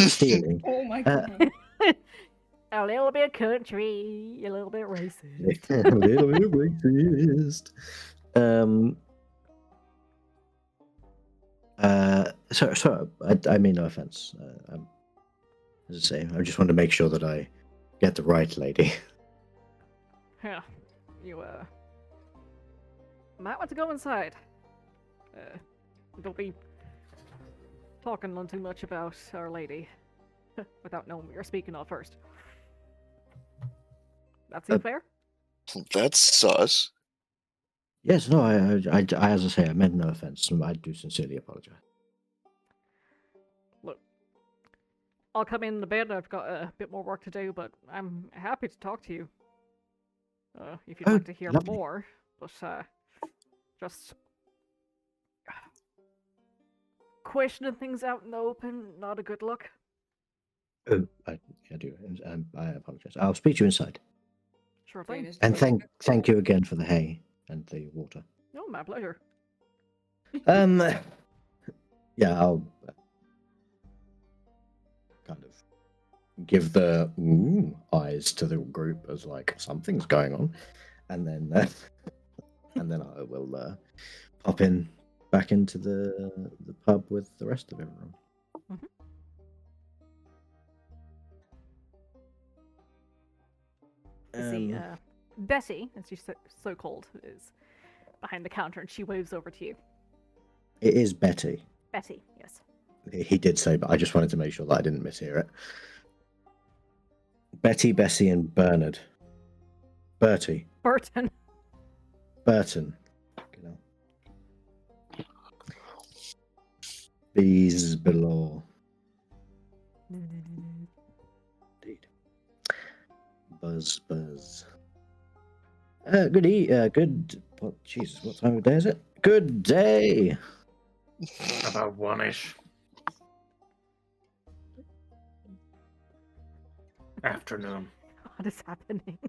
Stealing. Oh my Uh, god. A little bit country, a little bit racist. A little bit racist. So I mean no offense. As I say, I just want to make sure that I get the right lady. Yeah, you might want to go inside. Don't be talking on too much about Our Lady without knowing what you're speaking of first. That seem fair? That's sus. Yes, no, I as I say, I meant no offense. I do sincerely apologize. Look, I'll come in a bit. I've got a bit more work to do, but I'm happy to talk to you. If you'd Oh, like to hear lovely. more, but just questioning things out in the open, not a good look. Oh, I do. I apologize. I'll speak to you inside. Sure thing. Danish And joke. thank you again for the hay and the water. No, my pleasure. Yeah, I'll kind of give the eyes to the group as like something's going on, and then I will pop in back into the pub with the rest of everyone. You see, Betty, as she's so called, is behind the counter, and she waves over to you. It is Betty. Betty, yes. He did say, but I just wanted to make sure that I didn't mishear it. Betty, Bessie, and Bernard. Bertie. Burton. Burton. You know. Bees below. Indeed. Buzz. Good. What? Jesus, what time of day is it? Good day. About one-ish. Afternoon. What is happening?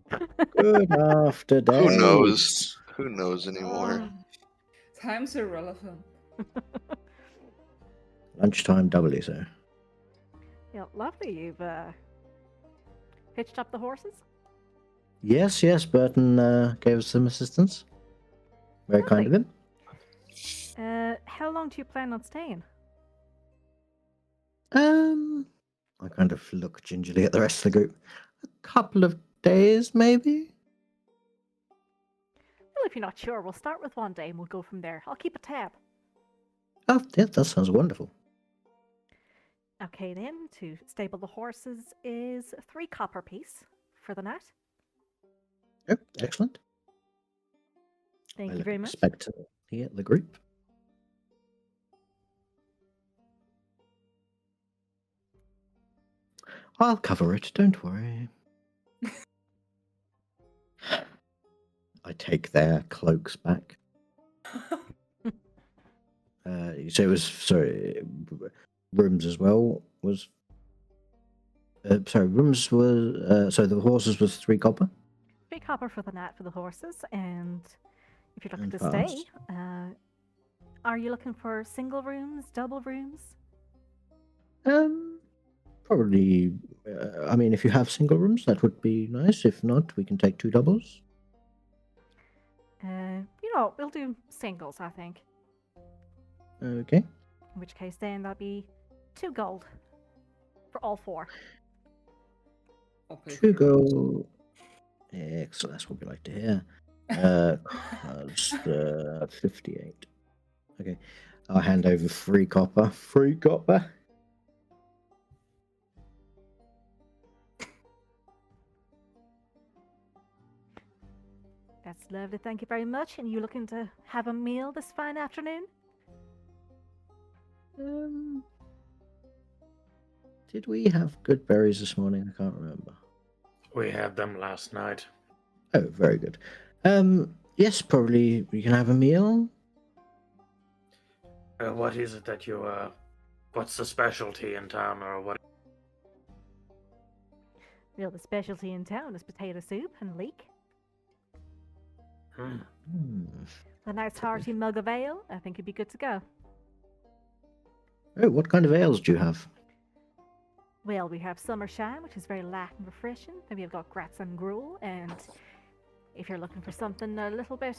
Good afternoon. Who knows? Who knows anymore? Time's irrelevant. Lunchtime doubly so. Yeah, lovely. You've hitched up the horses? Yes. Burton gave us some assistance. Very kind of him. How long do you plan on staying? I kind of look gingerly at the rest of the group. A couple of days, maybe? Well, if you're not sure, we'll start with one day and we'll go from there. I'll keep a tab. Oh, yeah, that sounds wonderful. Okay, then, to stable the horses is 3 copper piece for the night. Oh, excellent. Thank I'll you very much. expect to hear the group. I'll cover it, don't worry. I take their cloaks back. So it was, sorry, rooms as well was... rooms were... so the horses was 3 copper? 3 copper for the night for the horses, and if you're looking And to stay, fast. are you looking for single rooms, double rooms? Probably, I mean, if you have single rooms, that would be nice. If not, we can take 2 doubles. We'll do singles, I think. Okay. In which case, then that'll be 2 gold for all 4. I'll pay for 2 yours. gold. Excellent, that's what we like to hear. That's 58. Okay. I'll hand over 3 copper. 3 copper. That's lovely. Thank you very much. And you looking to have a meal this fine afternoon? Did we have good berries this morning? I can't remember. We had them last night. Oh, very good. Yes, probably we can have a meal. What is it that you, what's the specialty in town, or what? Well, the specialty in town is potato soup and leek. Hmm. A nice hearty mug of ale. I think you'd be good to go. Oh, what kind of ales do you have? Well, we have Summer Shine, which is very light and refreshing. Then we've got Graz'hem Gruel, and if you're looking for something a little bit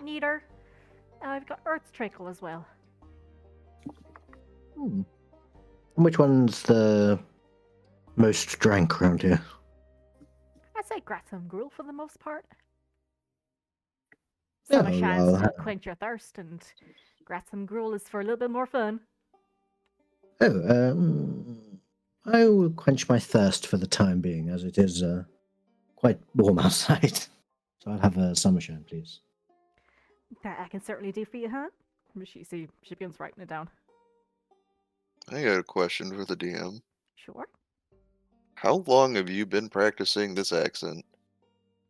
neater, I've got Earth Trickle as well. Hmm. And which one's the most drank around here? I'd say Graz'hem Gruel for the most part. Yeah, Summer Shine's I'll to ha- quench your thirst, and Graz'hem Gruel is for a little bit more fun. Oh, I will quench my thirst for the time being, as it is quite warm outside. So I'll have a summer shine, please. That I can certainly do for you, huh? She begins writing it down. I got a question for the DM. Sure. How long have you been practicing this accent?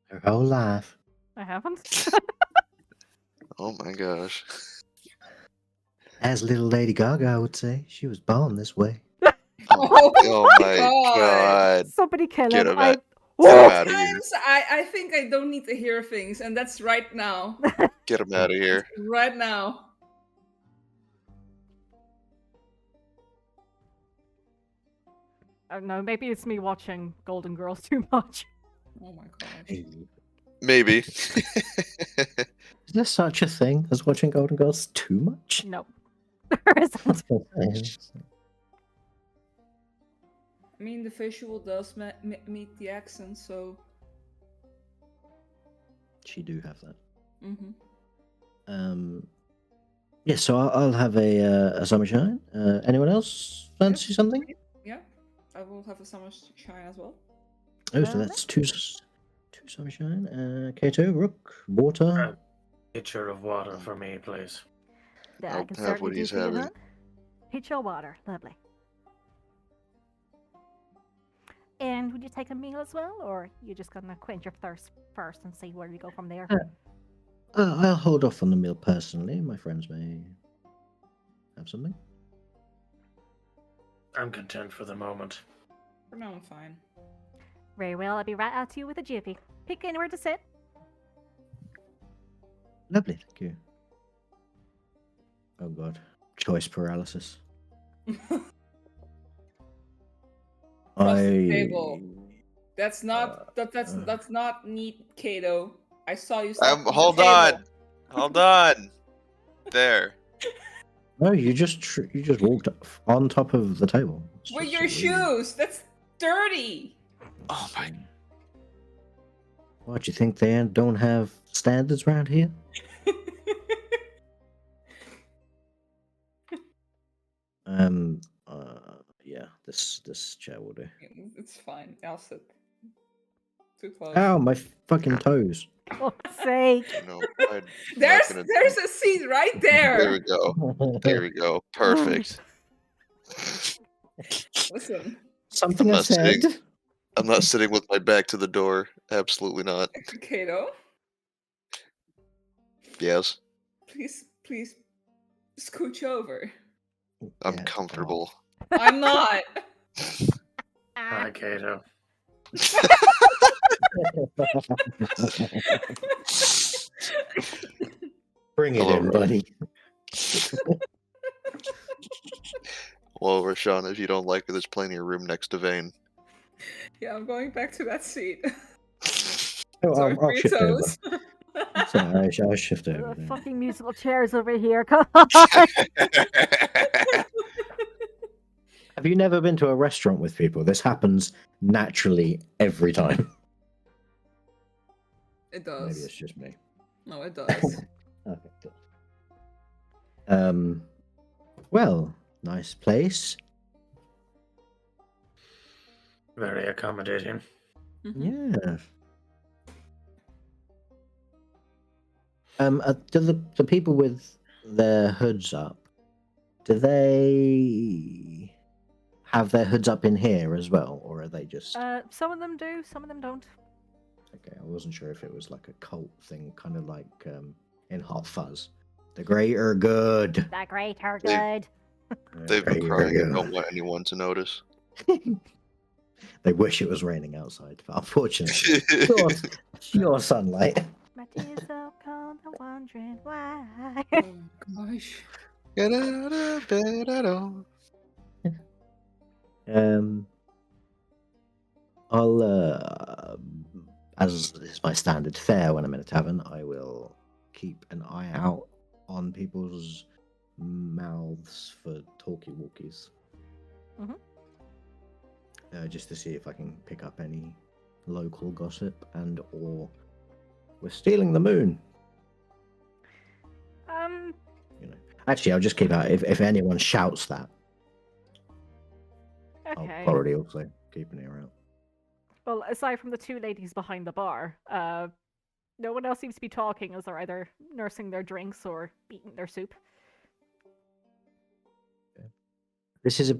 Her whole life. I haven't. Oh my gosh. As little Lady Gaga, I would say. She was born this way. Oh my god. Somebody kill Get him. him out. Oh! Get him out of here. Sometimes I think I don't need to hear things, and that's right now. Get him out of here. Right now. I don't know, maybe it's me watching Golden Girls too much. Oh my gosh. Maybe. Is there such a thing as watching Golden Girls too much? No. There isn't. I mean, the visual does meet the accent, so. She do have that. Mm-hmm. Yeah, so I'll have a summer shine. Anyone else fancy something? Yeah, I will have a summer shine as well. Oh, so that's two summer shine. Kato, Rook, water. Pitcher of water for me, please. That I'll I can have certainly what do he's for you, having. huh? Peach or water. Lovely. And would you take a meal as well, or you just gonna quench your thirst first and see where you go from there? I'll hold off on the meal personally. My friends may have something. I'm content for the moment. For now, I'm fine. Very well, I'll be right out to you with a jiffy. Pick anywhere to sit. Lovely, thank you. Oh god, choice paralysis. Across the table. That's not that's uh. not neat, Kato. I saw you. Hold Hold on. Hold on. There. No, you just walked on top of the table. It's With just your shoes. That's dirty. Oh my. What, do you think they don't have standards around here? Yeah, this chair will do. It's fine. I'll sit. Too close. Ow, my fucking toes. Oh, sake. No, there's a seat right there. There we go. There we go. Perfect. Listen. Something I said. I'm not sitting with my back to the door. Absolutely not. Kato, Yes. please scooch over. I'm Yeah, comfortable. I'm not. Hi, Kato. Bring it Hello, in, Rob. buddy. Well, Rashawn, if you don't like it, there's plenty of room next to Vane. Yeah, I'm going back to that seat. Oh, Sorry for I'll your shift over. toes. Sorry, I'll shift over. The then. fucking musical chairs over here. Come on. Have you never been to a restaurant with people? This happens naturally every time. It Maybe does. it's just me. No, it does. Okay, cool. Well, nice place. Very accommodating. Mhm. Yeah. Do the people with their hoods up, do they have their hoods up in here as well, or are they just? Some of them do, some of them don't. Okay, I wasn't sure if it was like a cult thing, kind of like in Hot Fuzz. The greater good. The greater They- good. They've been Greater crying and good. don't want anyone to notice. They wish it was raining outside, but unfortunately, your sunlight. My tears so cold, I'm wondering why. Oh gosh. Get out of bed at all. I'll, as is my standard fare when I'm in a tavern, I will keep an eye out on people's mouths for talkie-walkies. Just to see if I can pick up any local gossip and or we're stealing the moon. Actually, I'll just keep out if anyone shouts that. Okay. I'll probably also keep an ear out. Well, aside from the two ladies behind the bar, no one else seems to be talking as they're either nursing their drinks or eating their soup. This is a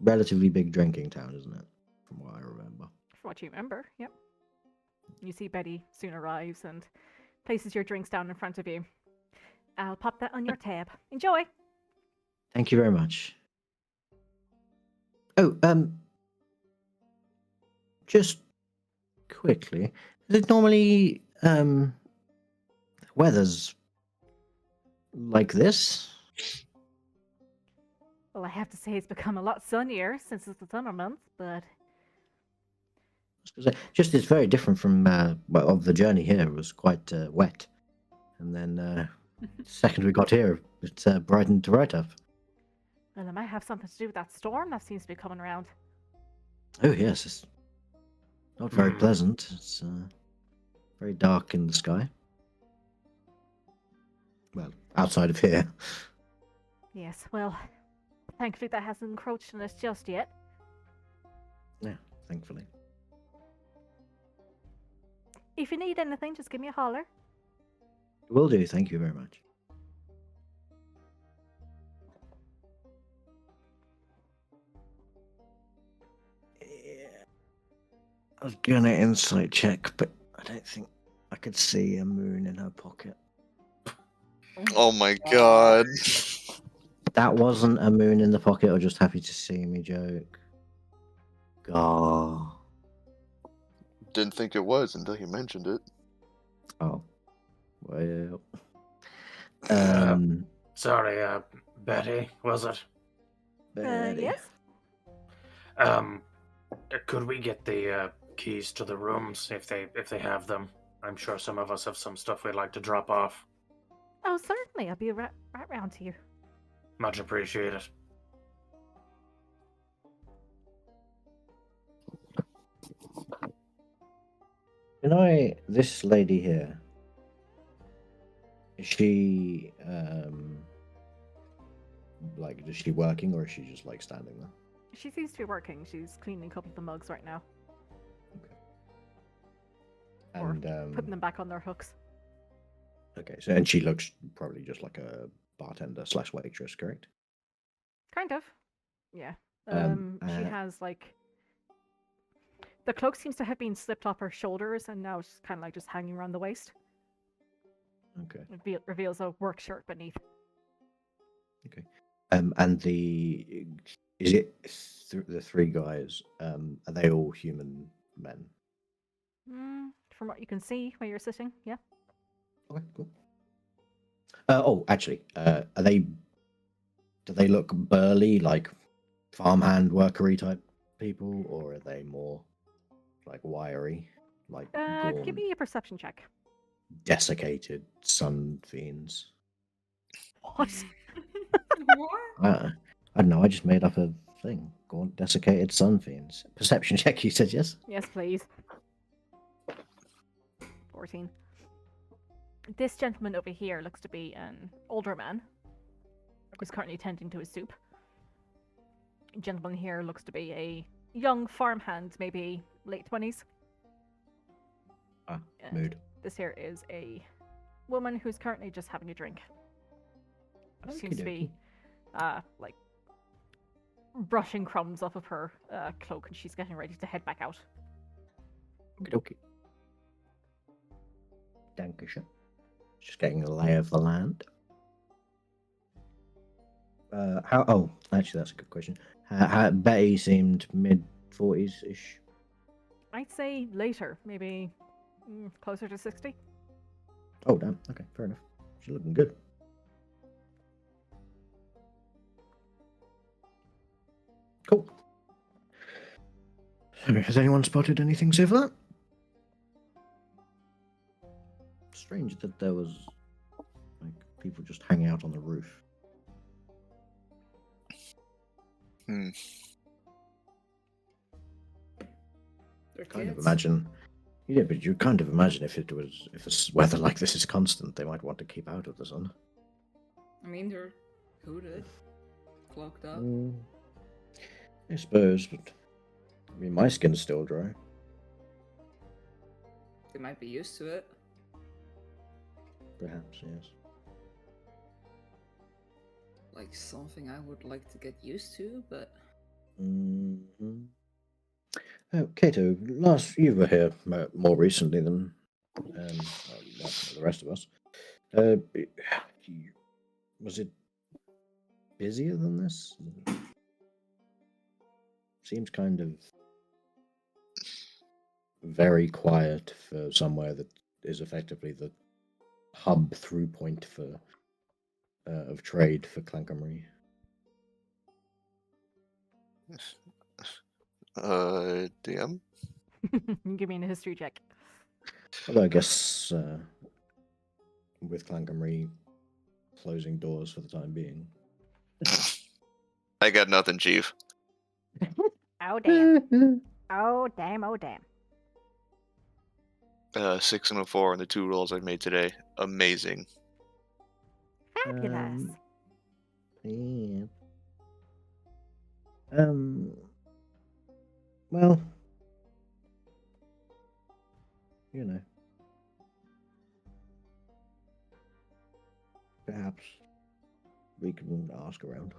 relatively big drinking town, isn't it? From what I remember. From what you remember, yep. You see Betty soon arrives and places your drinks down in front of you. I'll pop that on your tab. Enjoy! Thank you very much. Oh, just quickly, is it normally weather's like this? Well, I have to say it's become a lot sunnier since it's the summer months, but Just it's very different from well, of the journey here. It was quite wet, and then the second we got here, it's brightened to right up. well, it might have something to do with that storm that seems to be coming around. Oh yes, it's not very pleasant. It's very dark in the sky. Well, outside of here. Yes, well, thankfully that hasn't encroached on us just yet. Yeah, thankfully. If you need anything, just give me a holler. Will do. Thank you very much. Yeah. I was gonna insight check, but I don't think I could see a moon in her pocket. Oh my god. That wasn't a moon in the pocket or just happy to see me joke. God. Didn't think it was until you mentioned it. Oh. Well. Sorry, Betty, was it? Betty. Yes? Could we get the keys to the rooms if they have them? I'm sure some of us have some stuff we'd like to drop off. Oh, certainly. I'll be right round to you. Much appreciated. This lady here, is she, is she working or is she just, standing there? She seems to be working. She's cleaning a couple of the mugs right now. Okay. Or And, putting them back on their hooks. okay, so, and she looks probably just like a bartender / waitress, correct? Kind of. Yeah. She has, the cloak seems to have been slipped off her shoulders, and now it's kind of just hanging around the waist. Okay. It reveals a work shirt beneath. Okay. And is it the three guys? Are they all human men? From what you can see where you're sitting, yeah. Okay, cool. Actually, do they look burly, like farmhand workery type people, or are they more wiry, Give gaunt, me a perception check. desiccated sun fiends? What? What? I don't know. I just made up a thing. Gaunt, desiccated sun fiends. Perception check. You said yes. Yes, please. 14. This gentleman over here looks to be an older man who's currently tending to his soup. The gentleman here looks to be a young farmhand, maybe late 20s. Ah, And mood. this here is a woman who's currently just having a drink. She seems to be brushing crumbs off of her cloak, and she's getting ready to head back out. Okie Dankeschön. Just getting a lay of the land. Actually, that's a good question. How Betty seemed mid-40s ish. I'd say later, maybe closer to 60. Oh damn. Okay, fair enough. She's looking good. Has anyone spotted anything so far? Strange that there was like people just hanging out on the roof. Hmm. They're Kind of kids. imagine. Yeah, but you kind of imagine if this weather like this is constant, they might want to keep out of the sun. I mean, they're hooded, cloaked up. I suppose, but I mean, my skin's still dry. They might be used to it. Perhaps, yes. Like something I would like to get used to, but Mm-hmm. Kato, you were here more recently than the rest of us. Was it busier than this? Seems kind of very quiet for somewhere that is effectively the hub through point for of trade for Clankamry. DM? Give me a history check. Although I guess with Clankamry closing doors for the time being. I got nothing, Chief. Oh damn. Oh damn, oh damn. 6 and a 4 on the 2 rolls I made today. Amazing. Fabulous. Yeah. Well, you know, perhaps we can ask around.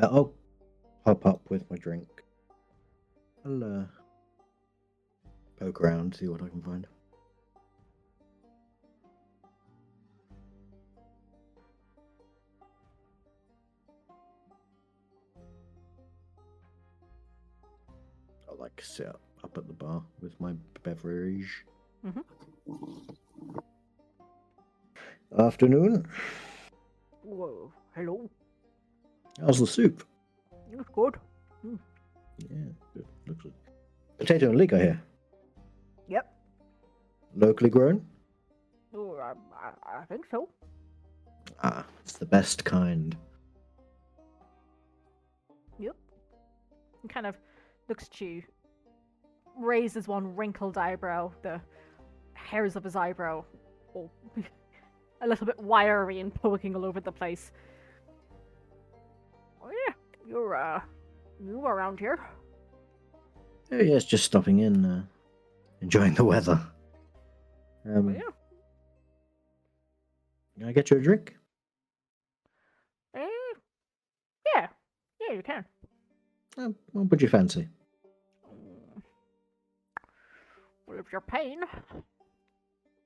I'll pop up with my drink. I'll poke around, see what I can find. I'll like sit up at the bar with my beverage. Afternoon. Whoa, hello. How's the soup? It's good. Yeah, good. Looks good. Potato and liquor here. Yep. Locally grown? Oh, I think so. Ah, it's the best kind. Yep. He kind of looks at you, raises one wrinkled eyebrow, the hairs of his eyebrow all a little bit wiry and poking all over the place. Oh yeah, you're new around here. Oh yes, just stopping in, enjoying the weather. Oh, yeah. Can I get you a drink? Yeah, you can. What would you fancy? Well, if you're paying,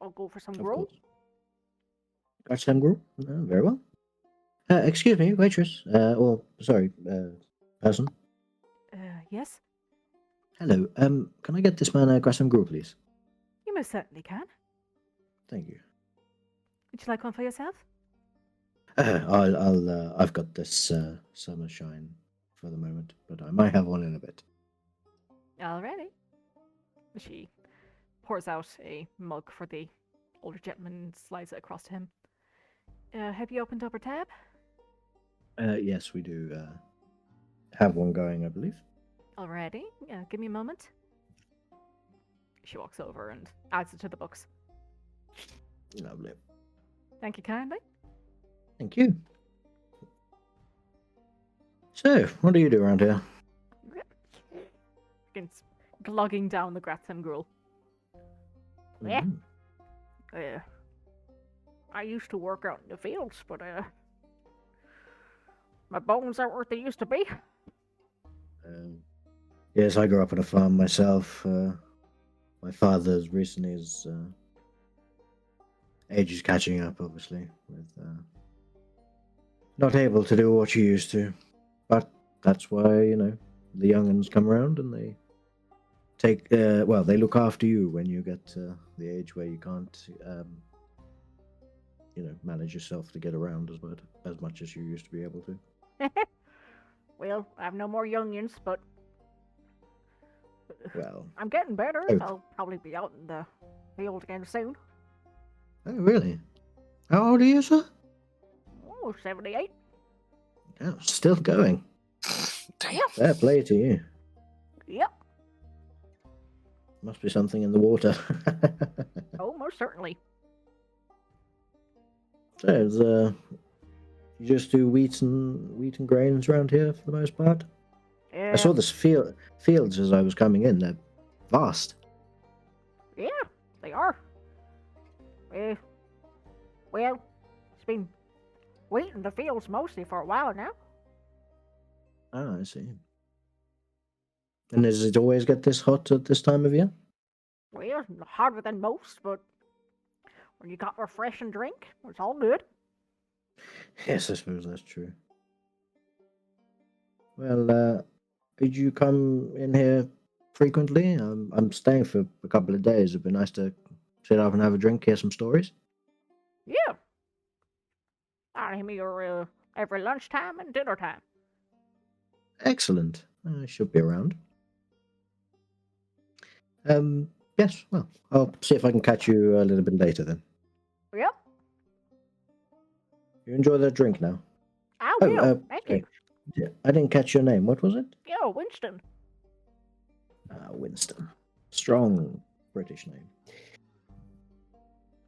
I'll go for some Of grub. course. Got some gruel? Very well. Excuse me, waitress. Or sorry, person. Yes, Hello. Can I get this man a Graz'hem gruel, please? you most certainly can. Thank you. Would you like one for yourself? I've got this summer shine for the moment, but I might have one in a bit. Alrighty. She pours out a mug for the older gentleman and slides it across to him. Have you opened up her tab? Yes, we do have one going, I believe. Alrighty. Give me a moment. She walks over and adds it to the books. Lovely. Thank you kindly. Thank you. So, what do you do around here? Begins glugging down the Graz'hem gruel. Yeah. Mhm. I used to work out in the fields, but my bones aren't what they used to be. Yes, I grew up on a farm myself. My father's recently his age is catching up, obviously, with not able to do what he used to. But that's why, the young'uns come around and they they look after you when you get to the age where you can't, manage yourself to get around as much as you used to be able to. Well, I have no more youngins, but Well, I'm getting better. Oh. I'll probably be out in the field again soon. oh really? How old are you, sir? Oh, 78. Oh, still going. Damn. Yep. Fair play to you. Yep. Must be something in the water. Oh, most certainly. So, you just do wheat and grains around here for the most part. Yeah. I saw this fields as I was coming in. They're vast. Yeah, they are. Well, it's been wheat in the fields mostly for a while now. Oh, I see. And does it always get this hot at this time of year? Well, harder than most, but when you got refreshing drink, it's all good. Yes, I suppose that's true. Well, did you come in here frequently? I'm staying for a couple of days. It'd be nice to sit up and have a drink, hear some stories. Yeah. I'm here every lunchtime and dinner time. Excellent. I should be around. Yes, well, I'll see if I can catch you a little bit later then. Yep. You enjoy that drink now? I Oh, will. Thank okay. you. Yeah, I didn't catch your name. What was it? Yeah, Winston. Winston. Strong British name.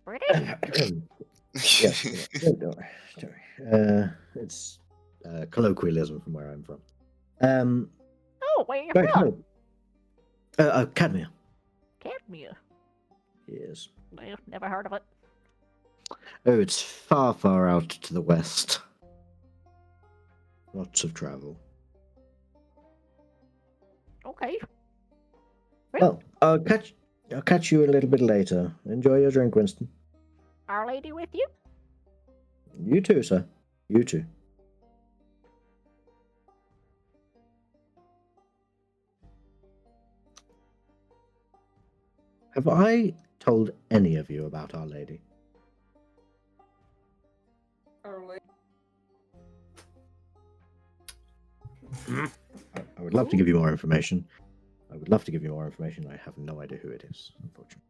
British? Yes. Don't worry. It's colloquialism from where I'm from. Oh, where you Right, from? hello. Cadmia. Cadmia. Yes. Well, never heard of it. Oh, it's far, far out to the west. Lots of travel. Okay. Well, I'll catch you a little bit later. Enjoy your drink, Winston. Our Lady with you? You too, sir. You too. Have I told any of you about Our Lady? Early. I would love to give you more information. I have no idea who it is, unfortunately.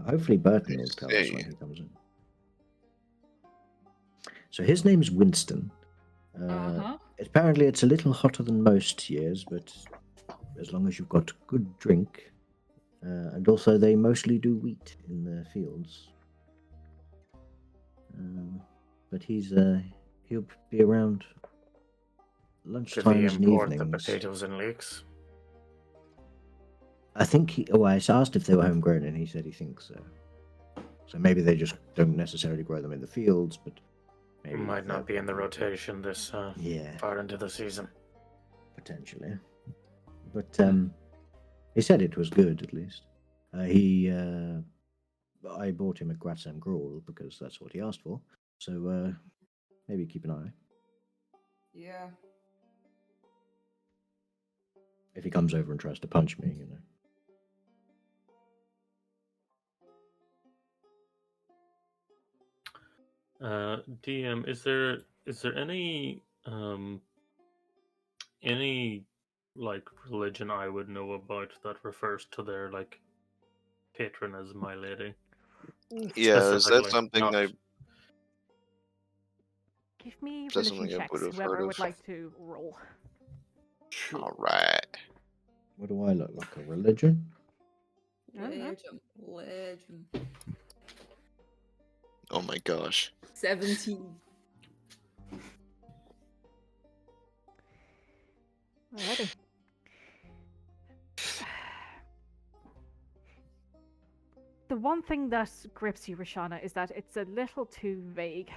Hopefully Burton will tell us when he comes in. So his name's Winston. Apparently it's a little hotter than most years, but as long as you've got good drink, and also they mostly do wheat in their fields. But he'll be around Could we lunchtimes and import the evenings. potatoes and leeks? I think I asked if they were homegrown, and he said he thinks so. So maybe they just don't necessarily grow them in the fields, but maybe Might not be in the rotation this far into the season. Potentially. But he said it was good, at least. I bought him a Graz'hem gruel because that's what he asked for. So maybe keep an eye. Yeah. If he comes over and tries to punch me, DM, is there any like religion I would know about that refers to their like patron as My Lady? Yeah, is that Specifically, something not- I Give me That's religion something I checks, would have whoever heard would of. like to roll. Alright. what do I look like? A religion? Legend. Oh my gosh. 17. Alrighty. The one thing that grips you, Rashana, is that it's a little too vague.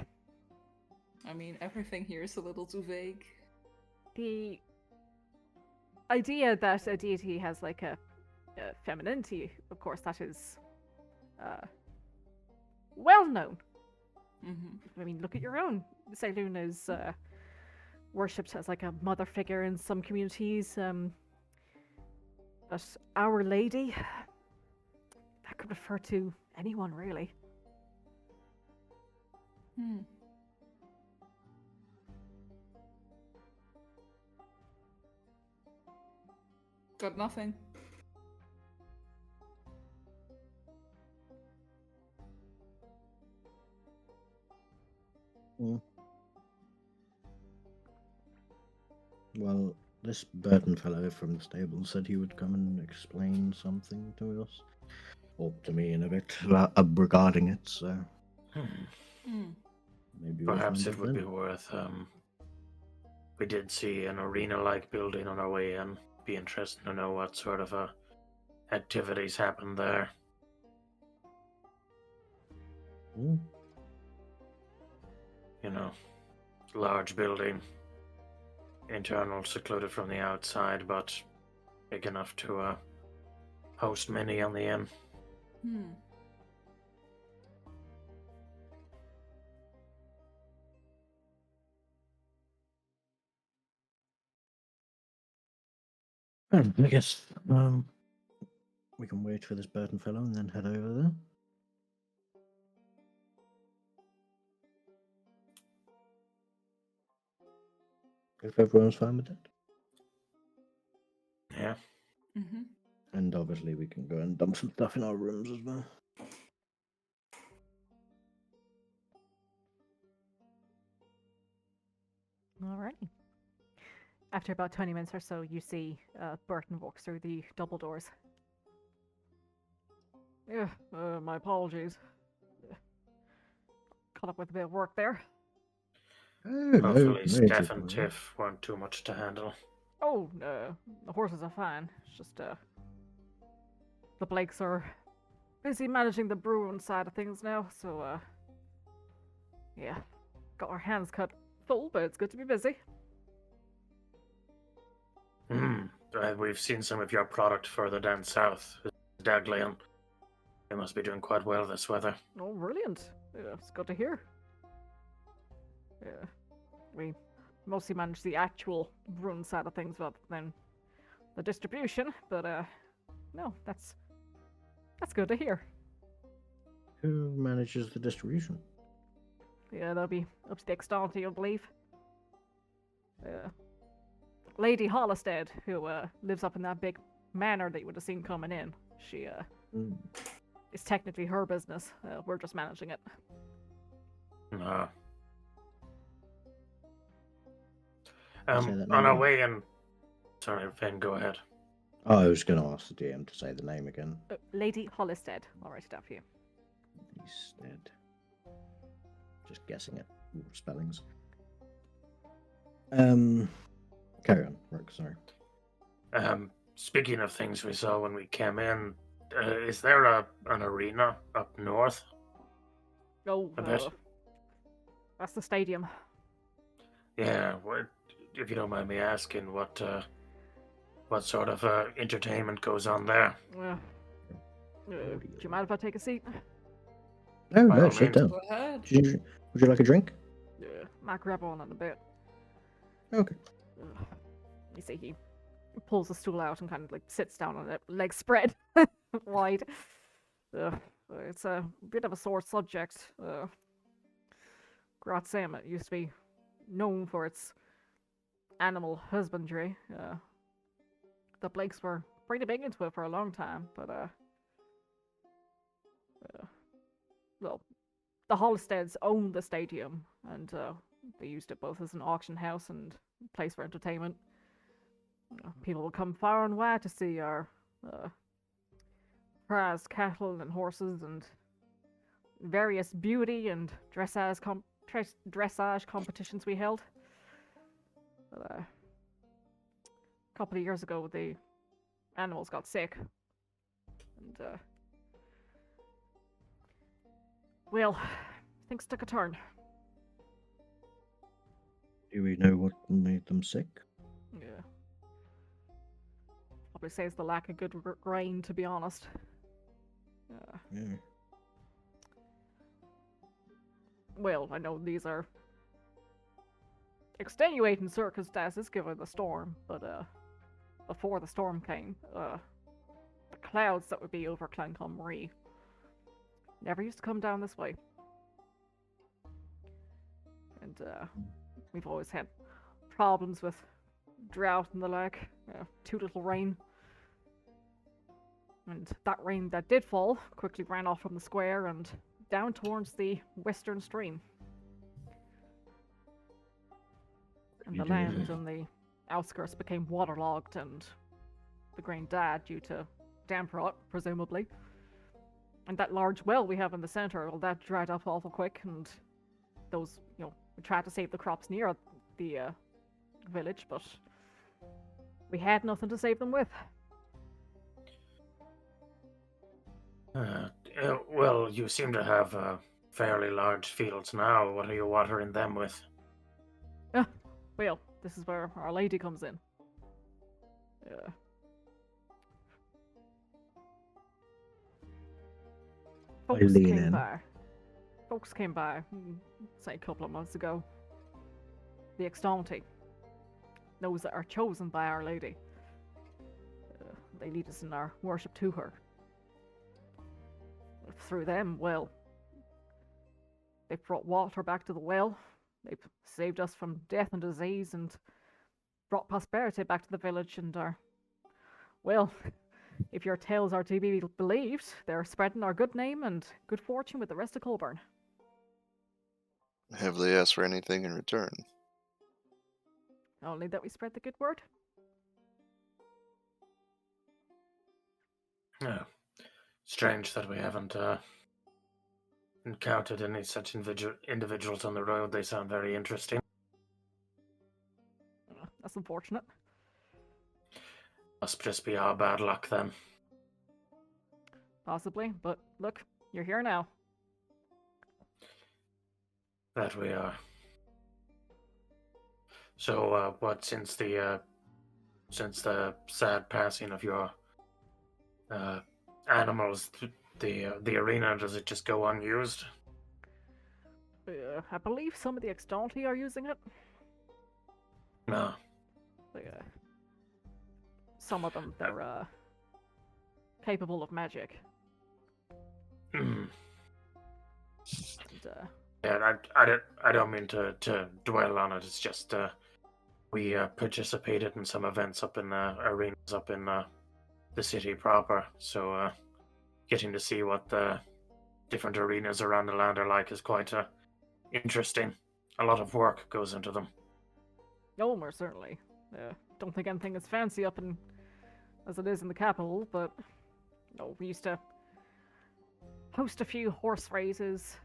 I mean, everything here is a little too vague. The idea that a deity has like a femininity, of course, that is well known. Mm-hmm. I mean, look at your own. Kilar'une is worshipped as like a mother figure in some communities. But Our Lady, that could refer to anyone, really. Got nothing. Well, this Burton fellow from the stable said he would come and explain something to us, or to me in a bit, regarding it. So maybe we'll Perhaps find it out would then. be worth. We did see an arena-like building on our way in. Be interesting to know what sort of activities happened there. Hmm. You know, large building, internal, secluded from the outside, but big enough to host many on the inn. Well, I guess we can wait for this Burton fellow and then head over there. If everyone's fine with that. Yeah. And obviously we can go and dump some stuff in our rooms as well. Alrighty. After about 20 minutes or so, you see Burton walks through the double doors. Yeah, my apologies. Caught up with a bit of work there. Oh, Hopefully no Steph and problem. Tiff weren't too much to handle. Oh, the horses are fine. It's just, the Blakes are busy managing the Bruin side of things now, so, yeah. Got our hands cut full, but it's good to be busy. We've seen some of your product further down south. Daglian. They must be doing quite well this weather. Oh, brilliant. Yeah, it's good to hear. Yeah. We mostly manage the actual Bruin side of things rather than the distribution, but, no, that's good to hear. Who manages the distribution? Yeah, that'll be up to Dexterity, I believe. Lady Hollistead, who lives up in that big manor that you would have seen coming in. She it's technically her business. We're just managing it. On our way in... Sorry, Finn, go ahead. Oh, I was going to ask the DM to say the name again. Lady Hollistead. I'll write it down for you. Instead. Just guessing it. Spellings. Carry on, Rook, sorry. Speaking of things we saw when we came in, is there an arena up north? Oh, that's the stadium. Yeah, if you don't mind me asking, what sort of entertainment goes on there? Do you mind if I take a seat? No, sit down. Go ahead. Would you like a drink? Yeah, might grab one in a bit. Okay. You see, he pulls the stool out and kind of like sits down on it, legs spread wide. It's a bit of a sore subject. Graz'hem, it used to be known for its animal husbandry. The Blakes were pretty big into it for a long time, but well, the Hollisteads owned the stadium, and they used it both as an auction house and place for entertainment. People will come far and wide to see our prize cattle and horses and various beauty and dressage competitions we held. But, a couple of years ago, the animals got sick, and well, things took a turn. Do we know what made them sick? Yeah. Probably say it's the lack of good grain, to be honest. Yeah. Well, I know these are extenuating circumstances given the storm, but before the storm came, clouds that would be over Clan Marie never used to come down this way. And we've always had problems with drought and the like, too little rain. And that rain that did fall quickly ran off from the square and down towards the western stream. And the land on the outskirts became waterlogged, and the grain died due to damp rot, presumably. And that large well we have in the center, well, that dried up awful quick, and those, we tried to save the crops near the village, but we had nothing to save them with. Well, you seem to have fairly large fields now. What are you watering them with? Well, this is where Our Lady comes in. Folks came by, say a couple of months ago. The Extanti. Those that are chosen by Our Lady. They lead us in our worship to her. Through them, well, they've brought water back to the well. They've saved us from death and disease and brought prosperity back to the village, and well, if your tales are to be believed, they're spreading our good name and good fortune with the rest of Colburn. Have they asked for anything in return? Only that we spread the good word. Oh, strange that we haven't encountered any such individuals on the road. They sound very interesting. That's unfortunate. Must just be our bad luck then. Possibly, but look, you're here now. That we are. So, what, since the sad passing of your animals, the arena, does it just go unused? I believe some of the Extanti are using it. No. Some of them, they're capable of magic. And, yeah, I don't mean to dwell on it. It's just we participated in some events up in arenas up in the city proper. So getting to see what the different arenas around the land are like is quite interesting. A lot of work goes into them. Oh, more certainly. Don't think anything as fancy up in as it is in the capital, but we used to host a few horse races,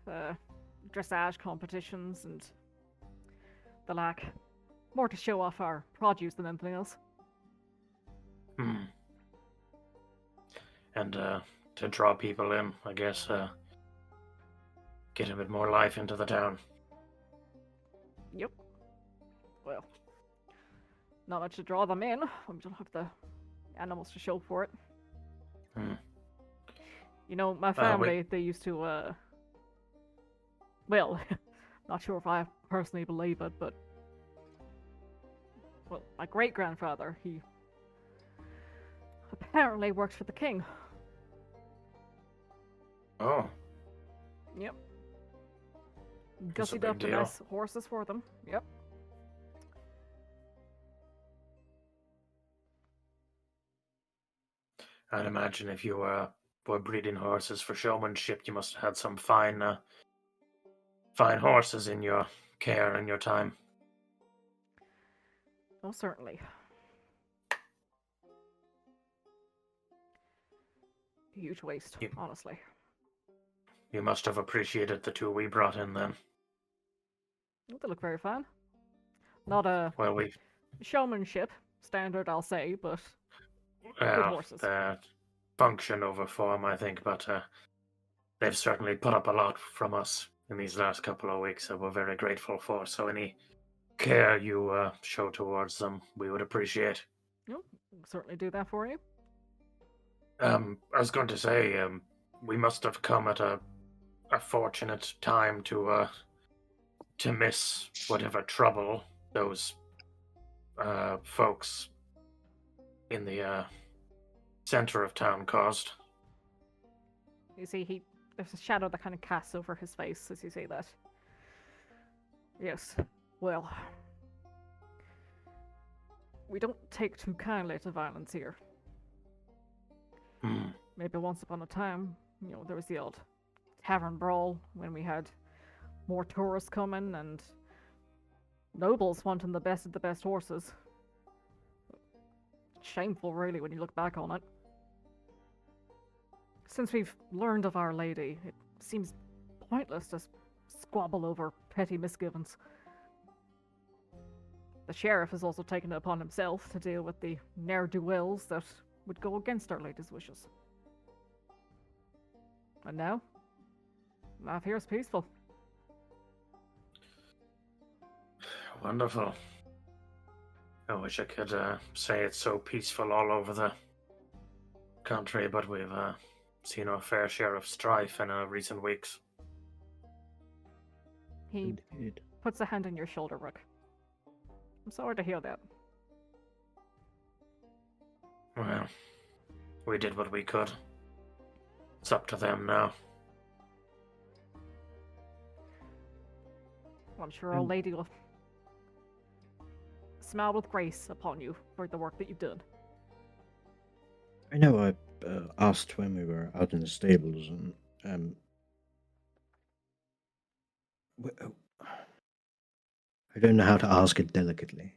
dressage competitions, and the like. More to show off our produce than anything else. And to draw people in, I guess, get a bit more life into the town. Yep. Well, not much to draw them in. We don't have the animals to show for it. My family, they used to, well, not sure if I personally believe it, but, well, my great-grandfather, he apparently worked for the king. Oh. Yep. That's a Gussied big up the deal. nice horses for them. Yep. I'd imagine if you were breeding horses for showmanship, you must have had some fine horses in your care and your time. Oh, certainly. Huge waste, honestly. You must have appreciated the two we brought in then. They look very fine. Not a showmanship standard, I'll say, but good horses. Function over form, I think, but they've certainly put up a lot from us in these last couple of weeks that we're very grateful for. So any care you show towards them, we would appreciate. We'll certainly do that for you. I was going to say, we must have come at a fortunate time to miss whatever trouble those folks in the center of town caused. You see, there's a shadow that kind of casts over his face as you say that. Yes, well, we don't take too kindly to violence here. Hmm. Maybe once upon a time, there was the odd tavern brawl when we had more tourists coming and nobles wanting the best of the best horses. Shameful, really, when you look back on it. Since we've learned of Our Lady, it seems pointless to squabble over petty misgivings. The sheriff has also taken it upon himself to deal with the ne'er-do-wells that would go against Our Lady's wishes. And now, life here is peaceful. Wonderful. I wish I could say it's so peaceful all over the country, but we've seen our fair share of strife in recent weeks. He Indeed. puts a hand on your shoulder, Rook. I'm sorry to hear that. Well, we did what we could. It's up to them now. I'm sure Our Lady will smile with grace upon you for the work that you've done. I know I asked when we were out in the stables, and I don't know how to ask it delicately.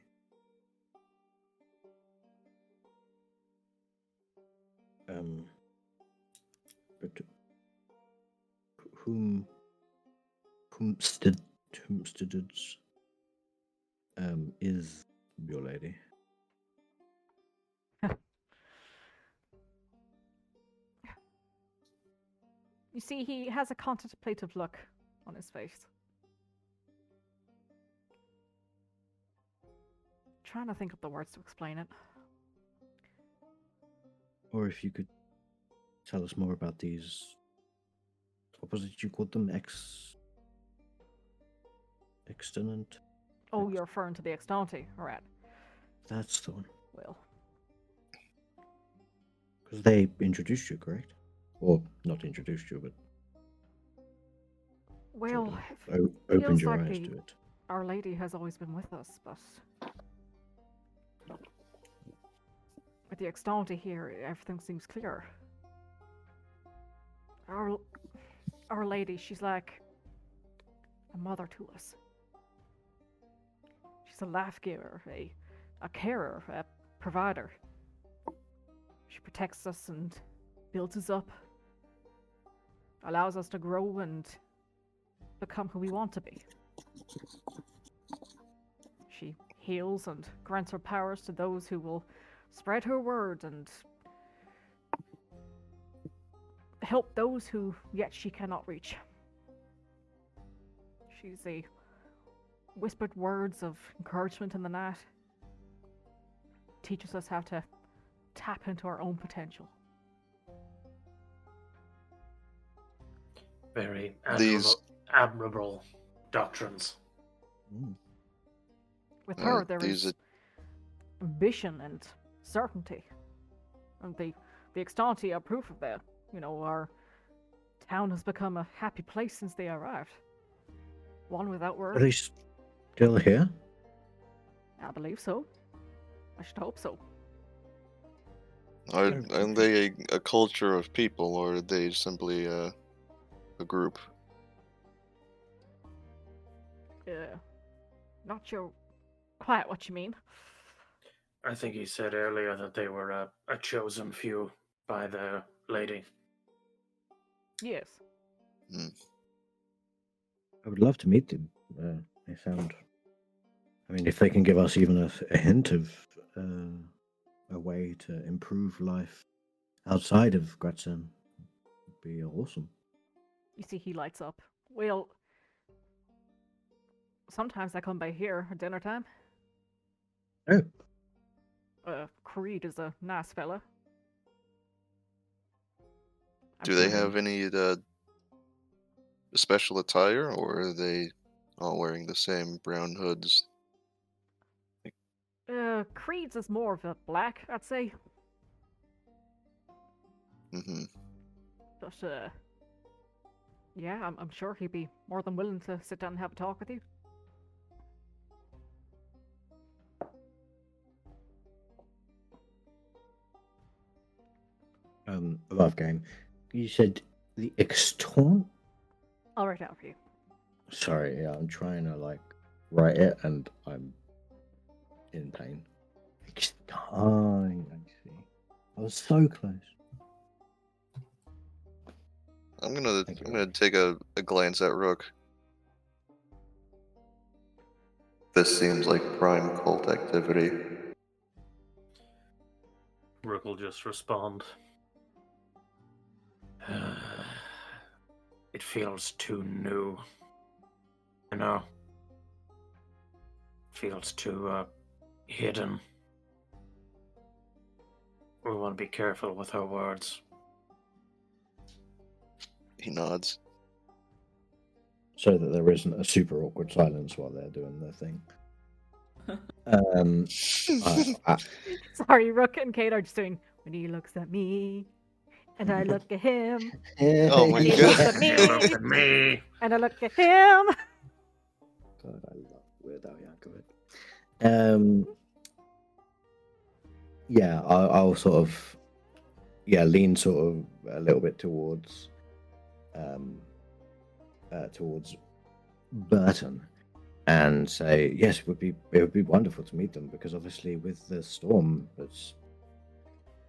But whomstead is your lady? You see, he has a contemplative look on his face. Trying to think of the words to explain it. Or if you could tell us more about these. What was it you called them? Extant? Oh, you're referring to the extante, right? That's the one. Well, Because they introduced you, correct? Or not introduced you, but well, sort of it opened feels your like eyes to it. Our Lady has always been with us, but with the extante here, everything seems clear. Our Lady, she's like a mother to us. She's a life giver, a carer, a provider. She protects us and builds us up, allows us to grow and become who we want to be. She heals and grants her powers to those who will spread her word and help those who yet she cannot reach. She's a whispered words of encouragement in the night. Teaches us how to tap into our own potential. Very These- admirable doctrines. Mm. With her, there these is ambition and certainty. And the extante are proof of that. Our town has become a happy place since they arrived. One without Are word. they still here? I believe so. I should hope so. Are they a culture of people, or are they simply a group? Not sure quite what you mean. I think he said earlier that they were a chosen few by the lady. Yes. I would love to meet them. They sound. I mean, if they can give us even a hint of a way to improve life outside of Graz'hem, would be awesome. You see, he lights up. Well, sometimes I come by here at dinner time. Oh, Creed is a nice fella. Do they have any special attire, or are they all wearing the same brown hoods? Creed's is more of a black, I'd say. Mm-hmm. But yeah, I'm sure he'd be more than willing to sit down and have a talk with you. Love game. You said the extort? I'll write it out for you. Sorry, yeah, I'm trying to like write it and I'm in pain. I see. I was so close. I'm Thank you, gonna Rook. take a glance at Rook. This seems like prime cult activity. Rook will just respond. It feels too new. You know? Feels too hidden. We want to be careful with our words. He nods. So that there isn't a super awkward silence while they're doing their thing. Sorry, Rook and Kate are just doing, when he looks at me, and I look at him, Oh my and he God. looks at me, You look at me. and I look at him. God, I love Weird Al Yankovic. Yeah, I'll sort of, lean sort of a little bit towards Burton, and say, yes, it would be wonderful to meet them, because obviously with the storm that's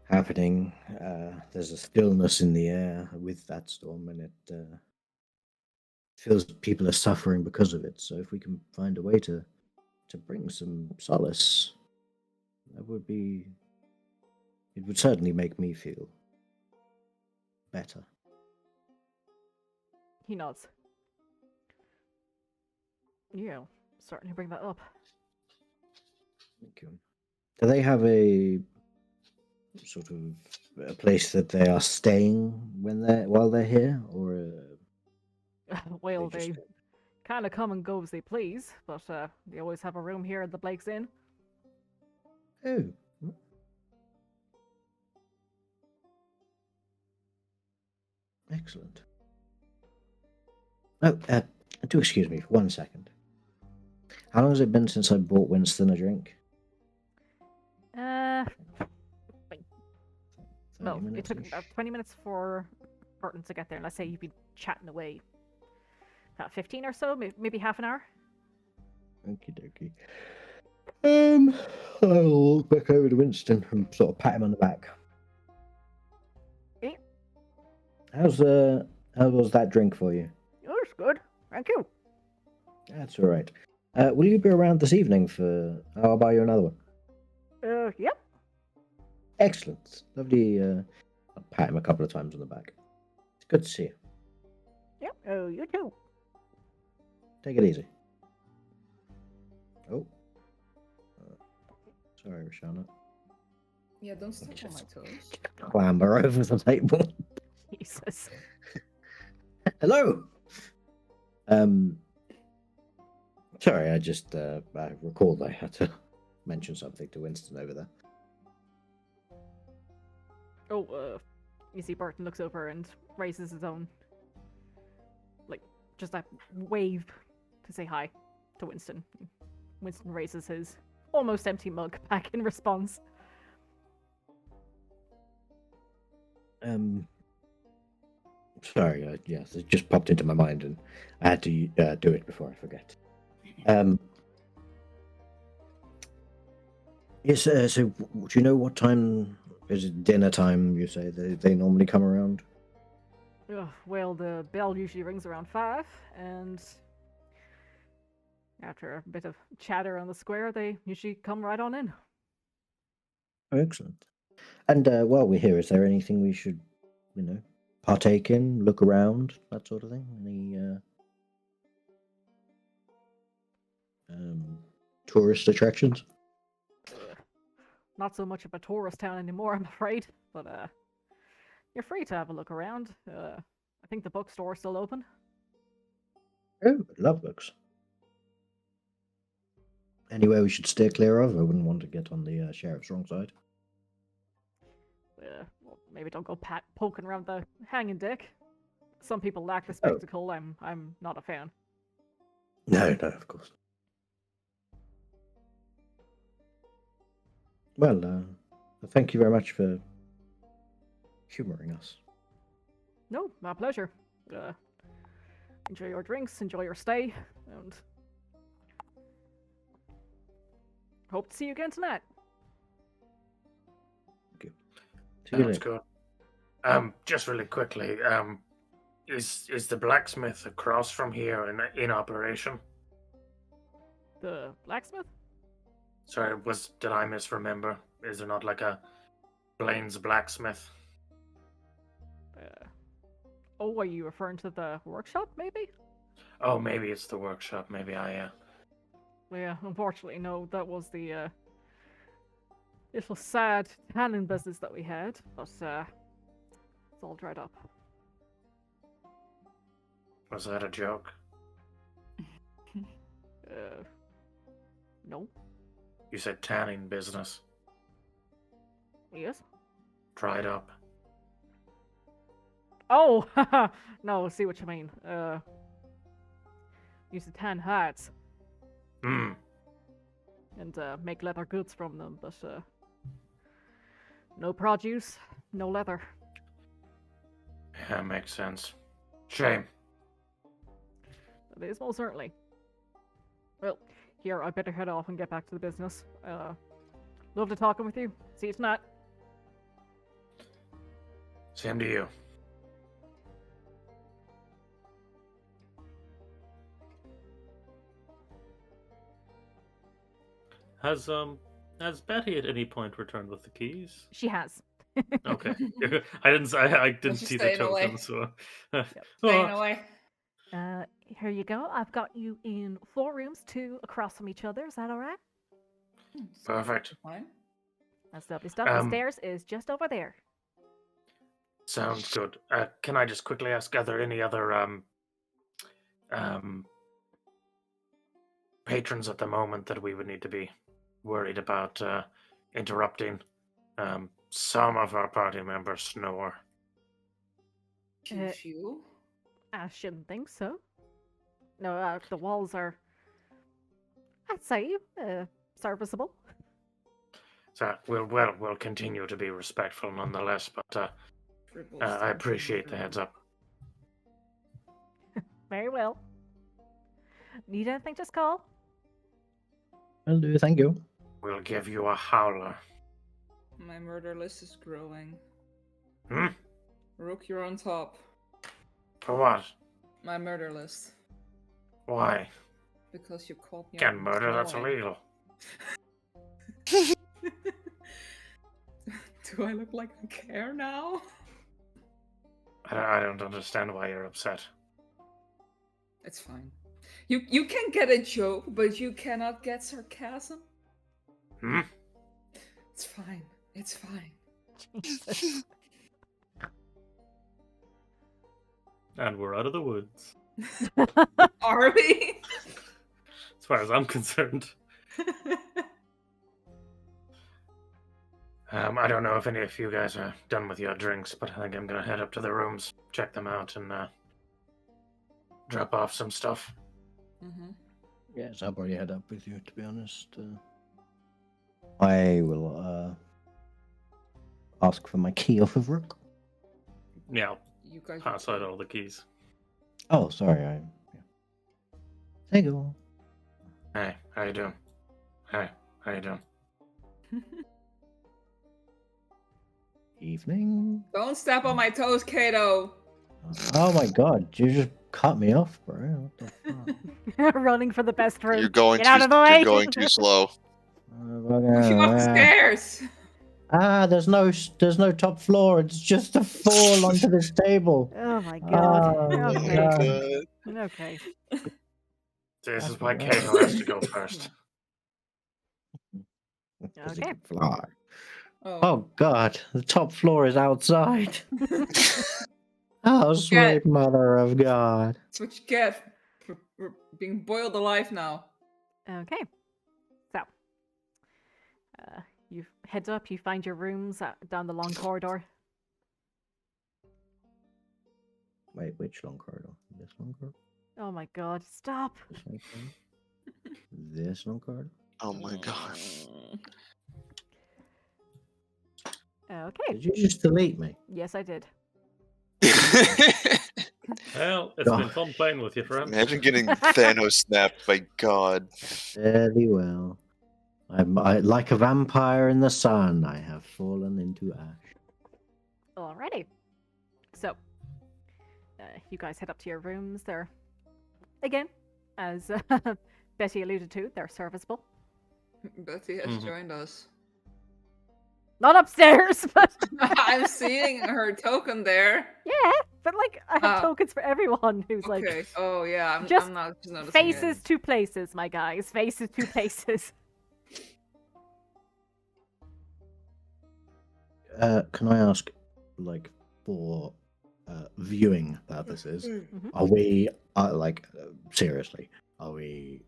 happening, there's a stillness in the air with that storm, and it feels people are suffering because of it. So if we can find a way to bring some solace, it would certainly make me feel better. He nods. Yeah, certainly bring that up. Thank you. Do they have a sort of a place that they are staying while they're here, or Well, they they just kind of come and go as they please, but they always have a room here at the Blake's Inn. oh, excellent. Oh, do excuse me for 1 second. How long has it been since I bought Winston a drink? 30 No, it minutes took about 20 minutes for Burton to get there. Let's say you've been chatting away about 15 or so, maybe half an hour. Okie dokie. I'll walk back over to Winston and sort of pat him on the back. Yeah. How was that drink for you? Oh, it's good. Thank you. That's all right. Will you be around this evening for? I'll buy you another one. Yep. Excellent. Lovely. I'll pat him a couple of times on the back. It's good to see you. Yep. Oh, you too. Take it easy. Oh. Sorry, Rashana. Yeah, don't step on my Just- toes. Clamber over the table. Jesus. Hello. Sorry, I recalled I had to mention something to Winston over there. Oh, you see Burton looks over and raises his own, like, just that wave to say hi to Winston. Winston raises his almost empty mug back in response. Sorry, yes, it just popped into my mind, and I had to do it before I forget. Yes, so do you know what time? Is it dinner time, you say? They normally come around? Well, the bell usually rings around 5, and after a bit of chatter on the square, they usually come right on in. Oh, excellent. And while we're here, is there anything we should, partake in, look around, that sort of thing? Any tourist attractions? Not so much of a tourist town anymore, I'm afraid, but you're free to have a look around. I think the bookstore's still open. Oh, I love books. Anywhere we should steer clear of? I wouldn't want to get on the sheriff's wrong side. Well, maybe don't go poking around the hanging deck. Some people lack the Oh. spectacle. I'm not a fan. No, of course. Well, thank you very much for humoring us. No, my pleasure. Enjoy your drinks, enjoy your stay, and hope to see you again tonight. See you Sounds later. good. Just really quickly, is the blacksmith across from here in operation? The blacksmith? Sorry, did I misremember? Is there not like a Blaine's blacksmith? Are you referring to the workshop, maybe? Oh, maybe it's the workshop. Maybe I. Yeah, unfortunately, no. That was the little sad tanning business that we had, but it's all dried up. Was that a joke? No. You said tanning business. Yes. Dried up. Oh, no. See what you mean. Used to tan hats Hmm. and make leather goods from them, but no produce, no leather. Yeah, makes sense. Shame. That is most certainly. Well, here, I better head off and get back to the business. Lovely talking with you. See you tonight. Same to you. Has Betty at any point returned with the keys? She has. Okay. I didn't She's see the staying away. token, so Staying away. Here you go. I've got you in 4 rooms, 2 across from each other. Is that all right? Perfect. Fine. That's lovely stuff. The stairs is just over there. Sounds good. Can I just quickly ask, are there any other patrons at the moment that we would need to be worried about interrupting? Some of our party members snore. You? I shouldn't think so. No, the walls are, I'd say, serviceable. So we'll continue to be respectful nonetheless, but I appreciate the heads up. Very well. Need anything, just call. Will do, thank you. We'll give you a howler. My murder list is growing. Hmm? Rook, you're on top. For what? My murder list. Why? Because you called me Can't out murder, that's snowing. illegal. Do I look like I care now? I don't understand why you're upset. It's fine. You can get a joke, but you cannot get sarcasm. Hmm? It's fine. It's fine. Jesus. And we're out of the woods. Are we? As far as I'm concerned. I don't know if any of you guys are done with your drinks, but I think I'm gonna head up to the rooms, check them out, and drop off some stuff. Mm-hmm. Yes, I'll probably head up with you, to be honest. I will ask for my key off of Rook. Yeah, You guys pass out all the keys. Oh, sorry. Thank you. Hey, how you doing? Hey, how you doing? Evening. Don't step on my toes, Kato. Oh my god, you just cut me off, bro. What the fuck? Running for the best room. You're going Get out of the way. You're going too slow. Push you up the stairs. There's no top floor. It's just a fall onto this table. Oh my god. Oh, Okay. God. Okay. This is why Kato has to go first. Okay. Fly. Oh. Oh god, the top floor is outside. Oh, sweet mother of God. That's what you get for being boiled alive now. Okay. So, you head up, you find your rooms down the long corridor. Wait, which long corridor? This long corridor? Oh my god, stop! This long corridor? This long corridor? Oh my god. Okay. Did you just delete me? Yes, I did. Well, it's God. been fun playing with you, friend. Imagine getting Thanos snapped by God. Fairly well. Like a vampire in the sun, I have fallen into ash. Alrighty. So, you guys head up to your rooms. They're, again, as Betty alluded to, they're serviceable. Betty has Mhm. joined us. Not upstairs, but I'm seeing her token there. yeah, but like I have Ah. tokens for everyone who's Okay. like Oh yeah, I'm just not just noticing faces it. to places, my guys. Faces to places. Can I ask, like, for viewing purposes, Mhm. are we, seriously, are we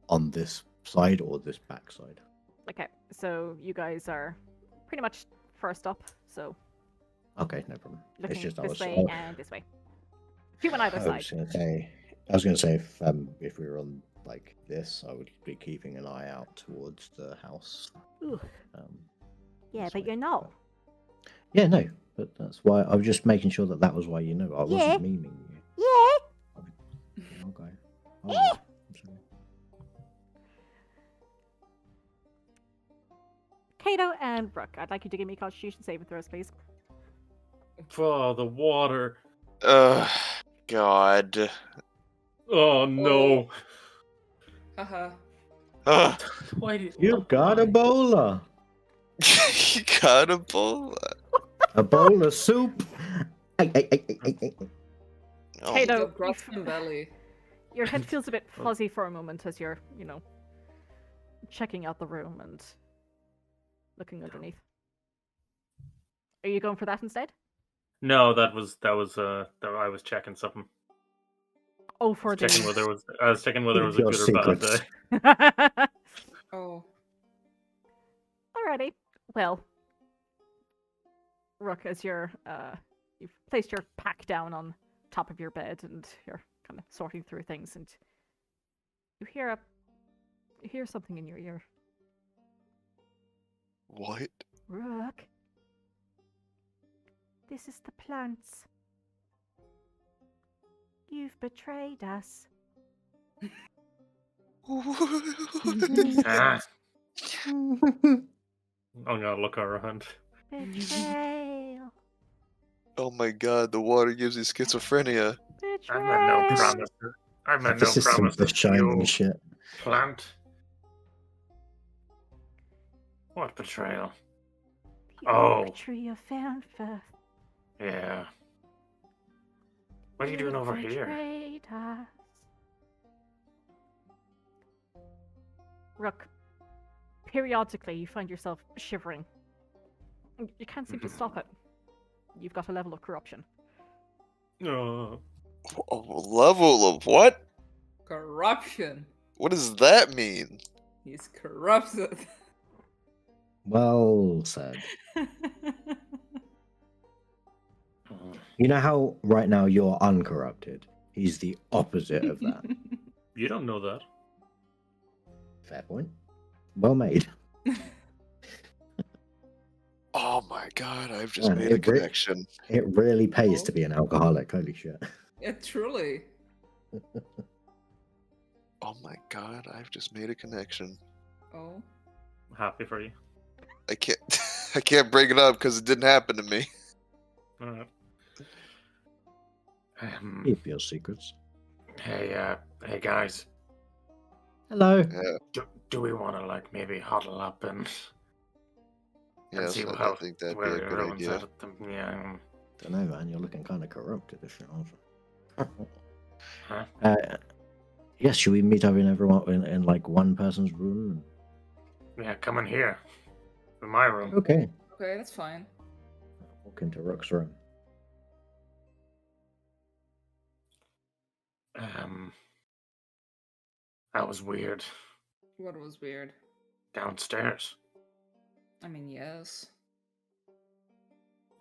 on this side or this back side? Okay, so you guys are pretty much first up. So Okay, no problem. looking It's just I this was, way and this way. Two on either I side. was gonna say if we were on like this, I would be keeping an eye out towards the house. Ooh. Yeah, this but way. you're not. Yeah, no, but that's why I was just making sure that was why you know. I Yeah. wasn't meaning you. Yeah. Okay. Yeah. Oh, I'm sorry. Kato and Brooke, I'd like you to give me Constitution saving throws, please. Oh, the water. God. Oh no. Haha. Ugh. Why did You got a bowler. You got a bowl. A bowl of soup. Ay. Oh, Kato, The Graz'hem belly. your head feels a bit fuzzy for a moment as you're, checking out the room and looking underneath. Are you going for that instead? No, that was I was checking something. Oh, for Checking the. whether I was checking whether it was a Your good or bad secrets. day. Oh. Alrighty. Well, Rook, as you've placed your pack down on top of your bed and you're kind of sorting through things, and you hear something in your ear. what? Rook, this is the plants. You've betrayed us. Ah, I'm gonna look around. Betrayal. Oh my god, the water gives you schizophrenia. I've made no Betrayal. promises. I've made no This is some promises the to shining you, shit. plant. What betrayal? The Oh. oak tree of Fanfirth. Yeah. What are you doing over here? Betrayed us. Rook, periodically you find yourself shivering. You can't seem to stop it. You've got a level of corruption. Oh. A level of what? Corruption. What does that mean? He's corrupted. Well said. You know how right now you're uncorrupted? He's the opposite of that. You don't know that. Fair point. Well made. Oh my god, I've just Man, made a it re- connection. It really pays to be an alcoholic. Holy shit. Yeah, truly. Oh my god, I've just made a connection. Oh. I'm happy for you. I can't I can't bring it up because it didn't happen to me. Alright. Keep your secrets. Hey guys. Hello. Do we want to maybe huddle up and Yes, see I how think that'd be where a good everyone's idea. at at the, yeah. Don't know, man. You're looking kind of corrupted, if you're honest. Huh? Yes, should we meet up in everyone in like one person's room? Yeah, come in here. In my room. Okay. Okay, that's fine. Walk into Rook's room. That was weird. What was weird? Downstairs. I mean, yes.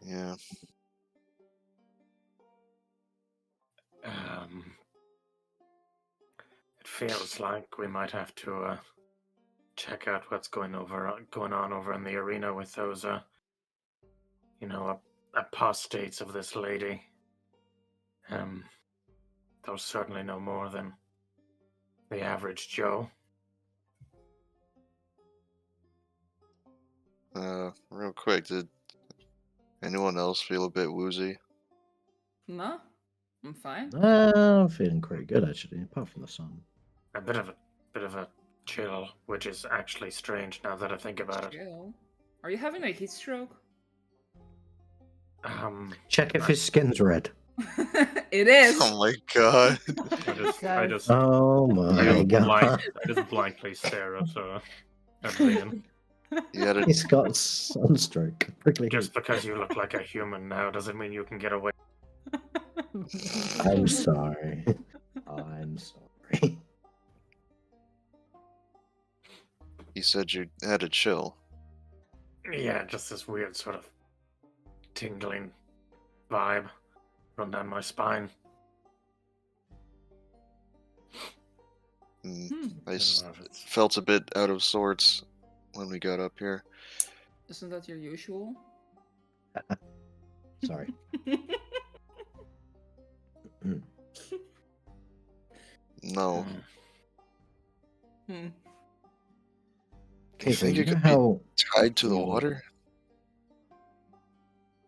Yeah. It feels like we might have to check out what's going on over in the arena with those, apostates of this lady. They'll certainly know more than the average Joe. Real quick, did anyone else feel a bit woozy? No, I'm fine. I'm feeling pretty good actually, apart from the sun. A bit of a chill, which is actually strange now that I think about it. Chill. Are you having a heat stroke? Check if his skin's red. It is. Oh my god. I just Oh my god. I just blankly stare at Liam. You gotta He's got sunstroke. Prickly Just because you look like a human now doesn't mean you can get away. I'm sorry. I'm sorry. You said you had a chill. Yeah, just this weird sort of tingling vibe run down my spine. Felt a bit out of sorts when we got up here. Isn't that your usual? Sorry. No. Hmm. Do you think you it know could how be tied to the water?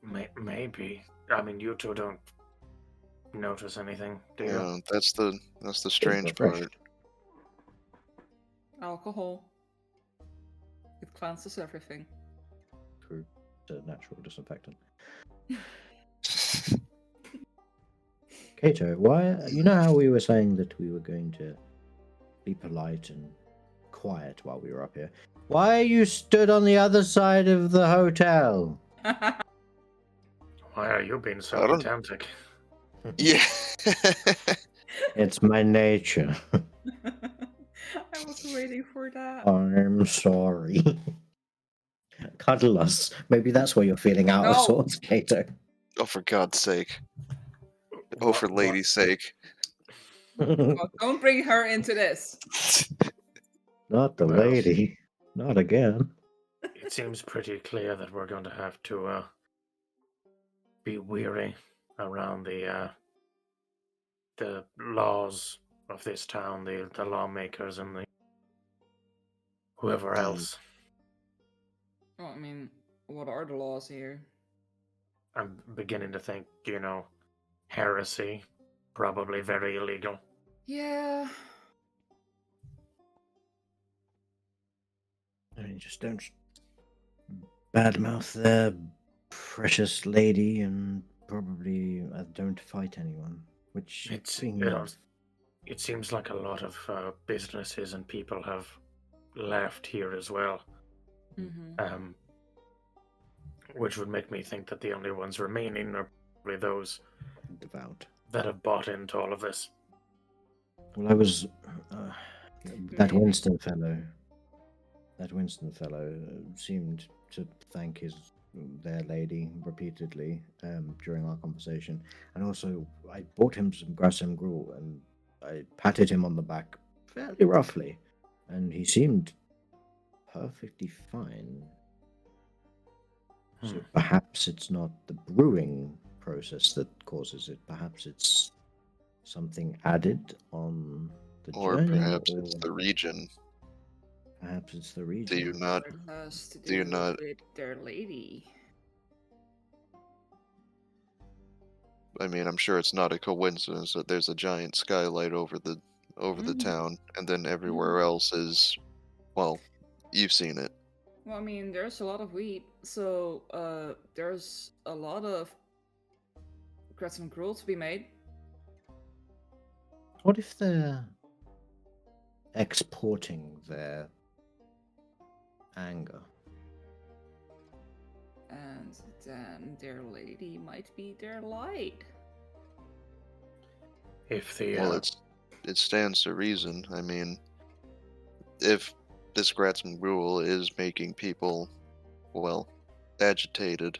Maybe. I mean, you two don't notice anything, do you? Yeah, that's the strange refreshed. part. Alcohol. It cleanses everything. True. It's a natural disinfectant. Kato, why? You know how we were saying that we were going to be polite and quiet while we were up here? Why are you stood on the other side of the hotel? Why are you being so I don't- pedantic? Yeah. It's my nature. I was waiting for that. I'm sorry. Cuddle us. Maybe that's why you're feeling out of No. sorts, Kato. Oh, for God's sake. Oh, for lady's sake. Oh, don't bring her into this. Not the Well. lady. Not again. It seems pretty clear that we're going to have to be weary around the laws of this town, the lawmakers and the whoever else. Well, I mean, what are the laws here? I'm beginning to think, heresy, probably very illegal. Yeah. I mean, just don't badmouth their precious lady and probably don't fight anyone. Which It seems like a lot of businesses and people have left here as well. Mm-hmm. Which would make me think that the only ones remaining are probably those devout that have bought into all of this. Well, I was that Maybe. Winston fellow. That Winston fellow seemed to thank their lady repeatedly during our conversation, and also I bought him some Graz'hem gruel and I patted him on the back fairly roughly, and he seemed perfectly fine. So perhaps it's not the brewing process that causes it. Perhaps it's something added on the Or journey. perhaps it's the region. Perhaps it's the region. Do you not? It has to Do you do not? with their lady. I mean, I'm sure it's not a coincidence that there's a giant skylight over the town, and then everywhere else is, well, you've seen it. Well, I mean, there's a lot of wheat, so there's a lot of Graz'hem gruel to be made. What if they're exporting their anger? And then their lady might be their light. If the Well, it stands to reason. I mean, if this Graz'hem gruel is making people, well, agitated,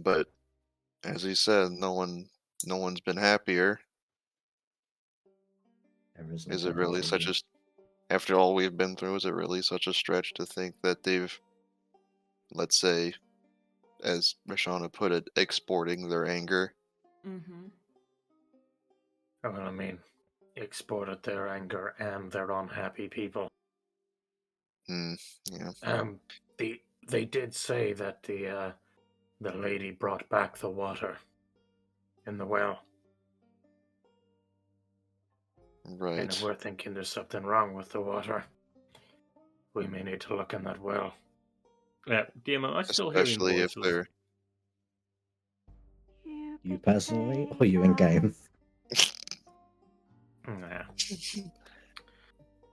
but as he said, no one no one's been happier. There is Is like it a really such a after all we've been through? Is it really such a stretch to think that they've, let's say, as Rashana put it, exporting their anger? Mm-hmm. Well, I mean, exported their anger and their unhappy people. Hmm. Yeah. They did say that the lady brought back the water in the well. Right. And if we're thinking there's something wrong with the water, we may need to look in that well. DMO, I still hearing Especially if voices. they're You personally, or you in game? Yeah.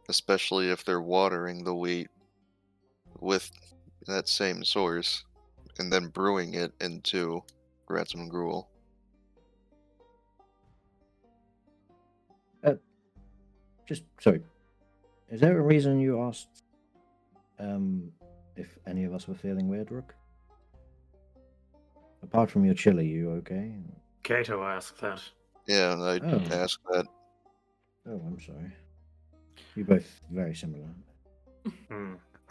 especially if they're watering the wheat with that same source and then brewing it into Graz'hem gruel. Just sorry. Is there a reason you asked if any of us were feeling weird, Rook? Apart from your chili, you okay? Kato asked that. Yeah, and I Oh. asked that. Oh, I'm sorry. You're both very similar.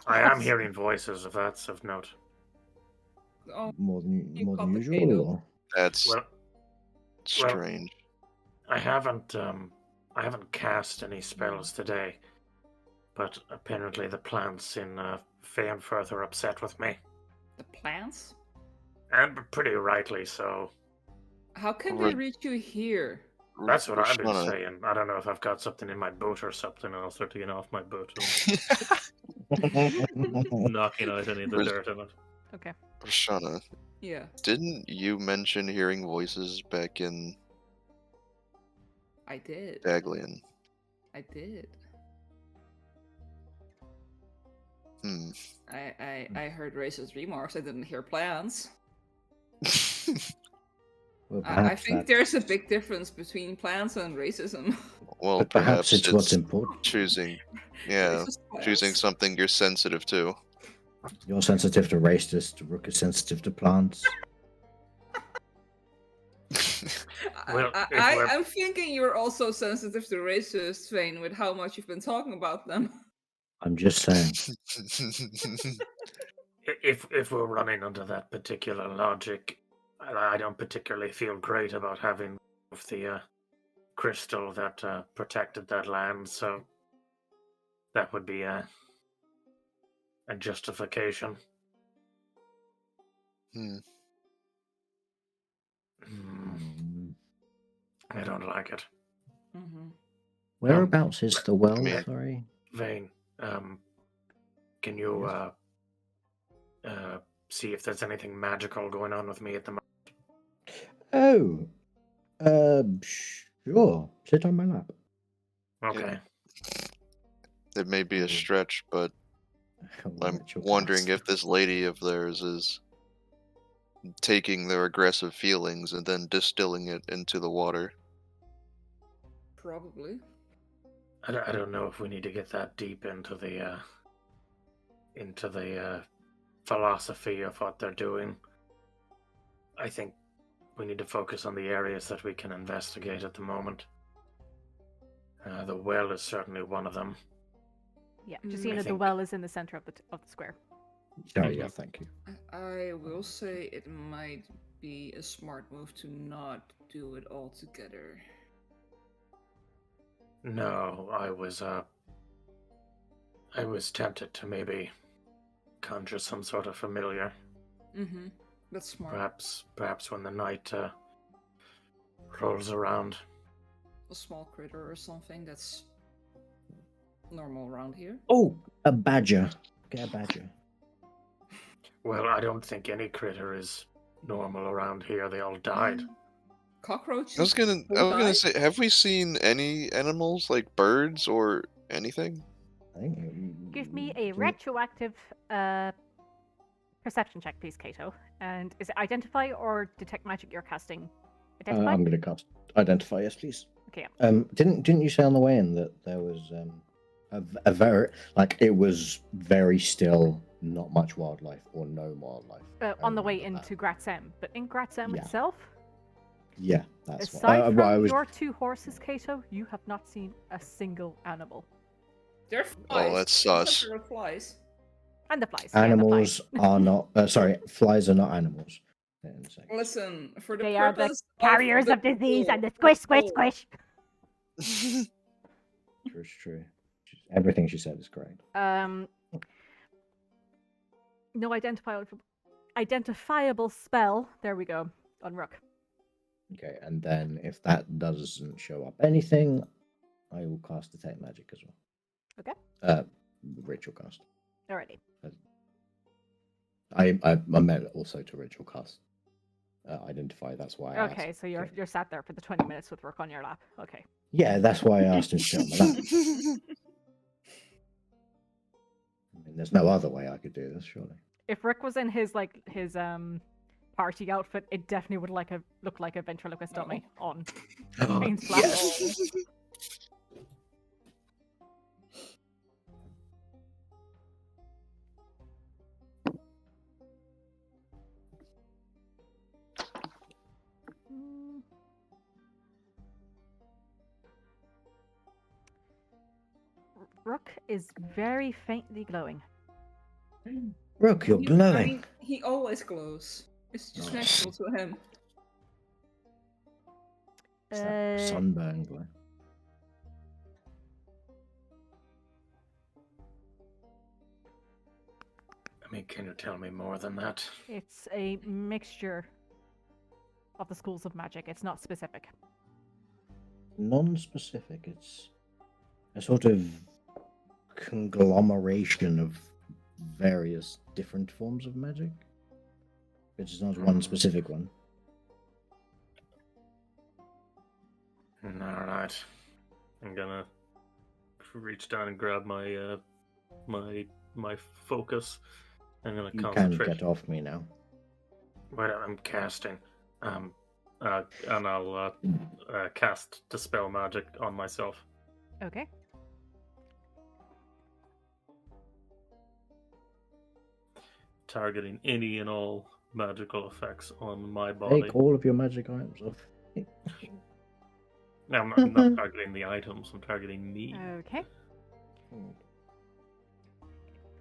I am hearing voices, if that's of note. Oh, More than complicated. usual. Or? That's Well, strange. I haven't cast any spells today, but apparently the plants in Faenfirth are upset with me, The plants? and pretty rightly so. How can Right. they reach you here? That's what I've been Rashana, saying. I don't know if I've got something in my boot or something, and I'll start to get off my boot and knocking out any of the Res- dirt in it. Okay. Rashana, Yeah, didn't you mention hearing voices back in I did. Daglian? I did. I heard racist remarks. I didn't hear plans. Well, I think there's a big difference between plans and racism. Well, But perhaps it's what's important. choosing Racist choosing plants. something you're sensitive to. You're sensitive to racist. Rook is sensitive to plants. Well, I'm thinking you're also sensitive to racist, Vane, with how much you've been talking about them. I'm just saying. If we're running under that particular logic, I don't particularly feel great about having the crystal that protected that land, so that would be a justification. I don't like it. Mm-hmm. Whereabouts is the well? mean- Sorry. Vane, can you see if there's anything magical going on with me at the moment? Oh. Sure. Sit on my lap. Okay. It may be a stretch, but I'm Let your wondering cast. if this lady of theirs is taking their aggressive feelings and then distilling it into the water. Probably. I don't know if we need to get that deep into the philosophy of what they're doing. I think we need to focus on the areas that we can investigate at the moment. The well is certainly one of them. Yeah, just Mm, so you I know, the think- well is in the center of the square. Oh, yeah, thank you. I will say it might be a smart move to not do it all together. No, I was tempted to maybe conjure some sort of familiar. Mm-hmm. That's smart. Perhaps when the night rolls around. A small critter or something that's normal around here. Oh, a badger. Get a badger. Well, I don't think any critter is normal around here. They all died. Cockroaches. I was gonna all died? say, have we seen any animals like birds or anything? I think. Give me a retroactive perception check, please, Kato. And is it identify or detect magic you're casting? Identify? I'm going to cast identify. Yes, please. Okay. Didn't you say on the way in that there was a very it was very still, not much wildlife or no wildlife? On the way remember that. into Graz'hem. But in Graz'hem Yeah. itself, Yeah, that's Aside what I from was. your 2 horses, Kato, you have not seen a single animal. They're flies. Oh, that's You said sus. there are flies. And the flies. Animals Yeah, the flies. are not. Sorry, flies are not animals. Listen, for the They are the purpose carriers of disease and the squish, squish, squish. True, it's true. Everything she said is correct. No identifiable spell. There we go. On Rook. Okay, and then if that doesn't show up anything, I will cast Detect Magic as well. Okay. Ritual cast. Alrighty. I meant also to ritual cast. Identify. That's why. I Okay, asked. so you're sat there for the 20 minutes with Rook on your lap. Okay. Yeah, that's why I asked him to sit on my lap. I mean, there's no other way I could do this, surely. If Rick was in his party outfit, it definitely would look like a ventriloquist dummy on Kane's lap. Yes. Rook is very faintly glowing. Rook, you're I glowing. mean, he always glows. It's just natural to him. It's that sunburn glow. I mean, can you tell me more than that? It's a mixture of the schools of magic. It's not specific. Non-specific. It's a sort of conglomeration of various different forms of magic. It's not one specific one. Alright. I'm gonna reach down and grab my my focus. I'm gonna You can concentrate. get off me now. Wait, I'm casting. And I'll cast Dispel Magic on myself. Okay. Targeting any and all magical effects on my body. Take all of your magic items off. No, I'm not targeting the items, I'm targeting me. Okay.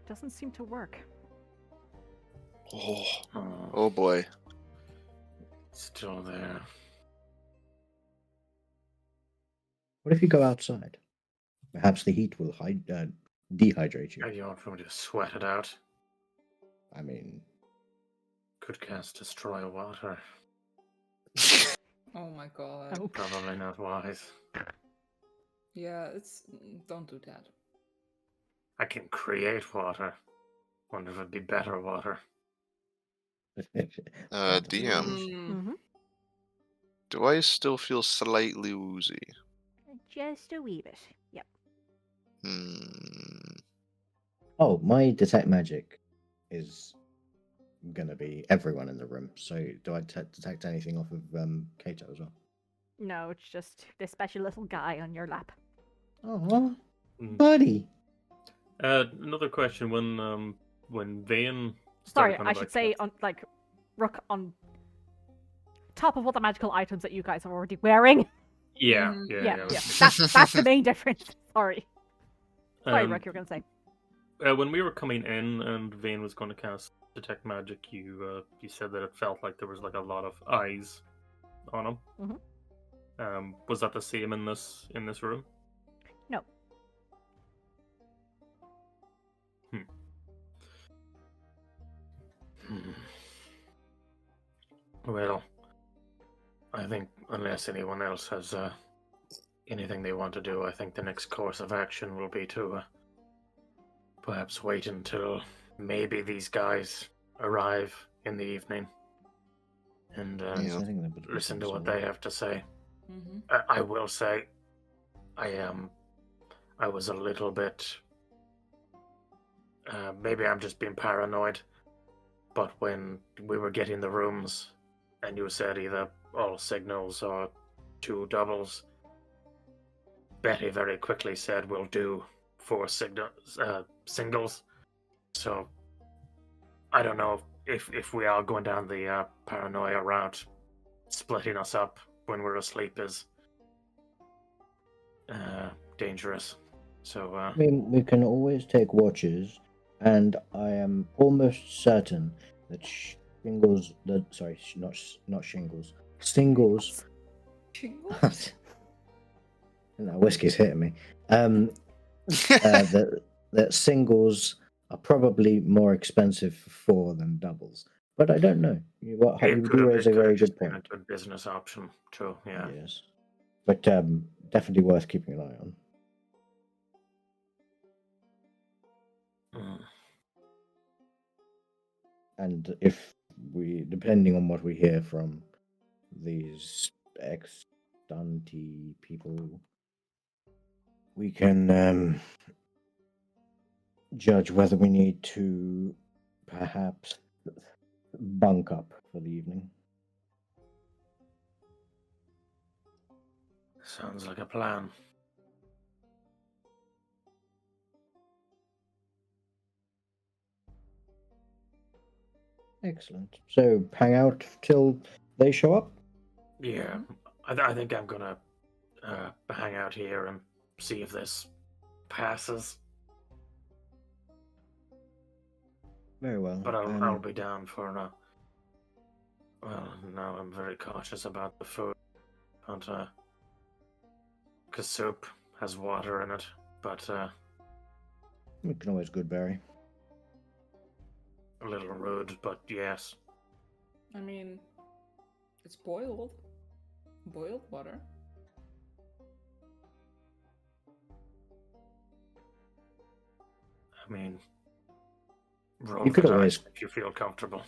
Doesn't seem to work. Oh boy. Still there. What if you go outside? Perhaps the heat will dehydrate you. You want me to sweat it out? I mean, Could cast Destroy Water. Oh my god. Oh. Probably not wise. Yeah, don't do that. I can create water. Wonder if it'd be better water. DM, Mm-hmm. do I still feel slightly woozy? Just a wee bit. Yep. Oh, my detect magic is gonna be everyone in the room. So do I detect anything off of Kato as well? No, it's just this special little guy on your lap. Oh, buddy. Another question: when Vane Sorry, started I should say on Rook on top of all the magical items that you guys are already wearing. Yeah. That's the main difference. Sorry, Rook, you were gonna say. When we were coming in and Vane was going to cast Detect Magic, you said that it felt like there was like a lot of eyes on him. Mm-hmm. Was that the same in this room? No. Well, I think unless anyone else has anything they want to do, I think the next course of action will be to perhaps wait until maybe these guys arrive in the evening and listen to what they have to say. Mm-hmm. I will say, I was a little bit. Maybe I'm just being paranoid, but when we were getting the rooms, and you said either all signals or 2 doubles, Betty very quickly said we'll do 4 singles. So I don't know if we are going down the paranoia route. splitting us up when we're asleep is dangerous. So, I mean, we can always take watches, and I am almost certain that not shingles, singles. Shingles? No, whiskey's hitting me. That singles are probably more expensive for 4 than doubles, but I don't know. You do raise a very good been a point. good business option too. Yeah. Yes, but definitely worth keeping an eye on. Mm. And if we, depending on what we hear from these ex-Dante people, we can judge whether we need to perhaps bunk up for the evening. Sounds like a plan. Excellent. So hang out till they show up? Yeah, I think I'm gonna hang out here and see if this passes. Very well. But I'll be down for well, now I'm very cautious about the food. But because soup has water in it. But We can always Goodberry. a little rude, but yes. I mean, it's boiled. Boiled water. I mean, roll You could the dice always- if you feel comfortable.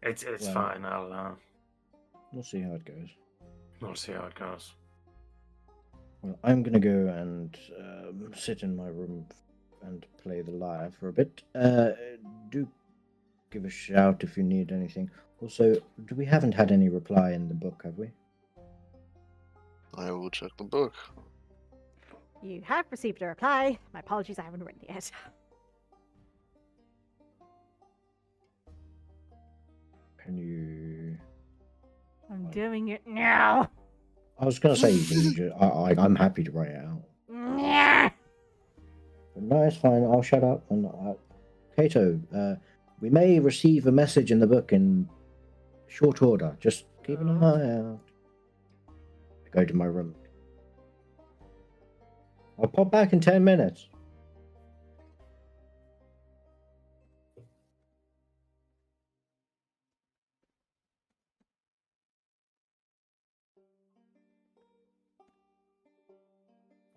It's Well- fine. I'll We'll see how it goes. we'll see how it goes. Well, I'm gonna go and sit in my room and play the lyre for a bit. Do give a shout if you need anything. Also, we haven't had any reply in the book, have we? I will check the book. You have received a reply. My apologies, I haven't written it yet. Can you? I'm doing it now. I was gonna say you can. I'm happy to write it out. But no, it's fine. I'll shut up. And Kato, we may receive a message in the book in short order. Just keep an eye out. I go to my room. I'll pop back in 10 minutes.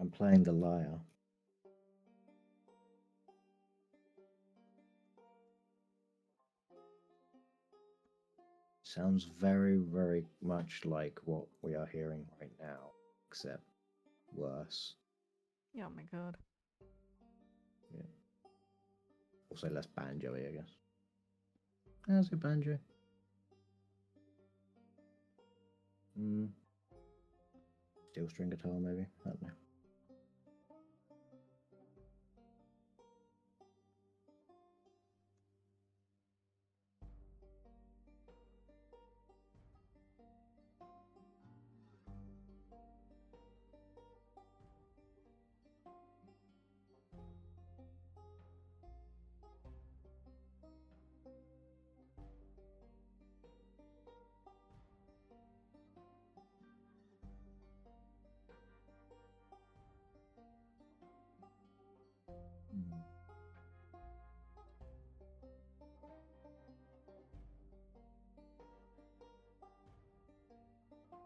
I'm playing the lyre. Sounds very, very much like what we are hearing right now, except worse. Oh my god. Yeah. Also less banjo-y, I guess. How's your banjo? Steel string guitar, maybe? I don't know.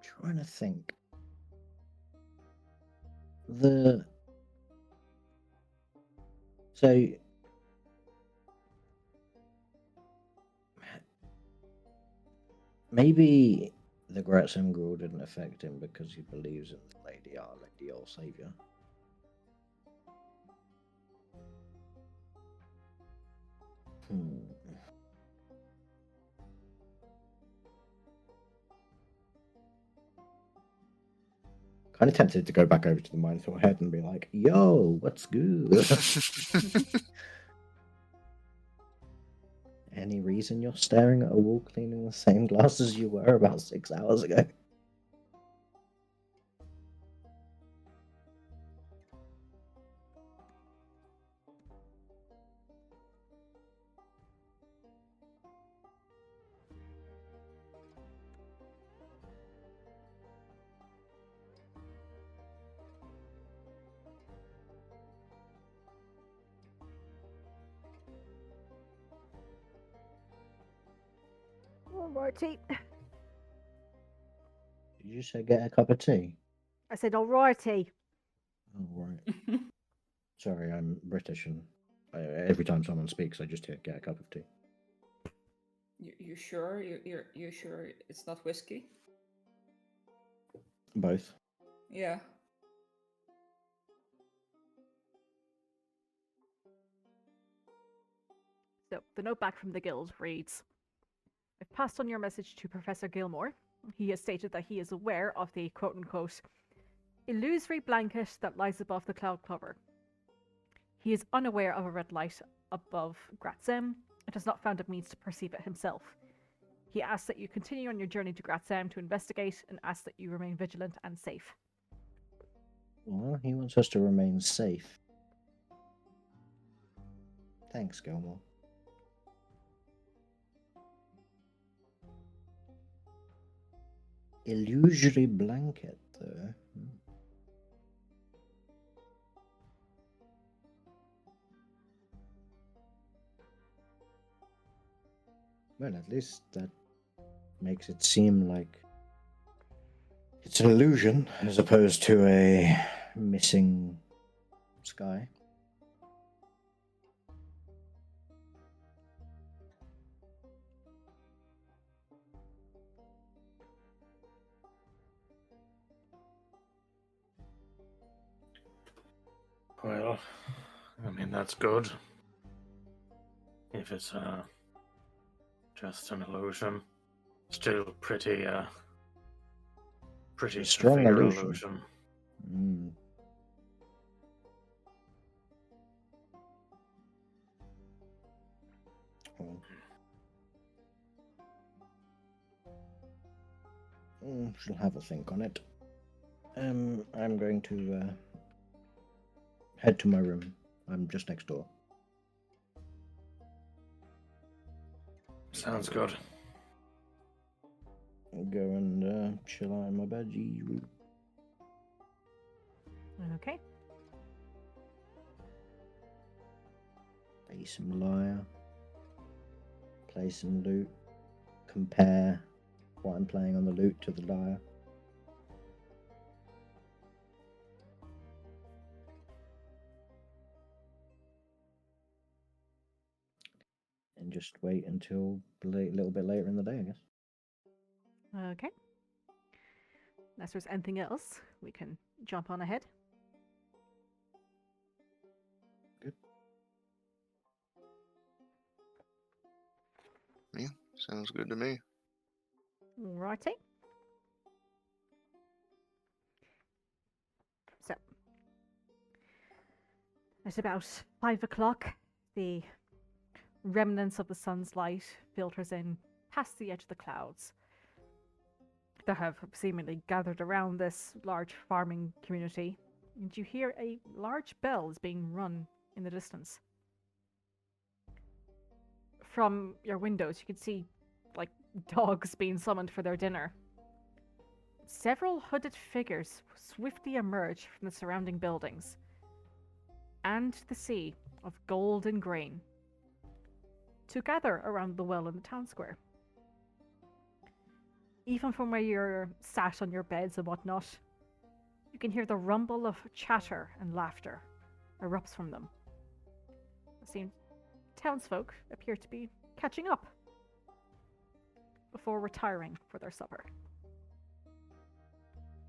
Trying to think. So maybe the Graz'hem Gruel didn't affect him because he believes in the Lady Our Lady All Savior. Kind of tempted to go back over to the Minotaur head and be like, "Yo, what's good?" Any reason you're staring at a wall cleaning the same glass as you were about 6 hours ago? Alrighty. Did you say get a cup of tea? I said alrighty. Oh, right. Sorry, I'm British, and every time someone speaks, I just hear get a cup of tea. You sure? You sure it's not whiskey? Both. Yeah. So the note back from the guild reads, I've passed on your message to Professor Gilmore. He has stated that he is aware of the quote-unquote illusory blanket that lies above the cloud cover. He is unaware of a red light above Graz'hem and has not found a means to perceive it himself. He asks that you continue on your journey to Graz'hem to investigate and asks that you remain vigilant and safe. Well, he wants us to remain safe. Thanks, Gilmore. Illusory blanket, though. Well, at least that makes it seem like it's an illusion as opposed to a missing sky. Well, I mean, that's good. If it's just an illusion. Still pretty Strong severe illusion. Mm. She'll have a think on it. I'm going to head to my room. I'm just next door. Sounds good. I'll go and chill out in my bed. Okay. Play some lyre. Play some lute. Compare what I'm playing on the lute to the lyre. And just wait until a little bit later in the day, I guess. Okay. Unless there's anything else, we can jump on ahead. Good. Yeah, sounds good to me. Righty. So, at about 5 o'clock, the remnants of the sun's light filters in past the edge of the clouds that have seemingly gathered around this large farming community, and you hear a large bell is being rung in the distance. From your windows, you can see like dogs being summoned for their dinner. Several hooded figures swiftly emerge from the surrounding buildings and the sea of gold and grain to gather around the well in the town square. Even from where you're sat on your beds and whatnot, you can hear the rumble of chatter and laughter erupts from them. It seems townsfolk appear to be catching up before retiring for their supper.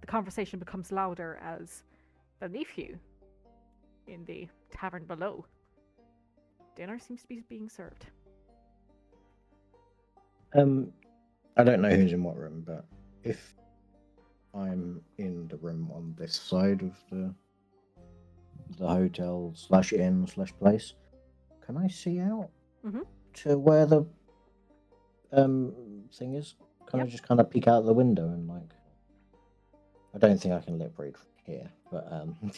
The conversation becomes louder as beneath you, in the tavern below, dinner seems to be being served. I don't know who's in what room, but if I'm in the room on this side of the hotel /inn/place, can I see out Mhm. to where the thing is? Can I just kind of peek out the window and like? I don't think I can lip read from here, but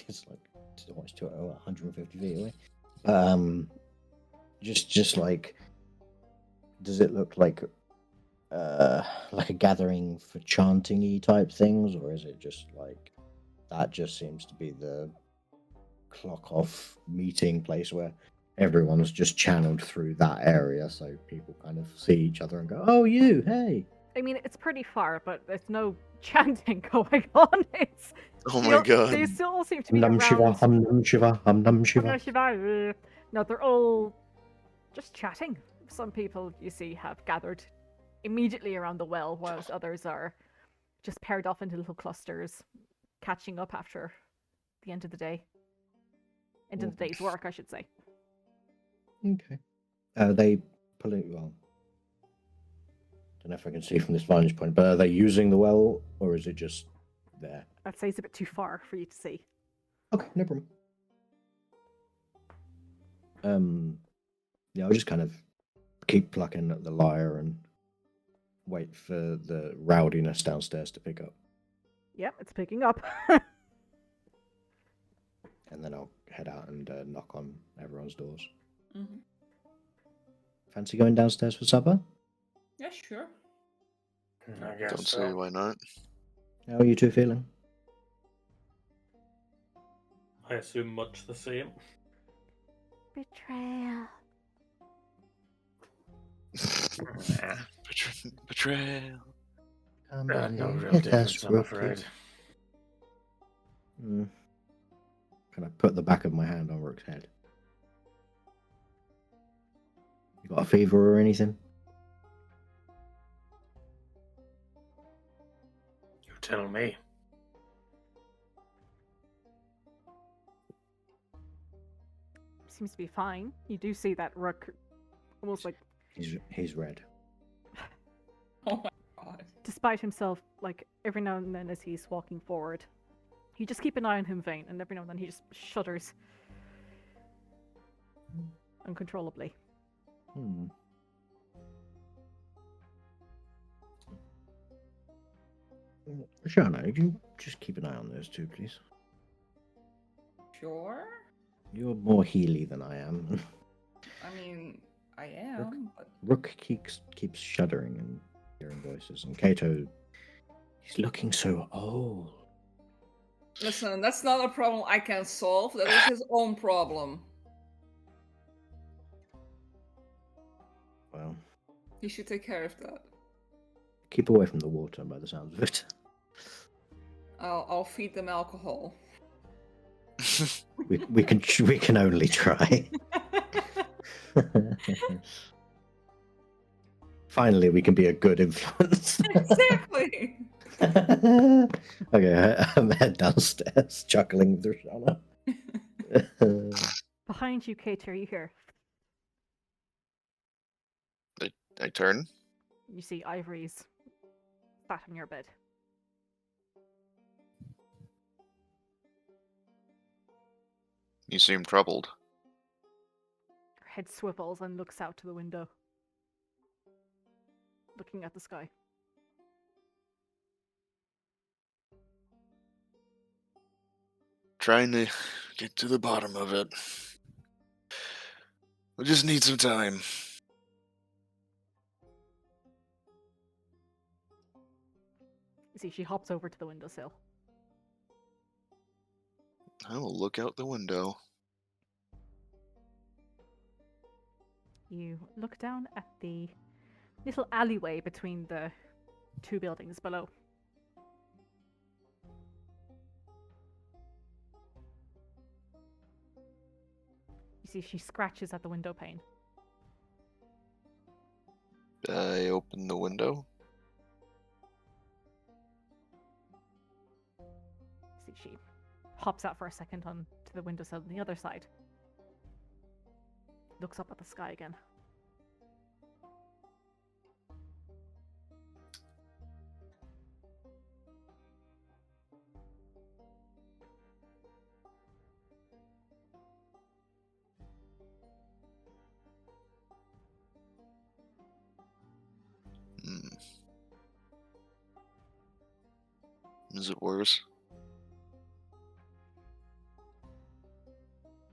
it's like what's 150 feet away. Just like, does it look like a gathering for chanting-y type things, or is it just like that? Just seems to be the clock off meeting place where everyone's just channeled through that area, so people kind of see each other and go, "Oh, you, hey." I mean, it's pretty far, but there's no chanting going on. It's Oh my god. they still all seem to be Hum num shiva, around. hum num shiva, hum num Hum shiva. num shiva. No, they're all just chatting. Some people you see have gathered immediately around the well, whilst others are just paired off into little clusters, catching up after the end of the day. End of the day's work, I should say. Okay. They pull it. Well, don't know if I can see from this vantage point, but are they using the well, or is it just there? I'd say it's a bit too far for you to see. Okay, no problem. Yeah, I'll just kind of keep plucking at the lyre and wait for the rowdiness downstairs to pick up, Yep, it's picking up. and then I'll head out and knock on everyone's doors. Mm-hmm. Fancy going downstairs for supper? Yeah, sure. I guess Don't so. say why not. How are you two feeling? I assume much the same. Betrayal. Betrayal. No real difference, I'm afraid. Can I put the back of my hand on Rook's head? You got a fever or anything? You tell me. Seems to be fine. You do see that Rook almost like, He's red. Oh my god. despite himself, like every now and then as he's walking forward, you just keep an eye on him, Vane, and every now and then he just shudders uncontrollably. Shana, you can just keep an eye on those two, please. Sure. You're more Healy than I am. I mean, I am, but Rook keeps shuddering and hearing voices, and Kato, he's looking so old. listen, that's not a problem I can solve. That is his own problem. Well, He should take care of that. keep away from the water by the sounds of it. I'll feed them alcohol. We can only try. Finally, we can be a good influence. Exactly. Okay, I'm head downstairs, chuckling with Roshana. Behind you, Kater, you hear. I turn. You see Ivory's sat on your bed. You seem troubled. Her head swivels and looks out to the window, looking at the sky. Trying to get to the bottom of it. We just need some time. You see, she hops over to the windowsill. I will look out the window. You look down at the little alleyway between the two buildings below. You see, she scratches at the window pane. I open the window. See, she hops out for a second onto the windowsill on the other side. Looks up at the sky again. Is it worse?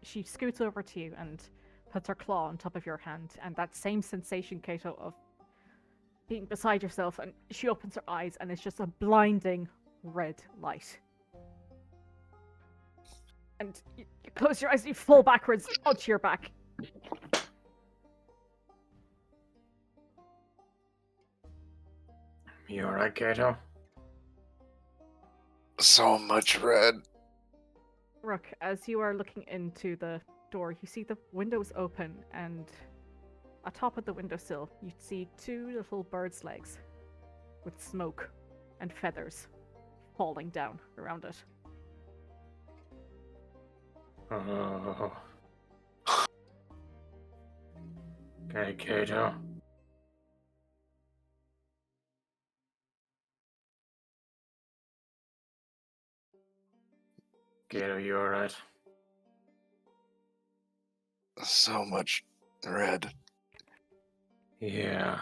She scoots over to you and puts her claw on top of your hand, and that same sensation, Kato, of being beside yourself, and she opens her eyes, and it's just a blinding red light. And you close your eyes, and you fall backwards onto your back. You alright, Kato? So much red. Rook, as you are looking into the door, you see the windows open, and atop of the windowsill, you see two little birds' legs with smoke and feathers falling down around it. Oh. Okay, Kato. Kato, you alright? So much red. Yeah.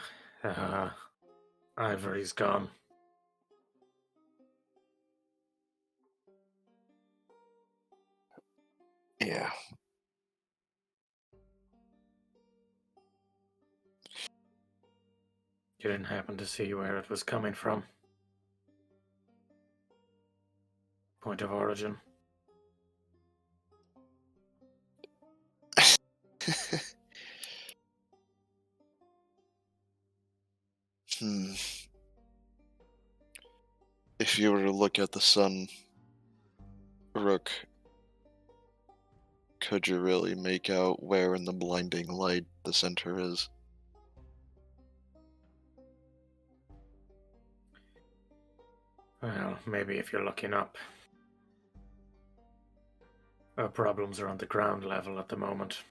Ivory's gone. Yeah. You didn't happen to see where it was coming from? Point of origin? If you were to look at the sun, Rook, could you really make out where in the blinding light the center is? Well, maybe if you're looking up. Our problems are on the ground level at the moment.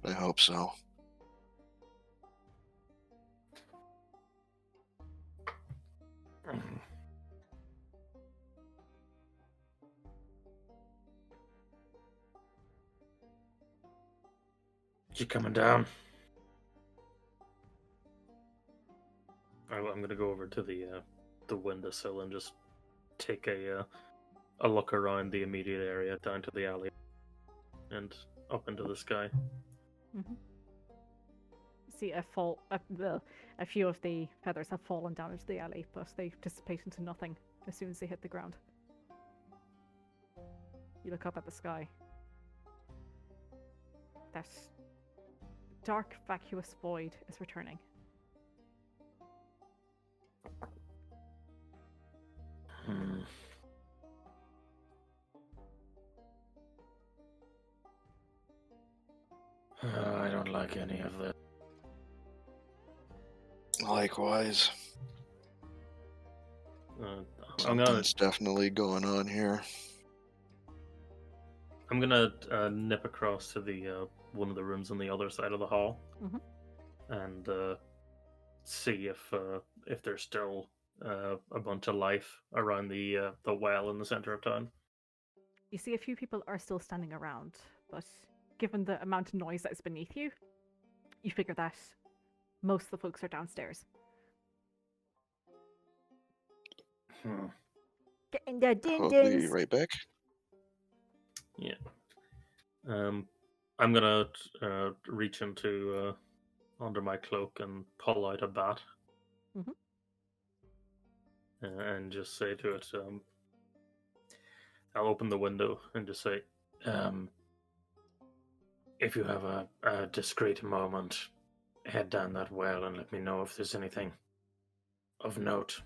I hope so. You coming down? I'm gonna go over to the windowsill and just take a look around the immediate area, down to the alley, and up into the sky. Mm-hmm. See a few of the feathers have fallen down into the alley, but they dissipate into nothing as soon as they hit the ground. You look up at the sky. That dark, vacuous void is returning. I don't like any of this. Likewise. Something's definitely going on here. I'm gonna nip across to the one of the rooms on the other side of the hall, and see if there's still a bunch of life around the well in the center of town. You see a few people are still standing around, but given the amount of noise that is beneath you, you figure that most of the folks are downstairs. Getting their I'll be din-dins. right back. Yeah. I'm gonna reach into under my cloak and pull out a bat, and just say to it, I'll open the window and just say, if you have a discreet moment, head down that well and let me know if there's anything of note.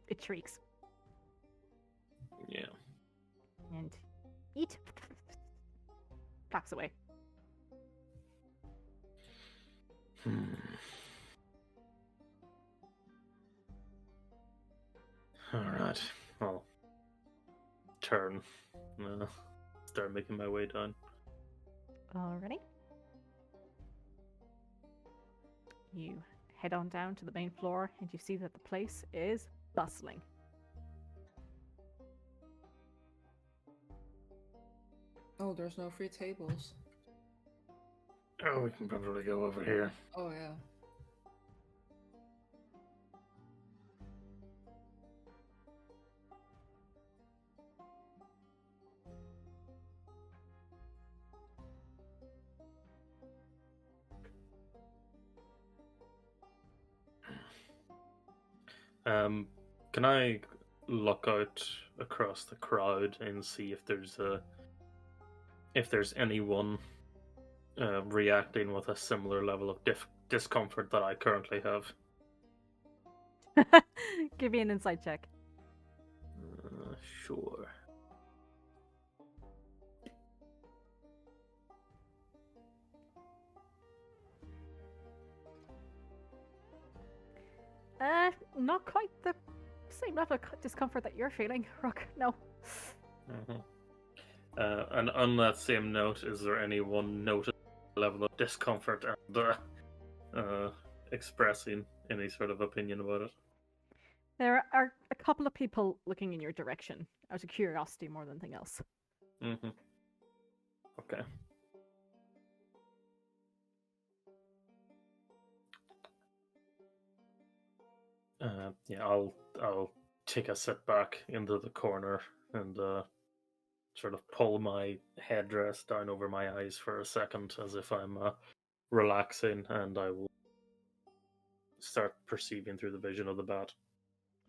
It shrieks. Yeah. And eat. Flaps away. Alright, I'll turn. Start making my way down. Alrighty. You head on down to the main floor and you see that the place is bustling. Oh, there's no free tables. Oh, we can probably go over here. Oh, yeah. Can I look out across the crowd and see if there's anyone reacting with a similar level of discomfort that I currently have? Give me an insight check. Sure. Not quite the same level of discomfort that you're feeling, Rook. No. And on that same note, is there anyone notice level of discomfort and expressing any sort of opinion about it? There are a couple of people looking in your direction out of curiosity more than anything else. Mm-hmm. Okay. Yeah, I'll take a step back into the corner and sort of pull my headdress down over my eyes for a second, as if I'm relaxing, and I will start perceiving through the vision of the bat.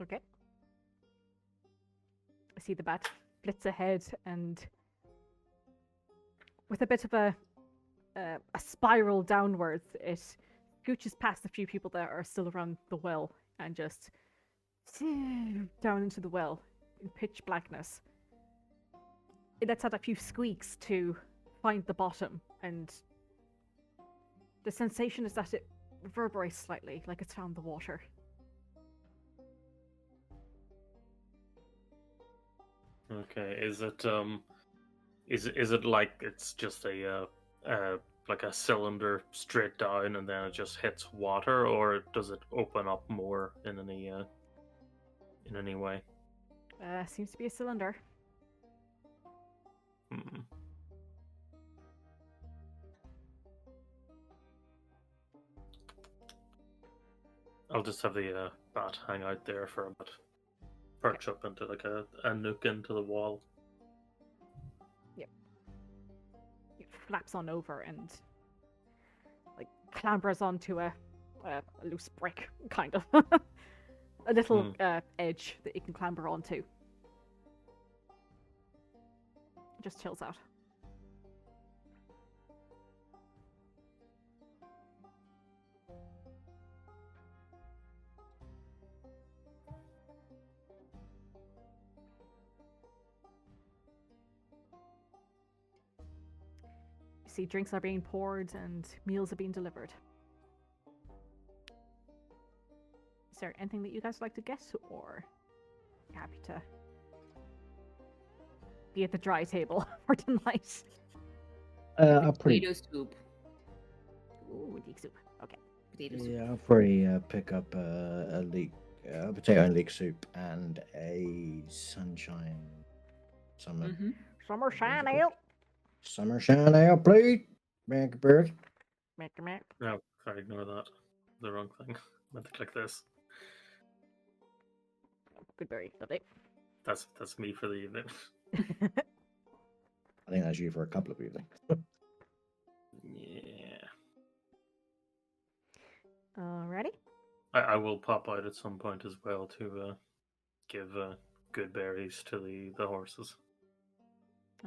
Okay. I see the bat flits ahead, and with a bit of a spiral downwards, it scooches past a few people that are still around the well and just down into the well in pitch blackness. It lets out a few squeaks to find the bottom, and the sensation is that it reverberates slightly, like it's found the water. Okay, is it like it's just a like a cylinder straight down and then it just hits water, or does it open up more in any way? Seems to be a cylinder. Hmm. I'll just have the bat hang out there for a bit. Perch up into like a nook into the wall. Yep. It flaps on over and like clambers onto a loose brick, kind of. A little edge that it can clamber onto. Just chills out. You see drinks are being poured and meals are being delivered. Is there anything that you guys would like to get, or you happy to be at the dry table for tonight? Potato soup. Ooh, leek soup. Okay. Potato soup. Yeah, I'll probably pick up a potato and leek soup and a sunshine summer. Mm-hmm. Summer shine ale. Summer shine ale, please. Thank you, Bird. No, sorry, ignore that. The wrong thing. Meant to click this. Good berry, lovely. That's me for the evening. I think that's you for a couple of evenings. Yeah. Alrighty. I will pop out at some point as well to give good berries to the horses.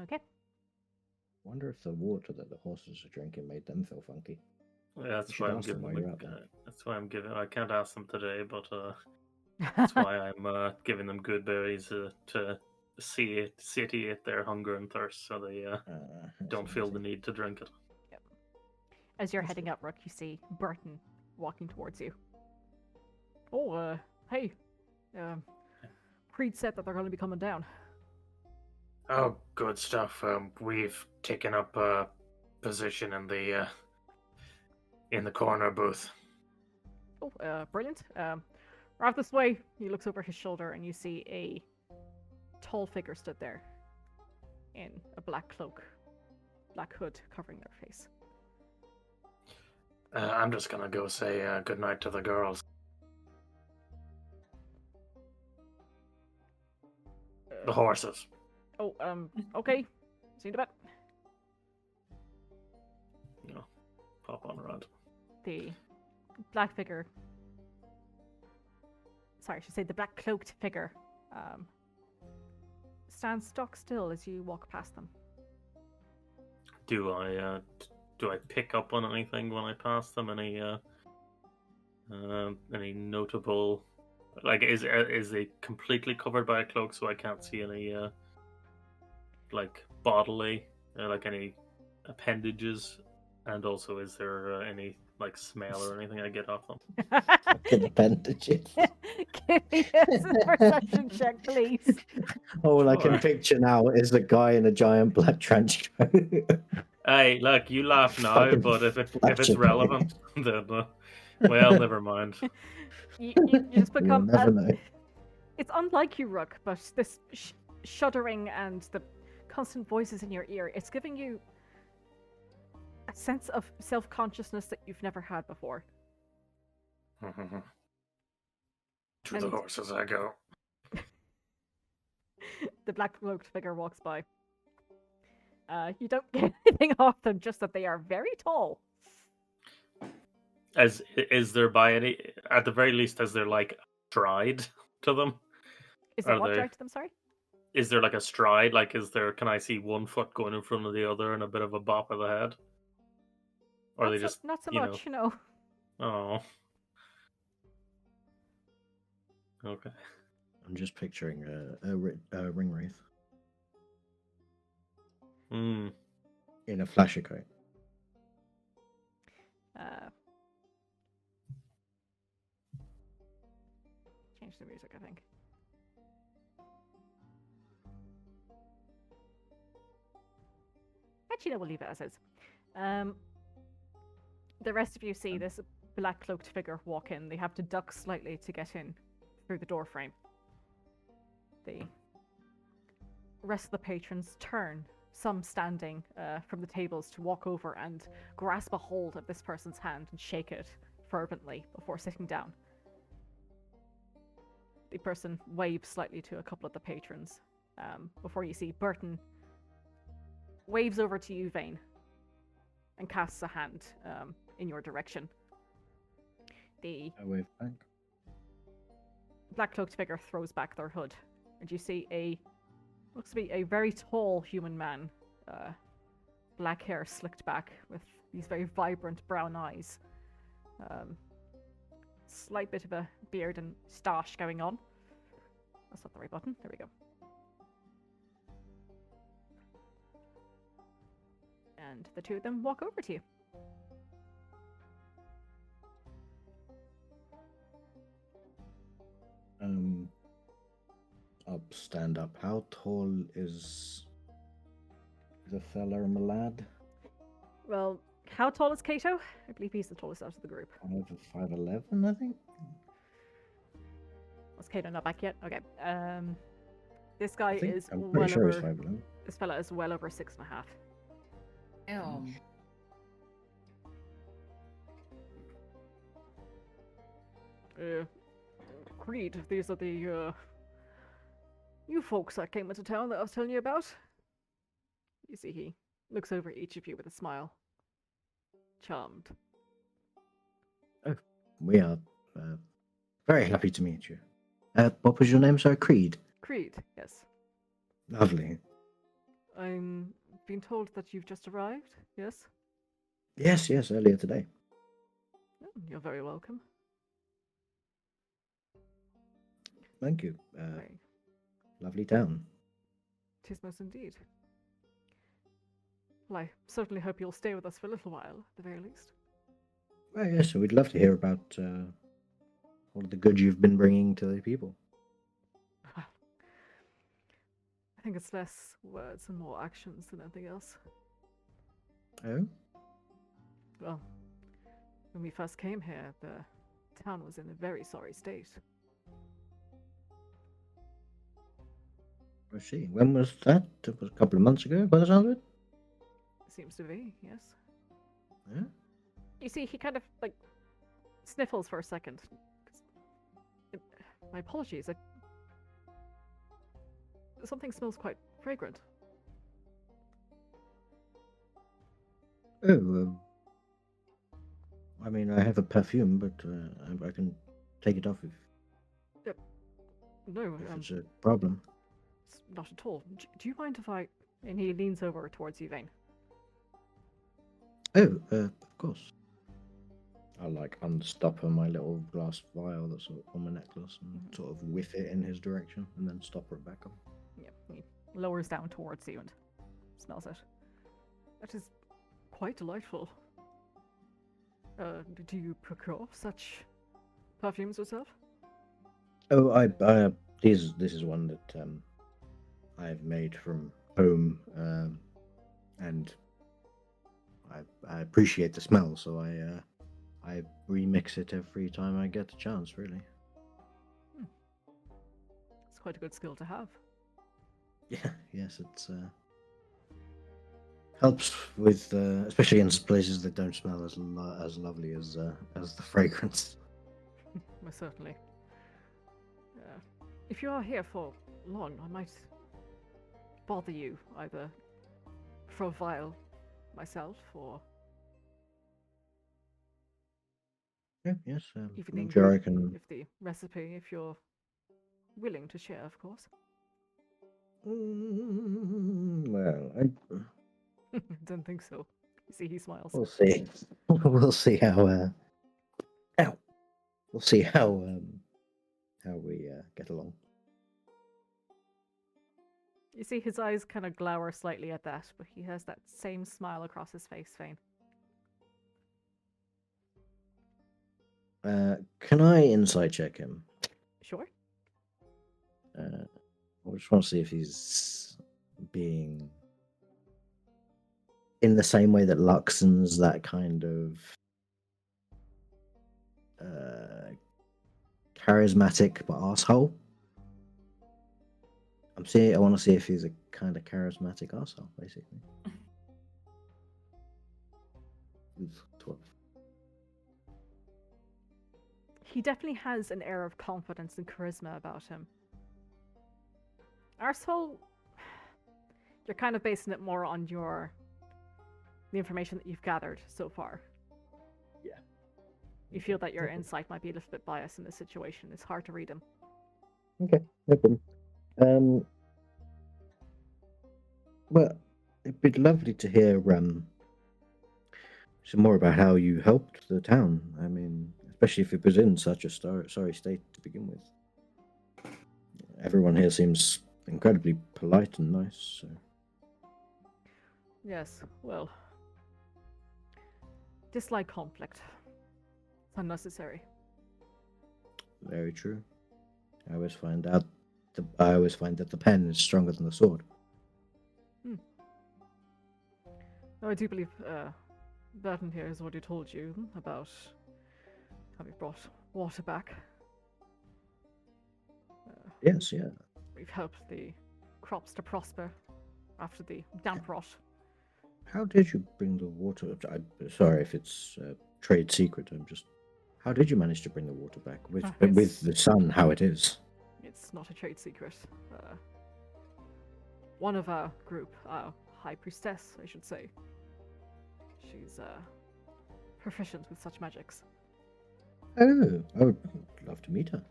Okay. Wonder if the water that the horses are drinking made them feel funky. Yeah, that's should why I'm ask them giving. while you're out there. That's why I'm giving. I can't ask them today, but that's why I'm giving them good berries to satiate their hunger and thirst, so they don't feel the need to drink it. Yep. As you're heading up, Rook, you see Burton walking towards you. Oh, hey. Creed said that they're going to be coming down. Oh, good stuff. We've taken up a position in the corner booth. Oh, brilliant. Right this way. He looks over his shoulder and you see a tall figure stood there in a black cloak black hood covering their face. I'm just gonna go say good night to the girls. The horses. Oh, okay. See you in a bit. Pop on around. The black figure. Sorry, I should say the black cloaked figure stands stock still as you walk past them. Do I pick up on anything when I pass them? Any notable? Like, is it completely covered by a cloak so I can't see any like bodily like any appendages? And also, is there any like smell or anything I get off them? Fucking appendages. Give me a perception check, please. All I can Sure. picture now is a guy in a giant black trench coat. Hey, look, you laugh now, Fucking but if it's flashing. relevant, then well, never mind. You just You'll become. never know. It's unlike you, Rook, but this shuddering and the constant voices in your ear, it's giving you a sense of self-consciousness that you've never had before. To the horses I go. The black cloaked figure walks by. You don't get anything off them, just that they are very tall. Is there by any at the very least is there like stride to them? Is there Are what they- dragged to them, sorry? Is there like a stride? Like, can I see one foot going in front of the other and a bit of a bop of the head? Or are they just Not so you know- much, no. Oh. Okay. I'm just picturing a ring wraith Hmm. in a flasher coat. Change the music, I think. Actually, no, we'll leave it as is. The rest of you see this black cloaked figure walk in. They have to duck slightly to get in through the door frame. The rest of the patrons turn, some standing from the tables to walk over and grasp a hold of this person's hand and shake it fervently before sitting down. The person waves slightly to a couple of the patrons before you see Burton waves over to you, Vane, and casts a hand in your direction. The I wave back. black cloaked figure throws back their hood, and you see looks to be a very tall human man, black hair slicked back with these very vibrant brown eyes, slight bit of a beard and stash going on. That's not the right button. There we go. And the two of them walk over to you. I'll stand up. How tall is the fella and the lad? Well, how tall is Kato? I believe he's the tallest out of the group. 5'11", I think. Was Kato not back yet? Okay. This guy I think is I'm well pretty sure he's over. 5'11". This fella is well over 6.5. Damn. Creed, these are the new folks that came into town that I was telling you about. You see, he looks over at each of you with a smile. Charmed. We are very happy to meet you. What was your name, sir? Creed. Creed, yes. Lovely. I'm being told that you've just arrived, yes? Yes, earlier today. Oh, you're very welcome. Thank you. Very. Lovely town. 'Tis most indeed. Well, I certainly hope you'll stay with us for a little while, at the very least. Well, yes, we'd love to hear about all of the good you've been bringing to the people. I think it's less words and more actions than anything else. Oh? Well, when we first came here, the town was in a very sorry state. I see. When was that? It was a couple of months ago, by the sound of it? seems to be, yes. Yeah? You see, he kind of, like, sniffles for a second. My apologies, something smells quite fragrant. Oh, I mean, I have a perfume, but I can take it off No, if it's a problem. not at all. Do you mind if I... And he leans over towards you, Vane. Oh, of course. I'll like unstopper my little glass vial that's on my necklace and sort of whiff it in his direction and then stopper it back on. Yeah, he lowers down towards you and smells it. That is quite delightful. Do you procure such perfumes yourself? Oh, this is one that I've made from home, and I appreciate the smell, so I remix it every time I get a chance. Really. It's quite a good skill to have. Yeah. Yes, it's helps with especially in places that don't smell as lovely as the fragrance. Most certainly. If you are here for long, I might bother you either for a vial myself or Yeah, yes. even I'm sure I can. if the recipe, if you're willing to share, of course. Well, Don't think so. You see, he smiles. we'll see. We'll see how. Ow. We'll see how we get along. You see his eyes kind of glower slightly at that, but he has that same smile across his face, Vane. Can I insight check him? Sure. I just want to see if he's being in the same way that Luxon's that kind of charismatic but asshole. I want to see if he's a kind of charismatic asshole, basically. Oof, 12. He definitely has an air of confidence and charisma about him. Arsehole, you're kind of basing it more on the information that you've gathered so far. Yeah. You feel that your insight might be a little bit biased in this situation. It's hard to read him. Okay, no problem. Well, it'd be lovely to hear some more about how you helped the town. I mean, especially if it was in such a sorry state to begin with. Everyone here seems incredibly polite and nice. So. Yes, well, dislike conflict. It's unnecessary. Very true. I always find that the pen is stronger than the sword. No, I do believe Burton here has already told you about how we brought water back. Yes, yeah. We've helped the crops to prosper after the damp rot. How did you bring the water? I'm sorry if it's a trade secret. How did you manage to bring the water back with the sun? How it is? It's not a trade secret. One of our group, our high priestess, I should say. She's proficient with such magics. Oh, I would love to meet her.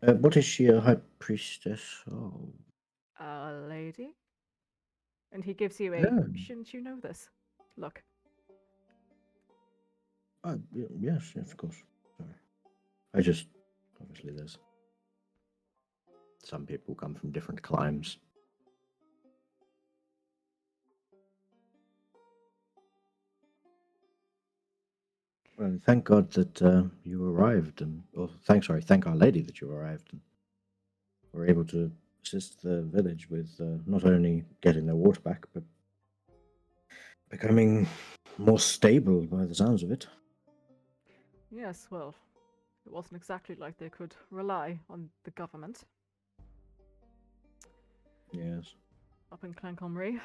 What is she, a high priestess? Oh. A lady? And he gives you a, shouldn't you know this? Look. Yes, of course. Sorry. Obviously there's some people come from different climes. Well, thank God that you arrived, thank Our Lady that you arrived and were able to assist the village with not only getting their water back, but becoming more stable by the sounds of it. Yes, well, it wasn't exactly like they could rely on the government. Yes. Up in Clancomrie.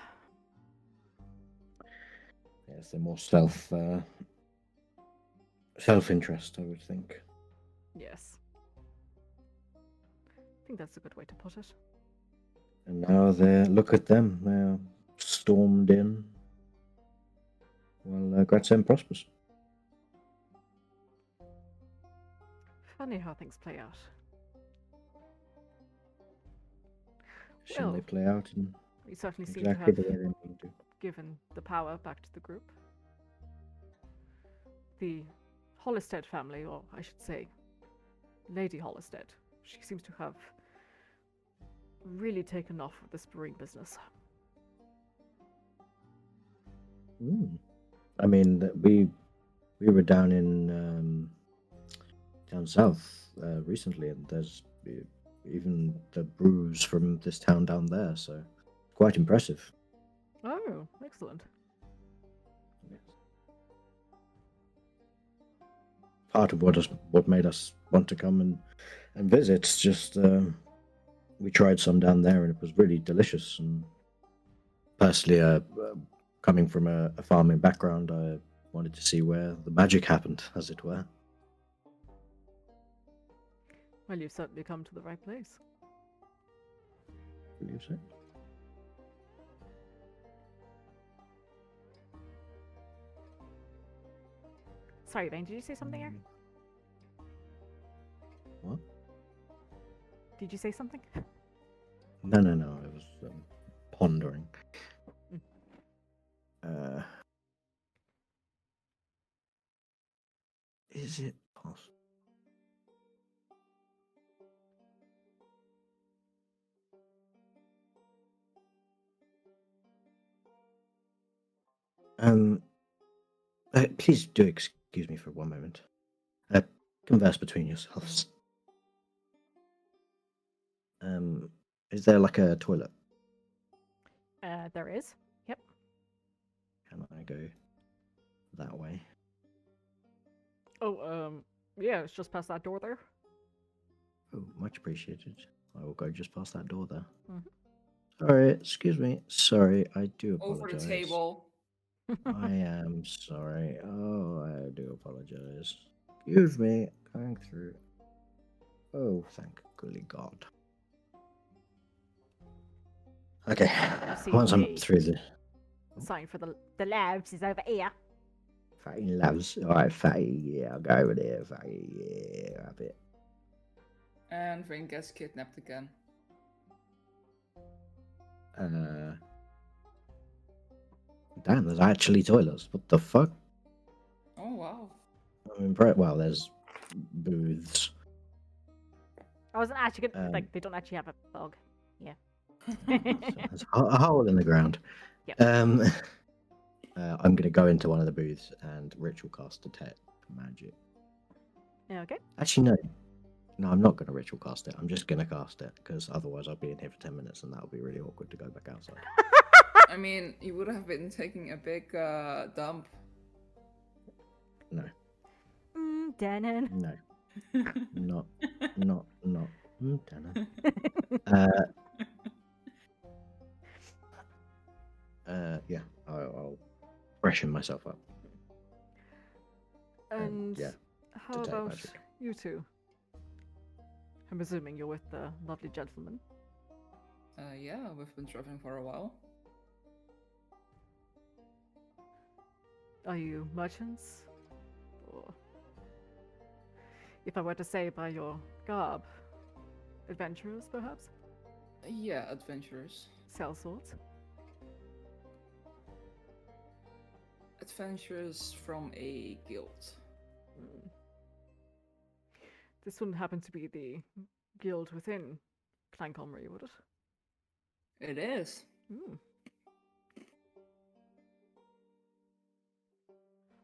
Yes, they're more self-interest, I would think. Yes. I think that's a good way to put it. And now look at them. They're stormed in. Well, Graz'hem prospers. Funny how things play out. Shouldn't they Well, play out in you certainly seem exactly to the have way they need to? given the power back to the group. The Hollistead family, or I should say, Lady Hollistead, she seems to have really taken off with this brewing business. I mean, we were down down south recently, and there's even the brews from this town down there, so quite impressive. Oh, excellent. Part of what made us want to come and visit. Just we tried some down there, and it was really delicious. And personally, coming from a farming background, I wanted to see where the magic happened, as it were. Well, you've certainly come to the right place. Believe so. Sorry, Bane, did you say something here? What? Did you say something? No. I was pondering. Is it possible? Please do excuse me for one moment. Converse between yourselves. Is there like a toilet? There is. Yep. Can I go that way? Oh, yeah, it's just past that door there. Oh, much appreciated. I will go just past that door there. Mhm. Sorry, excuse me. Sorry, I do Over apologize. the table. I am sorry. Oh, I do apologize. Excuse me, going through. Oh, thank golly God. Okay, see once I'm the- through the Sign for the labs is over here. fatty loves. All right, fatty. Yeah, I'll go over there. Fatty. Yeah, have it. And Ring gets kidnapped again. Damn, there's actually toilets. What the fuck? Oh wow. I'm impressed. Well, there's booths. I wasn't actually gonna, Um, like, they don't actually have a dog. Yeah. So there's a hole in the ground. Yep. I'm gonna go into one of the booths and ritual cast detect magic. Okay. Actually, no, I'm not gonna ritual cast it. I'm just gonna cast it because otherwise I'll be in here for 10 minutes and that'll be really awkward to go back outside. I mean, you would have been taking a big dump. No, Denon. no, not. Dana. Yeah, I'll freshen myself up. And yeah, how detect about magic. you two? I'm assuming you're with the lovely gentleman. Yeah, we've been traveling for a while. Are you merchants? Or, if I were to say by your garb, adventurers, perhaps? Yeah, adventurers. Sell swords? Adventurers from a guild. Hmm. This wouldn't happen to be the guild within Clancolmery, would it? It is. Hmm.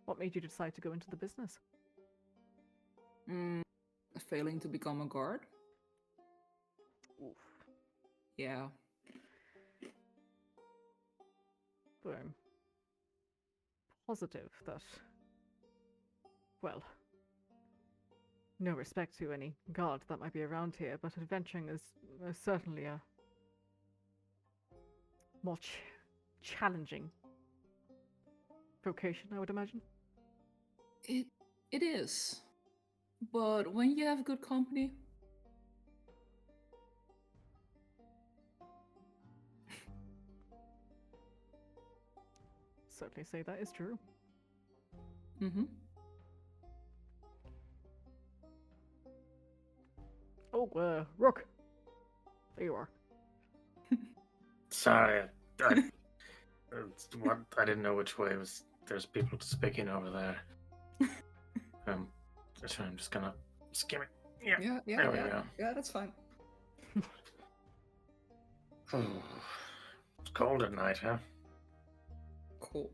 What made you decide to go into the business? Failing to become a guard. Oof. Yeah. But I'm positive that, well, no respect to any god that might be around here, but adventuring is certainly a more challenging vocation, I would imagine. It is. But when you have good company, Certainly say that is true. mm-hmm. Oh, Rook. There you are. Sorry, I didn't know which way was. There's people speaking over there. So I'm just gonna skim it. Yeah, there we go. Yeah, that's fine. It's cold at night, huh? Cool.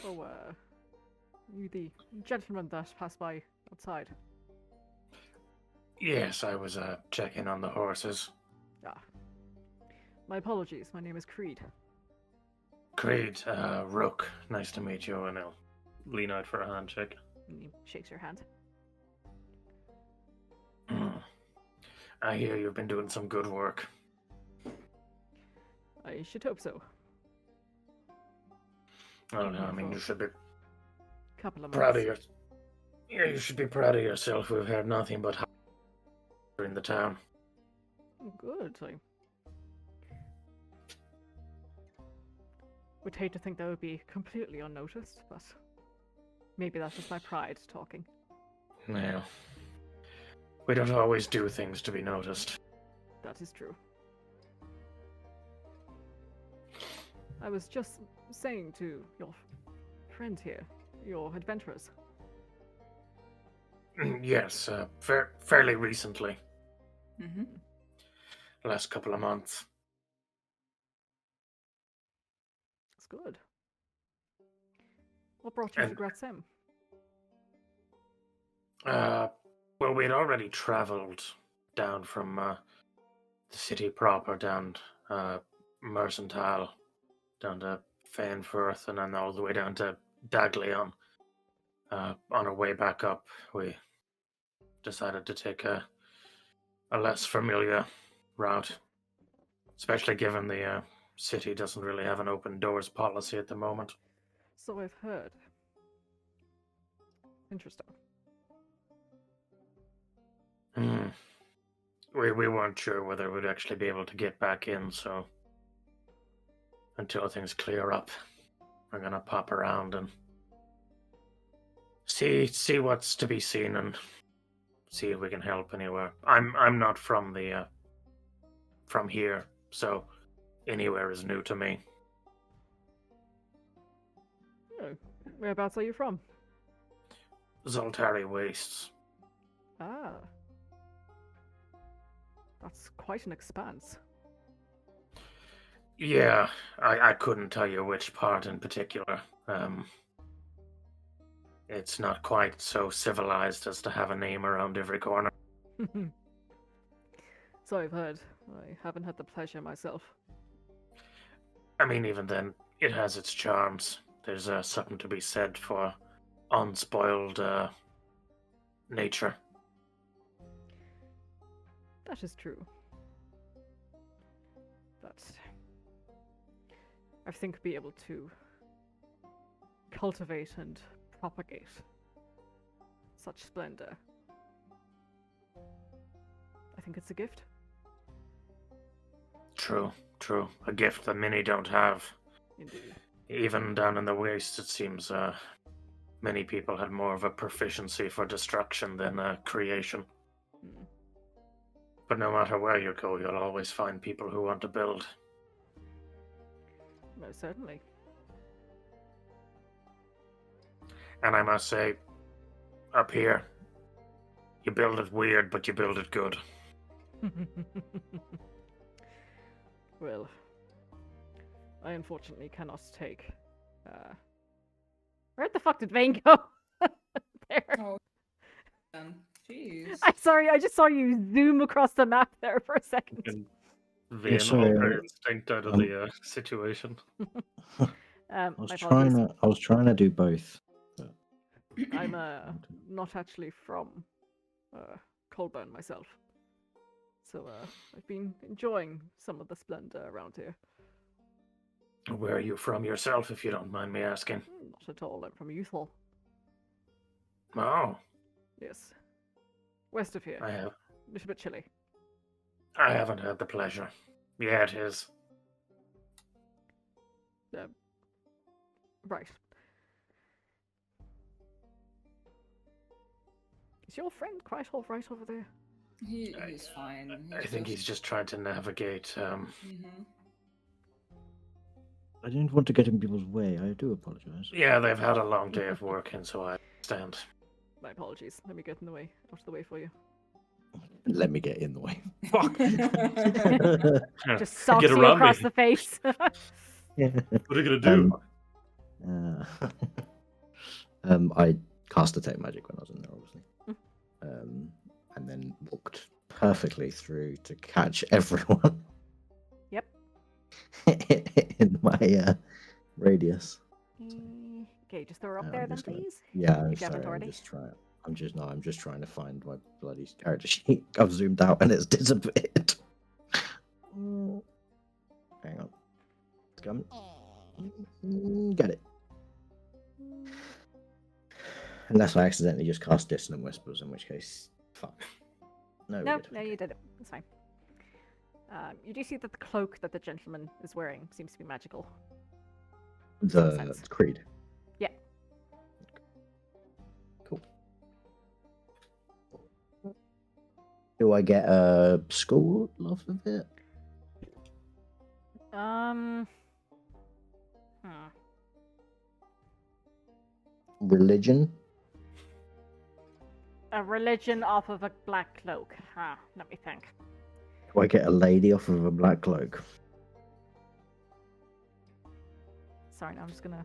Oh, you the gentleman that passed by outside. Yes, I was checking on the horses. Ah. My apologies, my name is Creed. Creed, Rook, nice to meet you, and I'll lean out for a handshake. And he shakes your hand. I hear you've been doing some good work. I should hope so. Oh no, I mean you should be Couple of proud of months. you should be proud of yourself. We've heard nothing but in the town. Good. I would hate to think that would be completely unnoticed, but maybe that's just my pride talking. No. We don't always do things to be noticed. That is true. I was just saying to your friend here, your adventurers. Yes, fairly recently. Mm-hmm. Last couple of months. That's good. What brought you to And- Graz'hem? Well, we'd already travelled down from the city proper, down Mercantile, down to Fainfirth, and then all the way down to Daglion. On our way back up, we decided to take a less familiar route, especially given the city doesn't really have an open doors policy at the moment. So I've heard. Interesting. We weren't sure whether we'd actually be able to get back in, so until things clear up, we're gonna pop around and see what's to be seen and see if we can help anywhere. I'm not from the from here, so anywhere is new to me. Oh, whereabouts are you from? Zoltari Wastes. Ah. That's quite an expanse. Yeah, I couldn't tell you which part in particular. It's not quite so civilized as to have a name around every corner. So I've heard. I haven't had the pleasure myself. I mean, even then, it has its charms. There's something to be said for unspoiled nature. That is true. But I think be able to cultivate and propagate such splendor. I think it's a gift. True. A gift that many don't have. Indeed. Even down in the wastes, it seems many people had more of a proficiency for destruction than creation. Hmm. But no matter where you go, you'll always find people who want to build. Most certainly. And I must say, up here, you build it weird, but you build it good. Well, I unfortunately cannot take. Where the fuck did Vane go? There. Oh, jeez. I'm sorry, I just saw you zoom across the map there for a second. And Vane sorry, pulled her instinct out of the situation. I My was apologies. trying to do both. But I'm not actually from Colburn myself, so I've been enjoying some of the splendor around here. Where are you from yourself, if you don't mind me asking? Not at all. I'm from Youthal. Oh, Yes. West of here. I have. A little bit chilly. I haven't had the pleasure. Yeah, it is. Right. Is your friend quite all right over there? He's fine. I think he's just trying to navigate. Mhm. I didn't want to get in people's way. I do apologize. Yeah, they've had a long day of working, so I understand. My apologies. Let me get in the way. Out of the way for you. Let me get in the way. Fuck. Just socks Get you around across me. the face. What are you gonna do? I cast detect magic when I was in there, obviously, and then walked perfectly through to catch everyone. Yep. in my radius. Okay, just throw her up I'm there then, just gonna- please. Yeah, I'm If you haven't sorry. already. I'm just trying to find my bloody character sheet. I've zoomed out and it's disappeared. Hang on. It's coming. Get it. Unless I accidentally just cast Dissonant Whispers, in which case, fuck. No, No, we did. no, you did it. It's fine. You do see that the cloak that the gentleman is wearing seems to be magical. The sense. Creed. Yeah. Cool. Do I get a school off of it? Religion? A religion off of a black cloak. Let me think. Do I get a lady off of a black cloak? Sorry, now I'm just gonna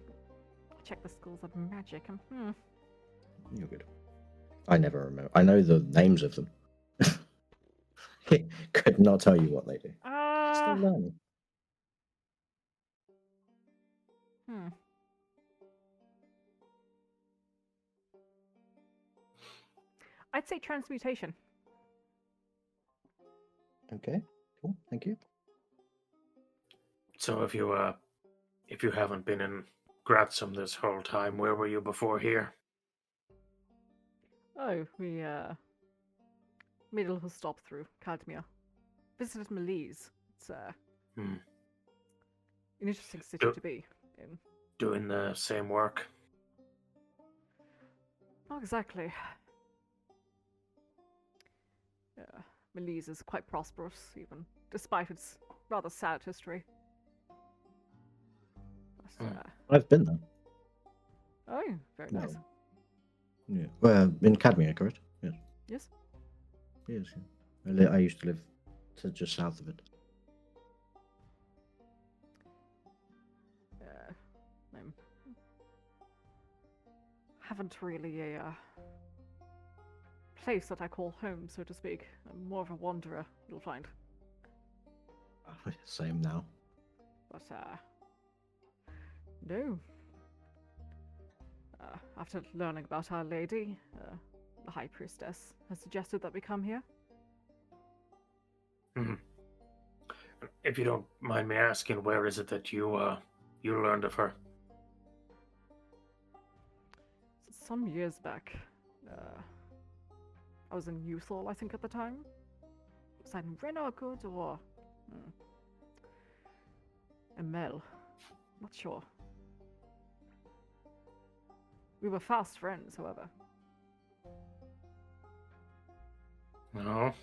check the schools of magic. You're good. I never remember. I know the names of them. Could not tell you what they do. Still learning. I'd say transmutation. Okay, cool. Thank you. So if you haven't been in Graz'hem this whole time, where were you before here? Oh, we made a little stop through Cadmia. Visited Malise. It's an interesting city to be in. Doing the same work? Not exactly. Malise is quite prosperous, even despite its rather sad history. But, I've been there. oh, very No. nice. Yeah. Well, in Cadmia, correct? Yes. Yes. Yes. Yeah. I used to live just south of it. I haven't really a place that I call home, so to speak. I'm more of a wanderer, you'll find. Same now. But, no. After learning about Our Lady, the High Priestess has suggested that we come here. If you don't mind me asking, where is it that you learned of her? Some years back, I was in Youthal, I think, at the time. Was I in Renargood or Emel? Not sure. We were fast friends, however. No.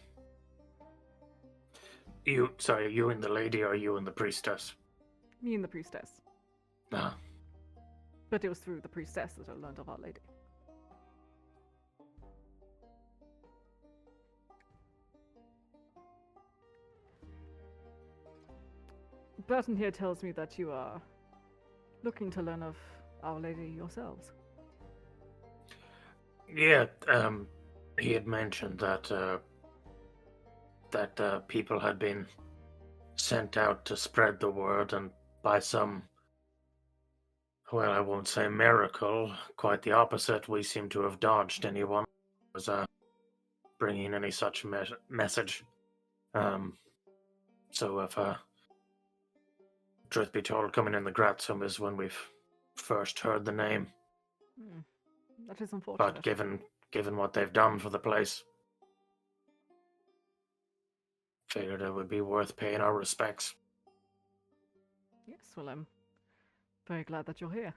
Are you and the lady, or you and the priestess? Me and the priestess. Ah. But it was through the priestess that I learned of Our Lady. Burton here tells me that you are looking to learn of Our Lady yourselves. Yeah, he had mentioned that people had been sent out to spread the word, and by some, well, I won't say miracle, quite the opposite, we seem to have dodged anyone who was bringing any such message. So if truth be told, coming in the Graz'hem is when we've first heard the name. That is unfortunate. But given what they've done for the place, figured it would be worth paying our respects. Yes, well, I'm very glad that you're here.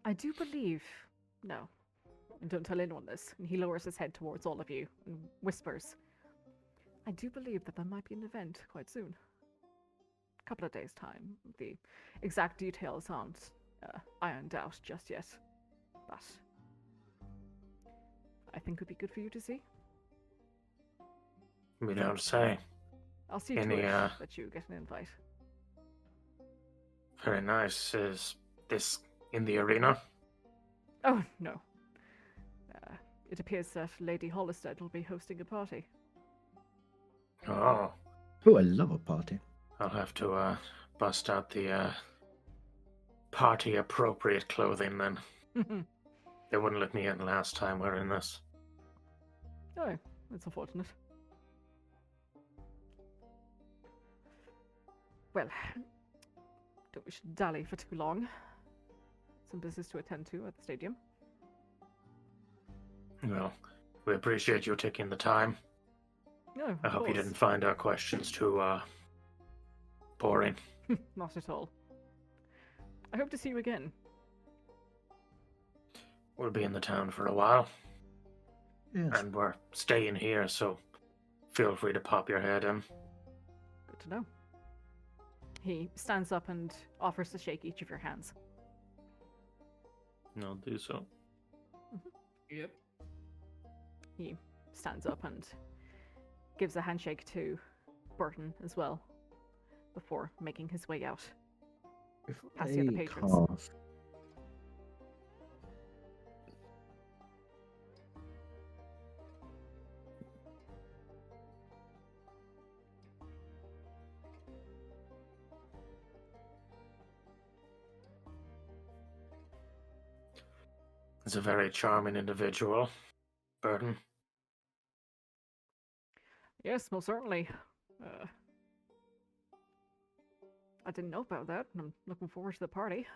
I do believe... No, and don't tell anyone this. And he lowers his head towards all of you and whispers. I do believe that there might be an event quite soon. A couple of days' time. The exact details aren't ironed out just yet. But I think it would be good for you to see. We don't say. I'll see to Any, it that you get an invite. Very nice. Is this in the arena? Oh, no. It appears that Lady Hollistead will be hosting a party. Oh, Oh, I love a party. I'll have to bust out the party-appropriate clothing then. They wouldn't let me in last time wearing this. Oh, that's unfortunate. Well, don't wish to dally for too long. Some business to attend to at the stadium. Well, we appreciate you taking the time. No, I hope you didn't find our questions too boring. Not at all. I hope to see you again. We'll be in the town for a while, Yes. and we're staying here, so feel free to pop your head in. Good to know. He stands up and offers to shake each of your hands. I'll do so. Yep. He stands up and gives a handshake to Burton as well, before making his way out. If Past the other I patrons. cast- He's a very charming individual, Burton. Yes, most certainly. I didn't know about that, and I'm looking forward to the party.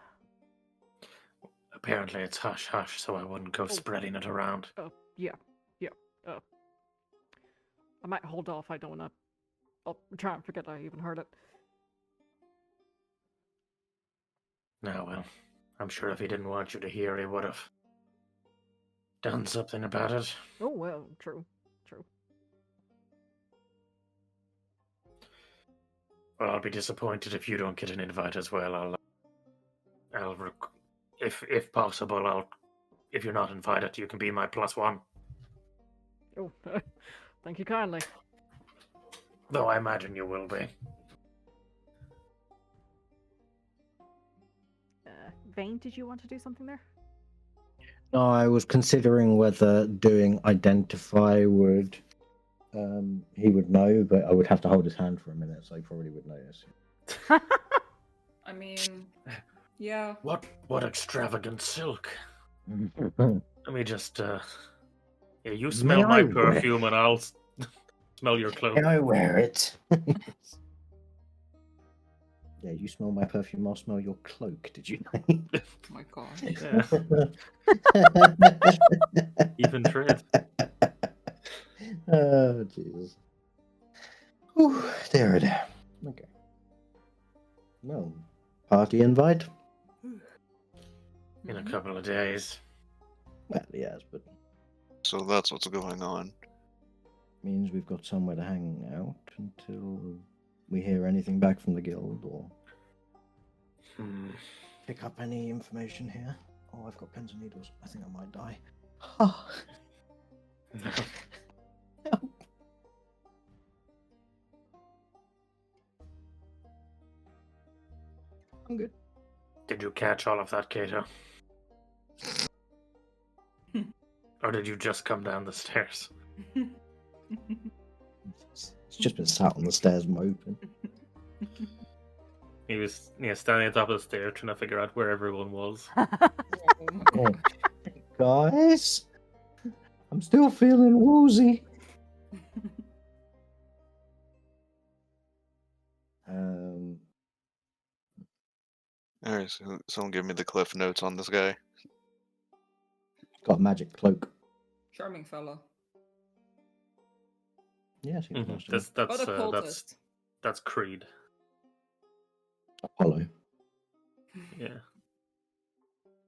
Apparently it's hush-hush, so I wouldn't go spreading it around. Yeah. I might hold off. I don't want to. I'll try and forget I even heard it. No, well, I'm sure if he didn't want you to hear, he would have done something about it. Oh, well, true. Well, I'll be disappointed if you don't get an invite as well. If possible, if you're not invited, you can be my +1. Oh, thank you kindly. Though I imagine you will be. Vane, did you want to do something there? No, I was considering whether doing identify would he would know, but I would have to hold his hand for a minute, so he probably would notice. I mean, yeah. What extravagant silk. Let me just yeah, you smell my perfume and I'll smell your clothes. Can I wear it? Yeah, you smell my perfume, I'll smell your cloak, did you know? Oh my god. Yeah. Even trade. Oh, Jesus. Whew, there it is. Okay. Well, party invite? In a couple of days. Well, yes, but So that's what's going on. means we've got somewhere to hang out until we hear anything back from the guild or pick up any information here. Oh, I've got pins and needles. I think I might die. Help. I'm good. Did you catch all of that, Kato? Or did you just come down the stairs? It's just been sat on the stairs moping. He was standing at the top of the stairs trying to figure out where everyone was. Oh, guys, I'm still feeling woozy. Alright, so someone give me the cliff notes on this guy. Got a magic cloak. Charming fella. Yeah, seems Mhm. nice to me. But a cultist. That's Creed. Apollo. Yeah.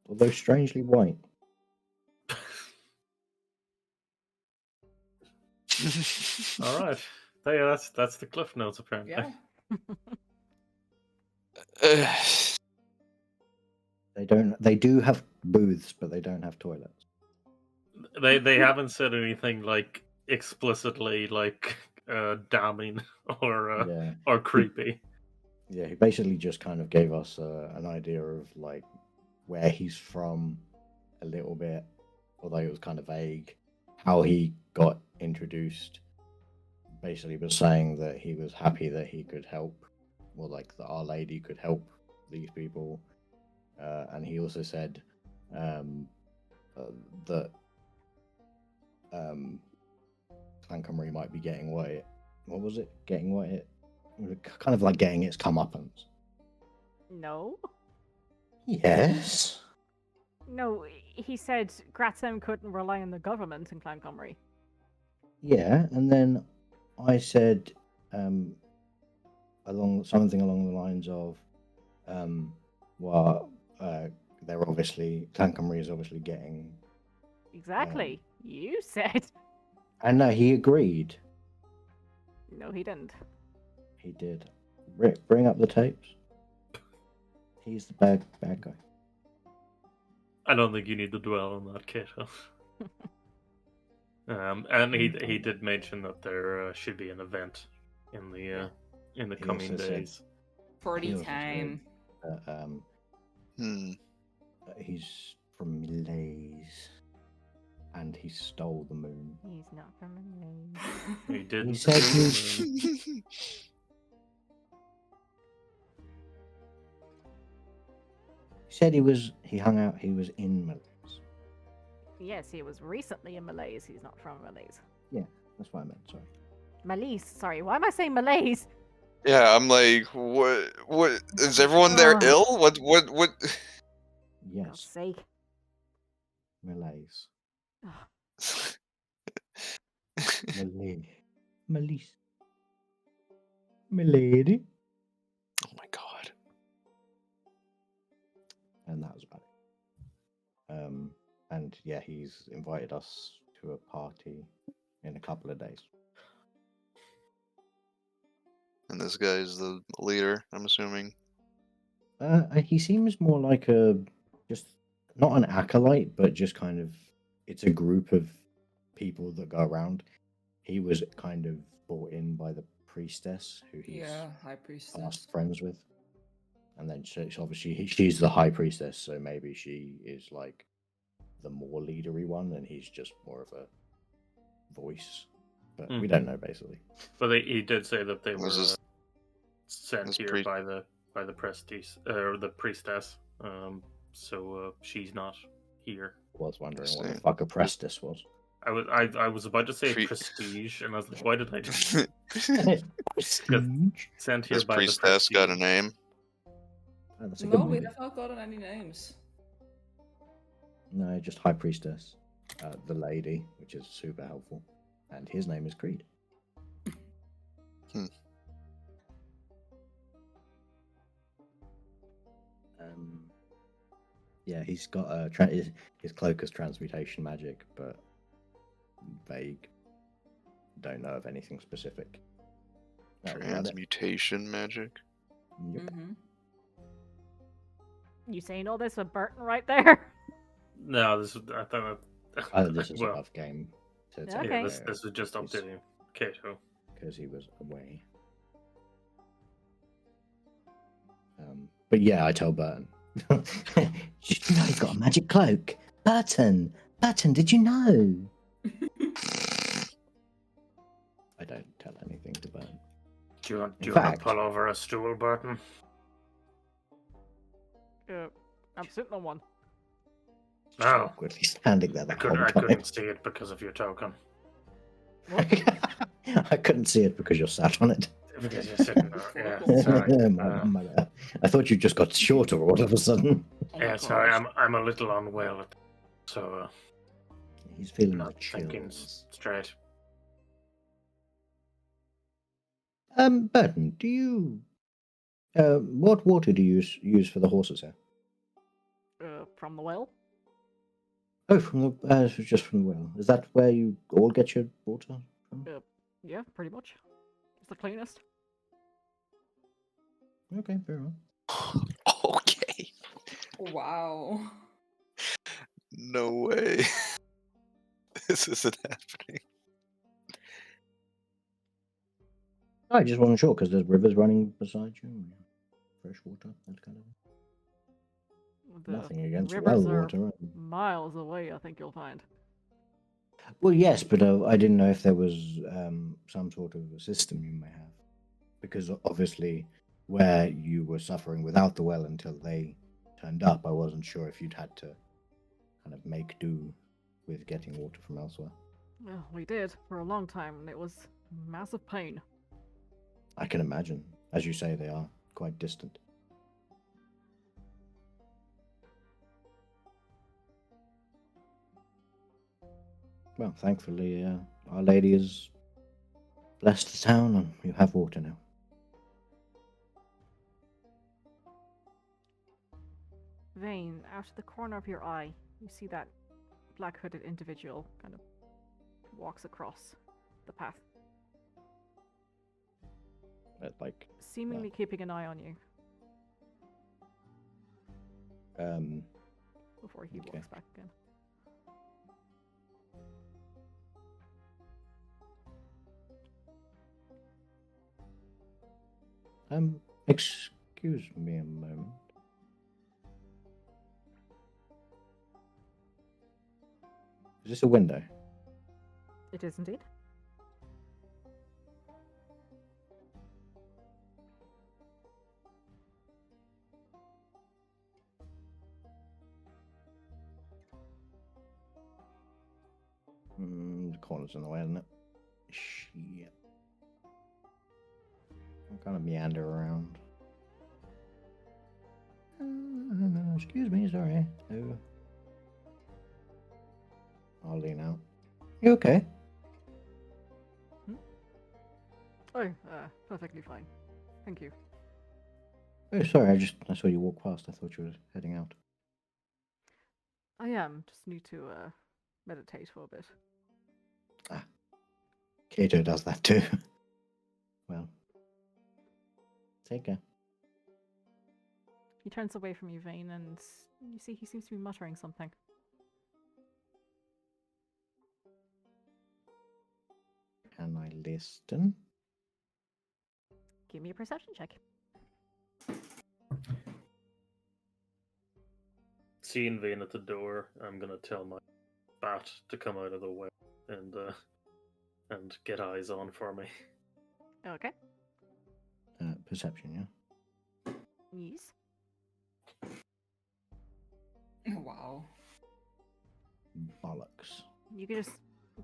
Although strangely white. All right. So, yeah, that's the cliff notes apparently. Yeah. They do have booths, but they don't have toilets. They haven't said anything like explicitly like damning or Yeah. or creepy. Yeah, he basically just kind of gave us an idea of like where he's from a little bit, although it was kind of vague. How he got introduced. Basically was saying that he was happy that he could help, or like that Our Lady could help these people. And he also said that Clankamry might be getting what was it? Getting what it kind of like getting its comeuppance. No. Yes. No, he said Graz'hem couldn't rely on the government in Clankamry. Yeah, and then I said something along the lines of they're obviously Clankamry is obviously getting Exactly. You said. and no, he agreed. No, he didn't. He did. Rick, bring up the tapes. He's the bad guy. I don't think you need to dwell on that, Kato. And he did mention that there should be an event in the coming also said- days. Party He also time. said, Hmm. he's from Malaise, and he stole the moon. He's not from Maine. He didn't. said he... He said he was in Malaise. Yes, he was recently in Malaise. He's not from Malaise. That's what I meant. Sorry. Malaise. Sorry, why am I saying Malaise? Yeah, I'm like, what is everyone there Ah. ill? What God's Yes, sake. Malaise. Ugh. Malaise. Milady. Oh my god. And that was about it. And yeah, he's invited us to a party in a couple of days. And this guy's the leader, I'm assuming. He seems more like just not an acolyte, but just kind of it's a group of people that go around. He was kind of brought in by the priestess who he's Yeah, high priestess. fast friends with, and then she's the high priestess, so maybe she is like the more leadery one, and he's just more of a voice. But we don't know basically. But he did say that they were Was this- sent this here by the prestige or the priestess. So she's not here. I was wondering what the Interesting. fuck a priestess was. I was about to say Pre- prestige, and I was like, why did I just Prestige? sent here This by priestess the got a prestige? name. Oh, that's a good No, we movie. have not gotten any names. No, just High Priestess, the lady, which is super helpful, and his name is Creed. Hmm. Yeah, he's got his cloak has transmutation magic, but vague. Don't know of anything specific. That was about it. Transmutation magic. Yep. Mm-hmm. You saying all this with Burton right there? No, this was I thought. This is well, above game. Okay. yeah, this was just up to Kato. because he was away. But yeah, I tell Burton. Did you know he's got a magic cloak? Burton, did you know? I don't tell anything to Burton. Do you want In to fact- pull over a stool, Burton? I'm sitting on one. Just Oh. awkwardly standing there the whole I time. couldn't see it because of your token. I couldn't see it because you're sat on it. Because you're sitting there. Yeah, sorry. I thought you just got shorter all of a sudden. Oh my Yeah, sorry, gosh. I'm a little unwell, so He's feeling the not thinking chills. straight. Burton, do you what water do you use for the horses here? From the well. Oh, from the just from the well. Is that where you all get your water from? Yeah, pretty much. It's the cleanest. Okay, fair enough. Okay. Wow. No way. This isn't happening. I just wasn't sure because there's rivers running beside you. Fresh water, that kind of thing. The Nothing against rivers well are water. Right? miles away, I think you'll find. Well, yes, but I didn't know if there was some sort of a system you may have. Because obviously, where you were suffering without the well until they turned up, I wasn't sure if you'd had to kind of make do with getting water from elsewhere. Well, we did for a long time, and it was massive pain. I can imagine. As you say, they are quite distant. Well, thankfully, Our Lady has blessed the town and you have water now. Vane, out of the corner of your eye, you see that black hooded individual kind of walks across the path, Like, seemingly keeping an eye on you before he okay. walks back again. Excuse me a moment. Is this a window? It is indeed. The corner's in the way, isn't it? Shit. I'm kind of meander around. Excuse me, sorry. Oh. I'll lean out. You okay? Oh, perfectly fine. Thank you. Oh, sorry, I saw you walk past. I thought you were heading out. I am. Just need to meditate for a bit. Kato does that too. Well, take care. He turns away from you, Vane, and you see he seems to be muttering something. Can I listen? Give me a perception check. Seeing Vane at the door, I'm gonna tell my bat to come out of the way and get eyes on for me. Okay. Perception, yeah? Yes. Wow. Bollocks. You can just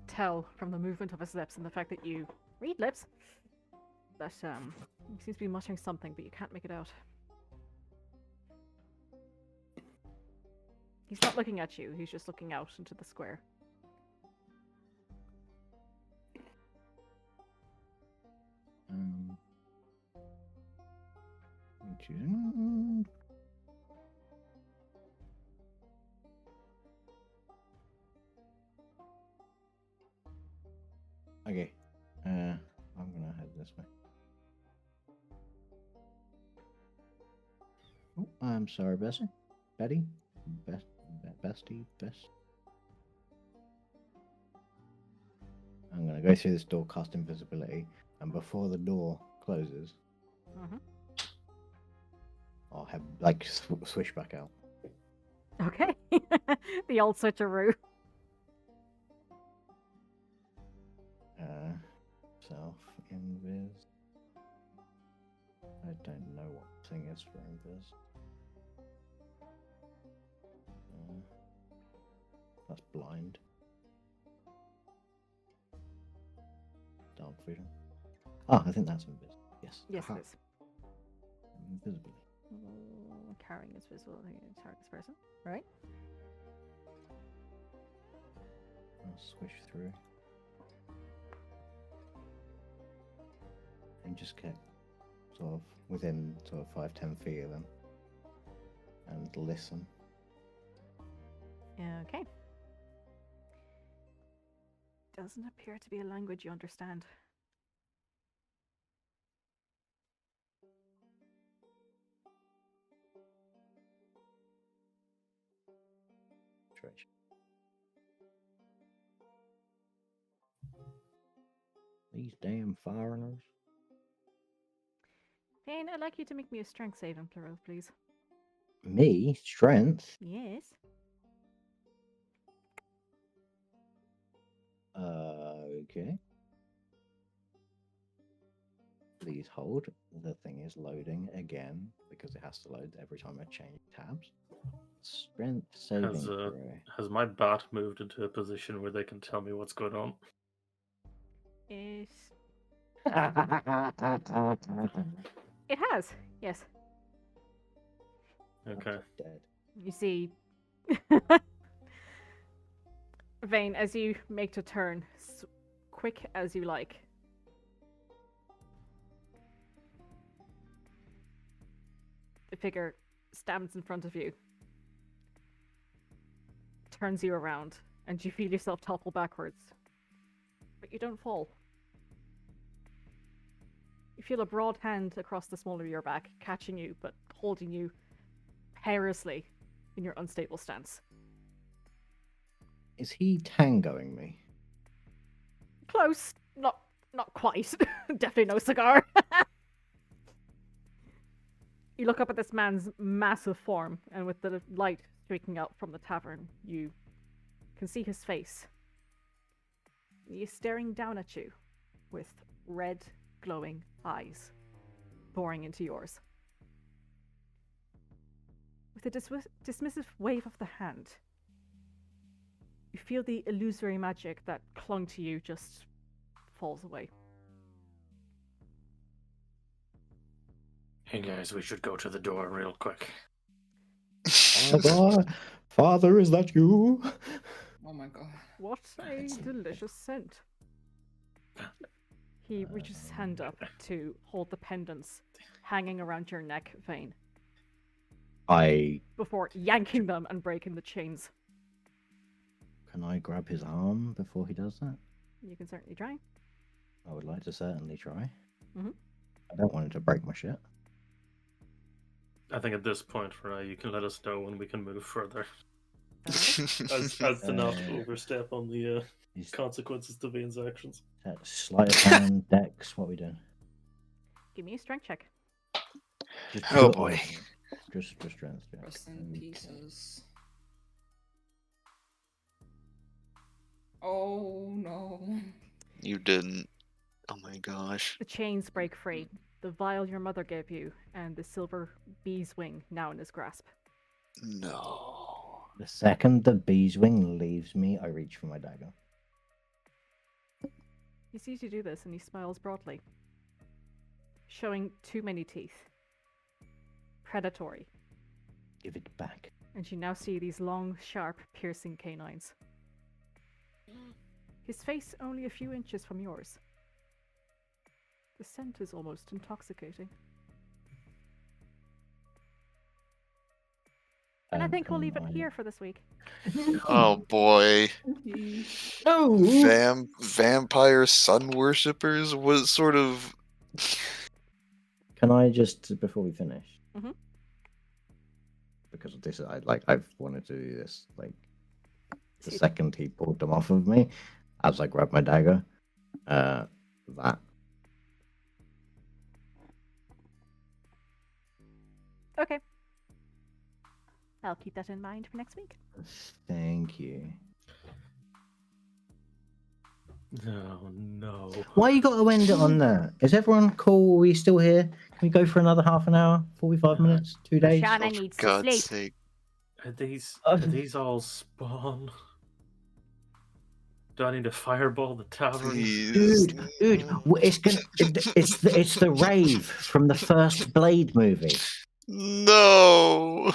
tell from the movement of his lips and the fact that you read lips that he seems to be muttering something, but you can't make it out. He's not looking at you, he's just looking out into the square. Okay. I'm gonna head this way. Oh, I'm sorry, Bessie. Betty? Bestie? I'm gonna go through this door, cast invisibility, and before the door closes, I'll have, like, swish back out. Okay. The old switcheroo. Self-invis. I don't know what thing is for invis. That's blind. Dark vision. Ah, I think that's invis. Yes. Yes. Yes, Aha. it is. Invisible. Carrying is visible. Target this person. Right. I'll switch through. And just get sort of within sort of 5-10 feet of him. And listen. Okay. Doesn't appear to be a language you understand. Stretch. These damn foreigners. Payne, I'd like you to make me a strength saving throw, please. Me? Strength? Yes. Okay. Please hold. The thing is loading again because it has to load every time I change tabs. Strength saving throw. Has my bat moved into a position where they can tell me what's going on? It has. Yes. Okay. Dead. You see, Vane, as you make to turn, quick as you like. The figure stands in front of you, turns you around, and you feel yourself topple backwards. But you don't fall. You feel a broad hand across the small of your back, catching you, but holding you perilously in your unstable stance. Is he tangoing me? Close. Not quite. Definitely no cigar. You look up at this man's massive form, and with the light streaking out from the tavern, you can see his face. He is staring down at you with red, glowing eyes boring into yours. With a dismissive wave of the hand, you feel the illusory magic that clung to you just falls away. Hey guys, we should go to the door real quick. Father, is that you? Oh my god. What a delicious scent. He reaches his hand up to hold the pendants hanging around your neck, Vane, before yanking them and breaking the chains. Can I grab his arm before he does that? You can certainly try. I would like to certainly try. Mhm. I don't want him to break my shit. I think at this point, Renee, you can let us know when we can move further. Alright. As to not Uh, overstep on the He's consequences to Vane's actions. sleight of hand, dex. What are we doing? Give me a strength check. Just Oh boy. Just strength check. Rest in Okay. pieces. Oh no. You didn't. Oh my gosh. The chains break free. The vial your mother gave you, and the silver bee's wing now in his grasp. No. The second the bee's wing leaves me, I reach for my dagger. He sees you do this, and he smiles broadly, showing too many teeth. Predatory. Give it back. And you now see these long, sharp, piercing canines. His face only a few inches from yours. The scent is almost intoxicating. And I think we'll leave it here for this week. Oh boy. No. Vampire sun worshippers? What sort of. Can I just before we finish? Mhm. Because of this, I've wanted to do this. Like the Excuse me. second he pulled them off of me, as I grabbed my dagger, that. Okay. I'll keep that in mind for next week. Thank you. No. Why you got to end it on that? Is everyone cool? Are we still here? Can we go for another half an hour? 45 minutes? 2 days? Shana Oh, for needs to God's sleep. sake. Are these all spawn? Do I need to fireball the tavern? Please. Dude, it's the rave from the first Blade movie. No.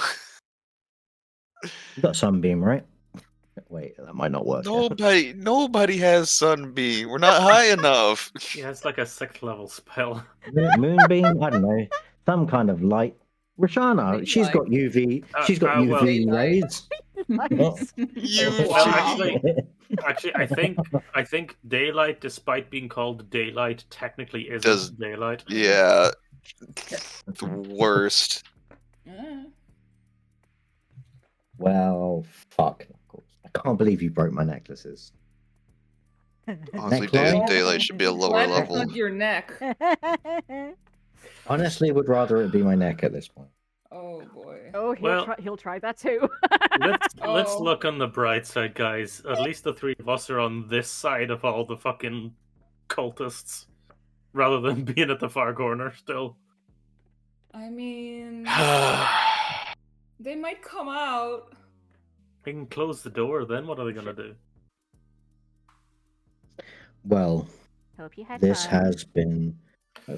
You got Sunbeam, right? Wait, that might not work. Nobody has Sunbeam. We're not high enough. Yeah, it's like a 6th level spell. Moonbeam, I don't know, some kind of light. Rashana, she's got UV. She's got well, UV rays. Nice. Actually, I think daylight, despite being called daylight, technically isn't daylight. Yeah. The worst. Well, fuck. I can't believe you broke my necklaces. Honestly, Neckline? daylight should be a lower Glad it's level. not your neck. Honestly, would rather it be my neck at this point. Oh boy. Oh, he'll try that too. Let's Oh. look on the bright side, guys. At least the 3 of us are on this side of all the fucking cultists, rather than being at the far corner still. I mean, they might come out. They can close the door, then what are they gonna do? Well, Hope you had this fun. has been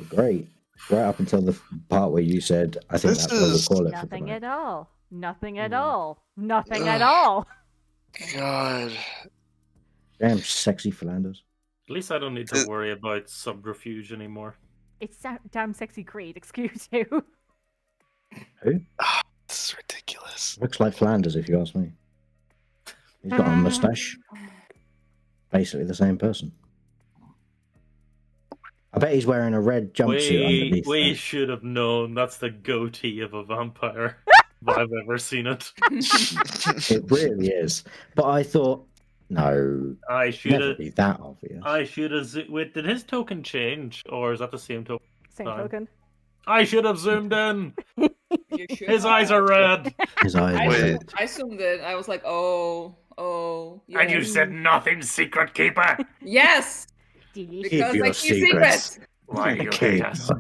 great. Right up until the part where you said, I think This that's what we'll is- call it for Nothing tonight. at all. Nothing at all. Nothing Ugh. at all. God. Damn sexy Philanders. At least I don't need to worry about subterfuge anymore. It's damn sexy Creed, excuse you. Who? This is ridiculous. Looks like Flanders, if you ask me. He's got a mustache. Basically the same person. I bet he's wearing a red jumpsuit underneath. We that. should have known. That's the goatee of a vampire. If I've ever seen it. It really is. But I thought, no, I should never have. be that obvious. I should have. Wait, did his token change, or is that the same token? Same Fine. token. I should have zoomed in. You should His eyes are red. His eyes I, were Wait. red. I assumed it. I was like, oh. And you yes. said nothing, secret keeper. Yes! Delicious. Because your I keep secrets. secrets! Why do you Okay. hate us?